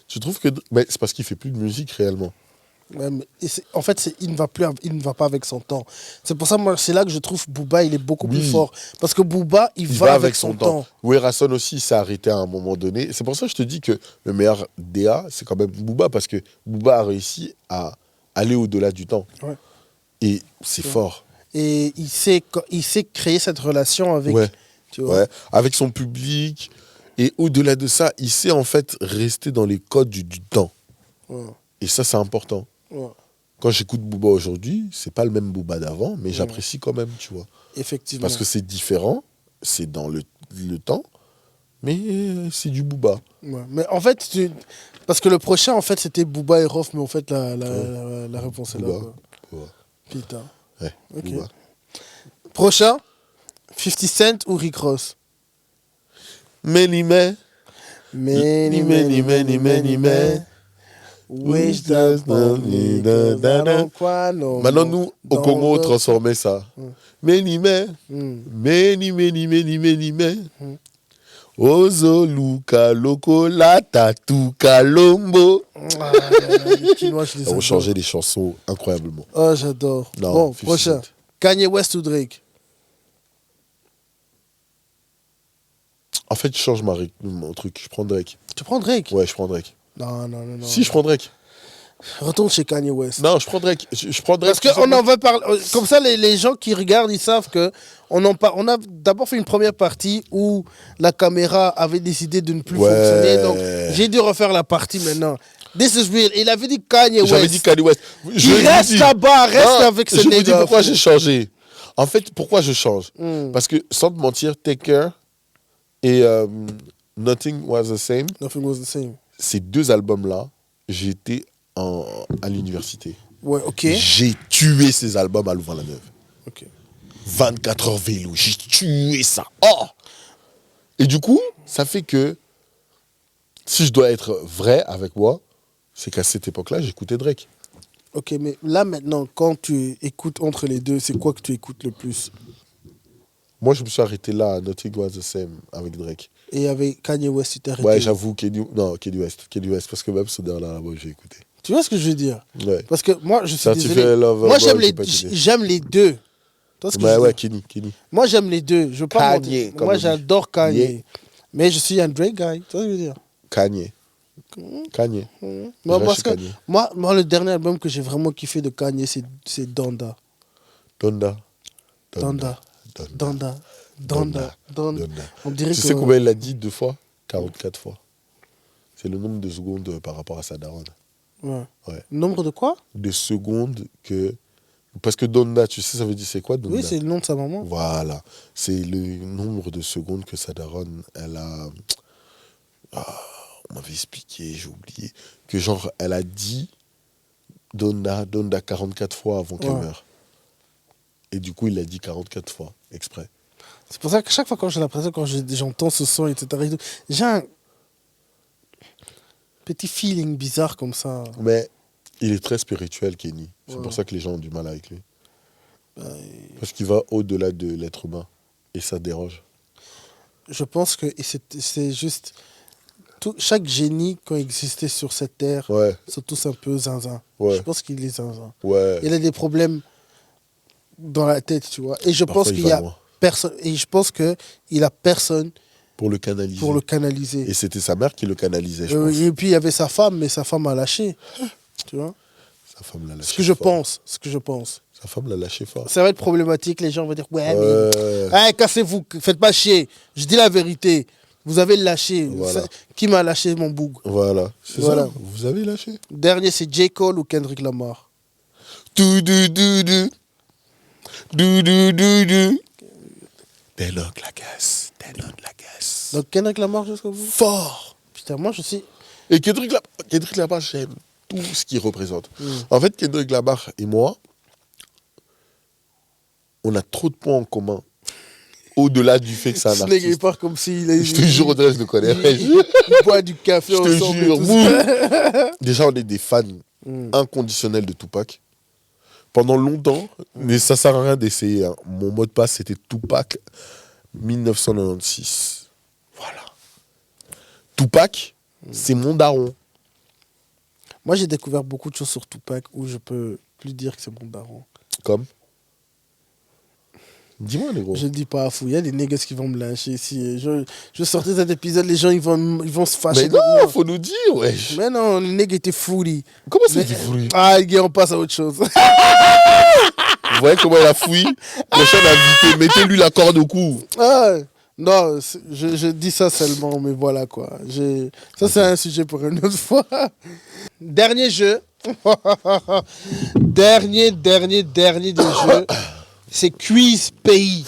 Tu trouves que... Ben, c'est parce qu'il fait plus de musique réellement. Ouais, en fait, il ne va pas avec son temps. C'est pour ça, moi, c'est là que je trouve Booba, il est beaucoup plus Oui. fort. Parce que Booba, il va avec son temps. Werason aussi s'est arrêté à un moment donné. C'est pour ça que je te dis que le meilleur DA, c'est quand même Booba, parce que Booba a réussi à aller au-delà du temps. Ouais. Et c'est fort. Et il sait créer cette relation avec. Ouais. Tu vois. Ouais. Avec son public. Et au-delà de ça, il sait en fait rester dans les codes du temps. Ouais. Et ça, c'est important. Ouais. Quand j'écoute Booba aujourd'hui, c'est pas le même Booba d'avant, mais j'apprécie quand même, tu vois. Effectivement. Parce que c'est différent, c'est dans le temps, mais c'est du Booba. Ouais. Mais en fait, parce que le prochain, en fait, c'était Booba et Rof, mais en fait, la réponse est là. Booba. Quoi. Booba. Putain. Ouais, Ok. Booba. Prochain, 50 Cent ou Rick Ross? Many men. Many, Wish that money, cause I don't cry no Maintenant, more. nous, au Congo, on transformait ça. Many men. Many men. Ozoluka loko la tatu kalombo. Les Chinois, je les On adore. changeait les chansons incroyablement. Oh, j'adore. Non, Bon, 50 prochain. Cent. Kanye West ou Drake? En fait, je change mon truc. Je prends Drake. Tu prends Drake? Ouais, je prends Drake. Non. Si, je prends Drake. Retourne chez Kanye West. Non, je prends Drake. Je prends Drake. Parce qu'on en va parler. Comme ça, les gens qui regardent, ils savent que on a d'abord fait une première partie où la caméra avait décidé de ne plus fonctionner. Donc, j'ai dû refaire la partie maintenant. This is real. Il avait dit Kanye West. J'avais dit Kanye West. Il reste là-bas, reste avec ce Je vous dis nègre. pourquoi j'ai changé. En fait, pourquoi je change? Parce que, sans te mentir, Take Care et Nothing Was the Same, Nothing was the same. ces deux albums-là, j'étais à l'université. Ouais, ok. J'ai tué ces albums à Louvain-la-Neuve. Ok. 24 heures vélo, j'ai tué ça. Oh! Et du coup, ça fait que, si je dois être vrai avec moi, c'est qu'à cette époque-là, j'écoutais Drake. Ok, mais là maintenant, quand tu écoutes entre les deux, c'est quoi que tu écoutes le plus? Moi, je me suis arrêté là, à Nothing Was the Same, avec Drake. Et avec Kanye West, tu t'es arrêté? Ouais, j'avoue, Kanye West, parce que même ce dernier-là, moi, j'ai écouté. Tu vois ce que je veux dire? Ouais. Parce que moi, je suis Certified désolé. Lover Moi, Boy, j'ai pas écouté. j'aime les deux. Tu vois ce que je veux Ouais, dire? Kenny. Moi, j'aime les deux. Je veux pas Kanye, mentir. comme Moi, on dit. j'adore Kanye. Yeah. Mais je suis un Drake guy. Tu vois ce que je veux dire? Kanye. Moi, Je parce reste que Kanye. moi, le dernier album que j'ai vraiment kiffé de Kanye, c'est Donda. Donda. On dirait Tu que... sais combien il l'a dit 2 fois? 44 fois. C'est le nombre de secondes par rapport à sa daronne. Ouais. Ouais. Nombre de quoi? De secondes que... Parce que Donda, tu sais, ça veut dire c'est quoi Donda? Oui, c'est le nom de sa maman. Voilà. C'est le nombre de secondes que sa daronne, elle a... on m'avait expliqué, j'ai oublié. Que genre, elle a dit Donda 44 fois avant qu'elle Ouais. meure. Et du coup, il l'a dit 44 fois, exprès. C'est pour ça que chaque fois quand j'ai l'impression, quand j'entends ce son, etc., et tout, j'ai un petit feeling bizarre comme ça. Mais il est très spirituel, Kenny. C'est Ouais. pour ça que les gens ont du mal avec lui. Bah, Parce qu'il va au-delà de l'être humain. Et ça dérange. je pense que c'est juste... chaque génie, quand il existait sur cette terre, Ouais, sont tous un peu zinzin. Ouais. Je pense qu'il est zinzin. ouais. Il a des problèmes dans la tête, tu vois. Et je Parfois, pense il qu'il va y a loin. personne. Et je pense qu'il a personne Pour le canaliser. pour le canaliser. Et c'était sa mère qui le canalisait, je pense. Et puis il y avait sa femme, mais sa femme a lâché. Tu vois. Sa femme l'a lâché Ce que je fort. pense. Ce que je pense. Sa femme l'a lâché fort. Ça va être problématique. Les gens vont dire ouais, Ouais. mais cassez-vous, faites pas chier. Je dis la vérité. Vous avez lâché. Voilà. Qui m'a lâché mon boug? Voilà. C'est Voilà. ça. Vous avez lâché. Dernier, c'est J. Cole ou Kendrick Lamar. Du. Des logs la caisse. Donc Kendrick Lamar jusqu'au bout. Fort. Putain, moi je sais. Et Kendrick Lamar, j'aime tout ce qu'il représente. En fait, Kendrick Lamar et moi, on a trop de points en commun. Au-delà du fait que c'est un Ce nègre, il artiste. part comme s'il Je te jure, Audrey, je le connais. il boit du café Je te ensemble. et jure, tout vous. ça. Déjà, on est des fans inconditionnels de Tupac. Pendant longtemps, mais ça sert à rien d'essayer. Hein. Mon mot de passe, c'était Tupac 1996. Voilà. Tupac, c'est mon daron. Moi j'ai découvert beaucoup de choses sur Tupac où je peux plus dire que c'est mon daron. Comme dis-moi, les gros. Je ne dis pas à fou. Il y a des nègres qui vont me lyncher ici. Je sortais cet épisode, les gens ils vont se fâcher. Mais contre non, moi. faut nous dire, wesh. Mais non, les nègres étaient fouillis. Comment ça, Mais- tu fouilles? Ah, les gars, on passe à autre chose. Vous voyez comment il a fouillé? Prochain invité, mettez-lui la corde au cou. Ah, non, je dis ça seulement, mais voilà quoi. Ça, c'est un sujet pour une autre fois. Dernier jeu. dernier des jeux. C'est Quiz Pays.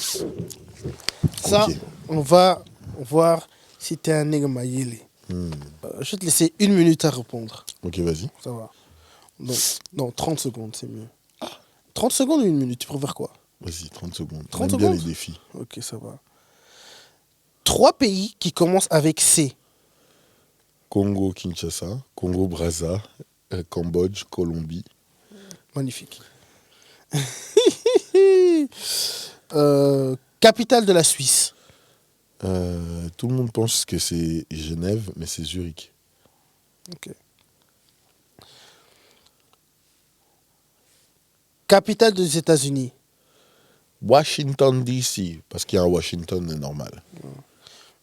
Ça, Ok. on va voir si t'es un nègre maïlé. Je vais te laisser 1 minute à répondre. Ok, vas-y. Ça va. Non, 30 secondes, c'est mieux. 30 secondes ou 1 minute, tu préfères quoi? Vas-y, 30 secondes. 30 J'aime bien secondes les défis. Ok, ça va. 3 pays qui commencent avec C. Congo, Kinshasa, Congo, Brazza, Cambodge, Colombie. Magnifique. Capitale de la Suisse. Tout le monde pense que c'est Genève, mais c'est Zurich. Ok. Capitale des États-Unis. Washington, D.C. Parce qu'il y a un Washington normal.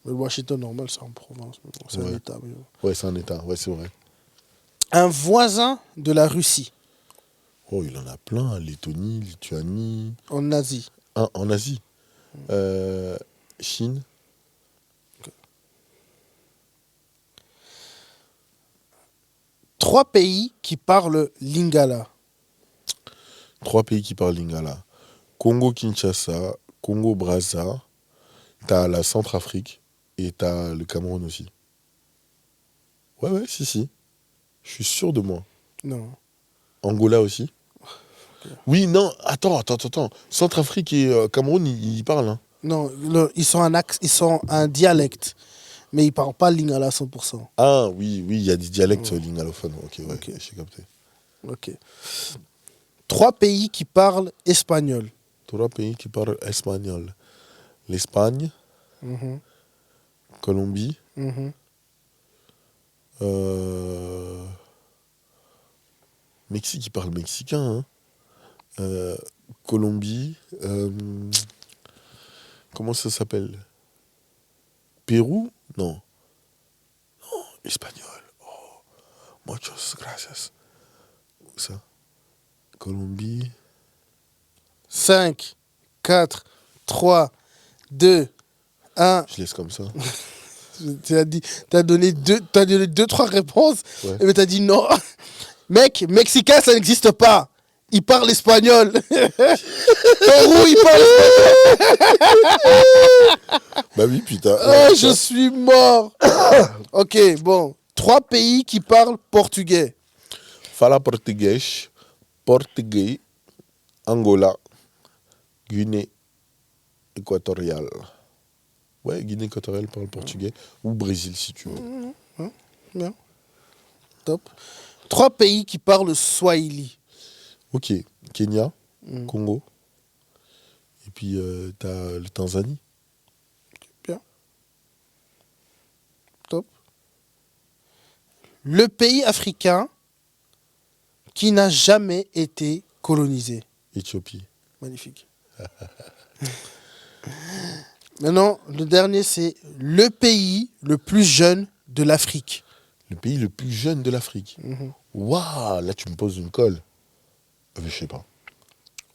Le Washington normal, c'est en province. mais bon, c'est un Ouais. État. Mais bon. Ouais, c'est un État. Ouais, c'est vrai. Un voisin de la Russie Oh, il en a plein. Lettonie, Lituanie. en Asie. En Asie. Chine. Trois pays qui parlent lingala. 3 pays qui parlent lingala. Congo, Kinshasa, Congo, Brazza. T'as la Centrafrique et t'as le Cameroun aussi. Ouais, si. Je suis sûr de moi. Non. Angola aussi. Oui, non, attends. Centrafrique et Cameroun, ils parlent. Hein. Non, ils sont un dialecte. Mais ils parlent pas lingala à 100%. Ah oui, il y a des dialectes lingalophones. Ok, ouais, Ok. j'ai capté. Ok. 3 pays qui parlent espagnol. 3 pays qui parlent espagnol. L'Espagne, Mhm, Colombie, mhm. Mexique, qui parle mexicain. Hein. Colombie, comment ça s'appelle? Pérou? Non, espagnol. Oh, muchas gracias. Où ça? Colombie. 5, 4, 3, 2, 1. Je laisse comme ça. T'as donné 2-3 réponses, Ouais. mais t'as dit non. Mec, mexicain, ça n'existe pas. Il parle espagnol. Pérou, il parle espagnol. Bah oui, putain. Oh, je suis mort. Ok, bon. 3 pays qui parlent portugais. Fala português, português, Angola, Guinée équatoriale. Ouais, Guinée équatoriale parle portugais. Ou Brésil, si tu veux. Bien. Top. 3 pays qui parlent le Swahili. Ok. Kenya, Congo. Et puis, t'as le Tanzanie. Bien. Top. Le pays africain qui n'a jamais été colonisé. Éthiopie. Magnifique. Maintenant, le dernier, c'est le pays le plus jeune de l'Afrique. Le pays le plus jeune de l'Afrique. Waouh, là, tu me poses une colle. Je sais pas.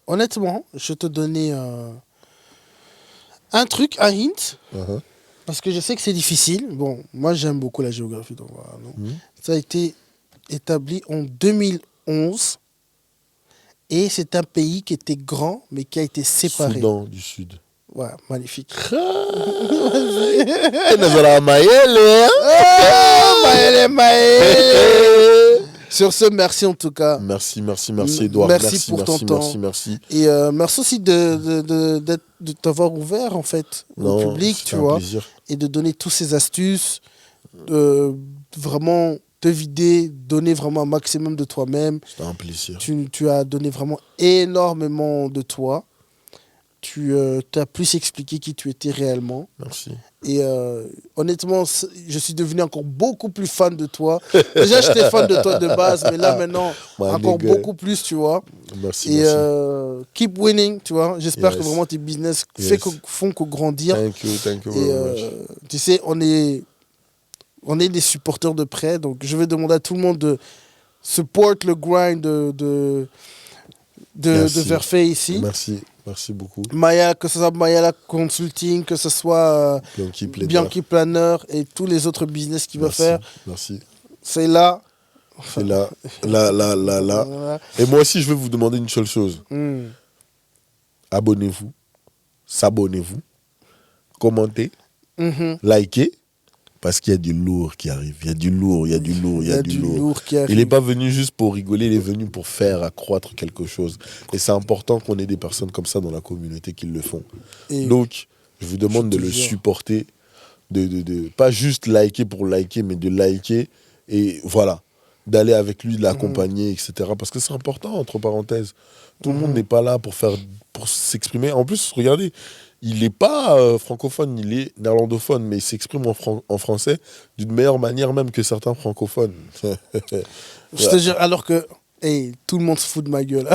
Honnêtement, je te donnais un truc, un hint, parce que je sais que c'est difficile. Bon, moi, j'aime beaucoup la géographie. Donc voilà, non. Ça a été établi en 2011. Et c'est un pays qui était grand, mais qui a été séparé. Soudan du Sud. Ouais, magnifique. Sur ce, merci en tout cas. Merci Edouard. Merci pour ton temps. Merci. Et merci aussi de t'avoir ouvert en fait au public, tu vois. Plaisir. Et de donner toutes ces astuces, vraiment te vider, donner vraiment un maximum de toi-même. C'était un plaisir. Tu as donné vraiment énormément de toi. Tu as plus expliqué qui tu étais réellement. Merci. Et honnêtement, je suis devenu encore beaucoup plus fan de toi. Déjà, j'étais fan de toi de base, mais là maintenant, encore beaucoup plus, tu vois. Merci. Et keep winning, tu vois. J'espère que vraiment tes business font que grandir. Thank you Et very much. tu sais, on est des supporters de près, donc je vais demander à tout le monde de support le grind de Verfait ici. Merci beaucoup. Maya, que ce soit Mayala Consulting, que ce soit Bianchi Planner et tous les autres business qu'il va faire. Merci. C'est là. C'est là. Voilà. Et moi aussi, je vais vous demander une seule chose. Abonnez-vous, s'abonnez-vous, commentez, likez. Parce qu'il y a du lourd qui arrive. Il y a du lourd qui arrive. Il n'est pas venu juste pour rigoler, il est venu pour faire accroître quelque chose. Et c'est important qu'on ait des personnes comme ça dans la communauté qui le font. Donc, je vous demande de le supporter, de pas juste liker pour liker, mais de liker et voilà, d'aller avec lui, de l'accompagner, etc. Parce que c'est important, entre parenthèses. Tout le monde n'est pas là pour s'exprimer. En plus, regardez, il n'est pas francophone, il est néerlandophone, mais il s'exprime en français d'une meilleure manière même que certains francophones. Je te jure, alors que tout le monde se fout de ma gueule.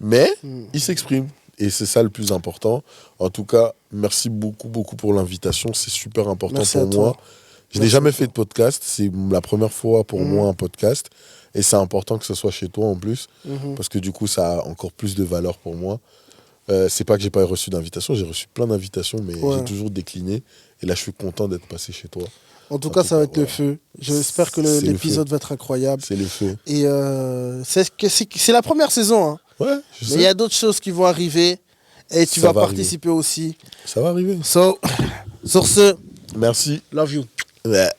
Mais il s'exprime. Et c'est ça le plus important. En tout cas, merci beaucoup pour l'invitation. C'est super important pour moi. Je n'ai jamais fait de podcast. C'est la première fois pour moi un podcast. Et c'est important que ce soit chez toi en plus. Parce que du coup, ça a encore plus de valeur pour moi. C'est pas que j'ai pas reçu d'invitation, j'ai reçu plein d'invitations, mais j'ai toujours décliné. Et là, je suis content d'être passé chez toi. En tout cas, ça va être le feu. J'espère que l'épisode va être incroyable. C'est le feu. Et c'est la première saison. Hein. Ouais, je sais. Mais il y a d'autres choses qui vont arriver. Et tu vas participer aussi. Ça va arriver. Sur ce, merci. love you. Ouais.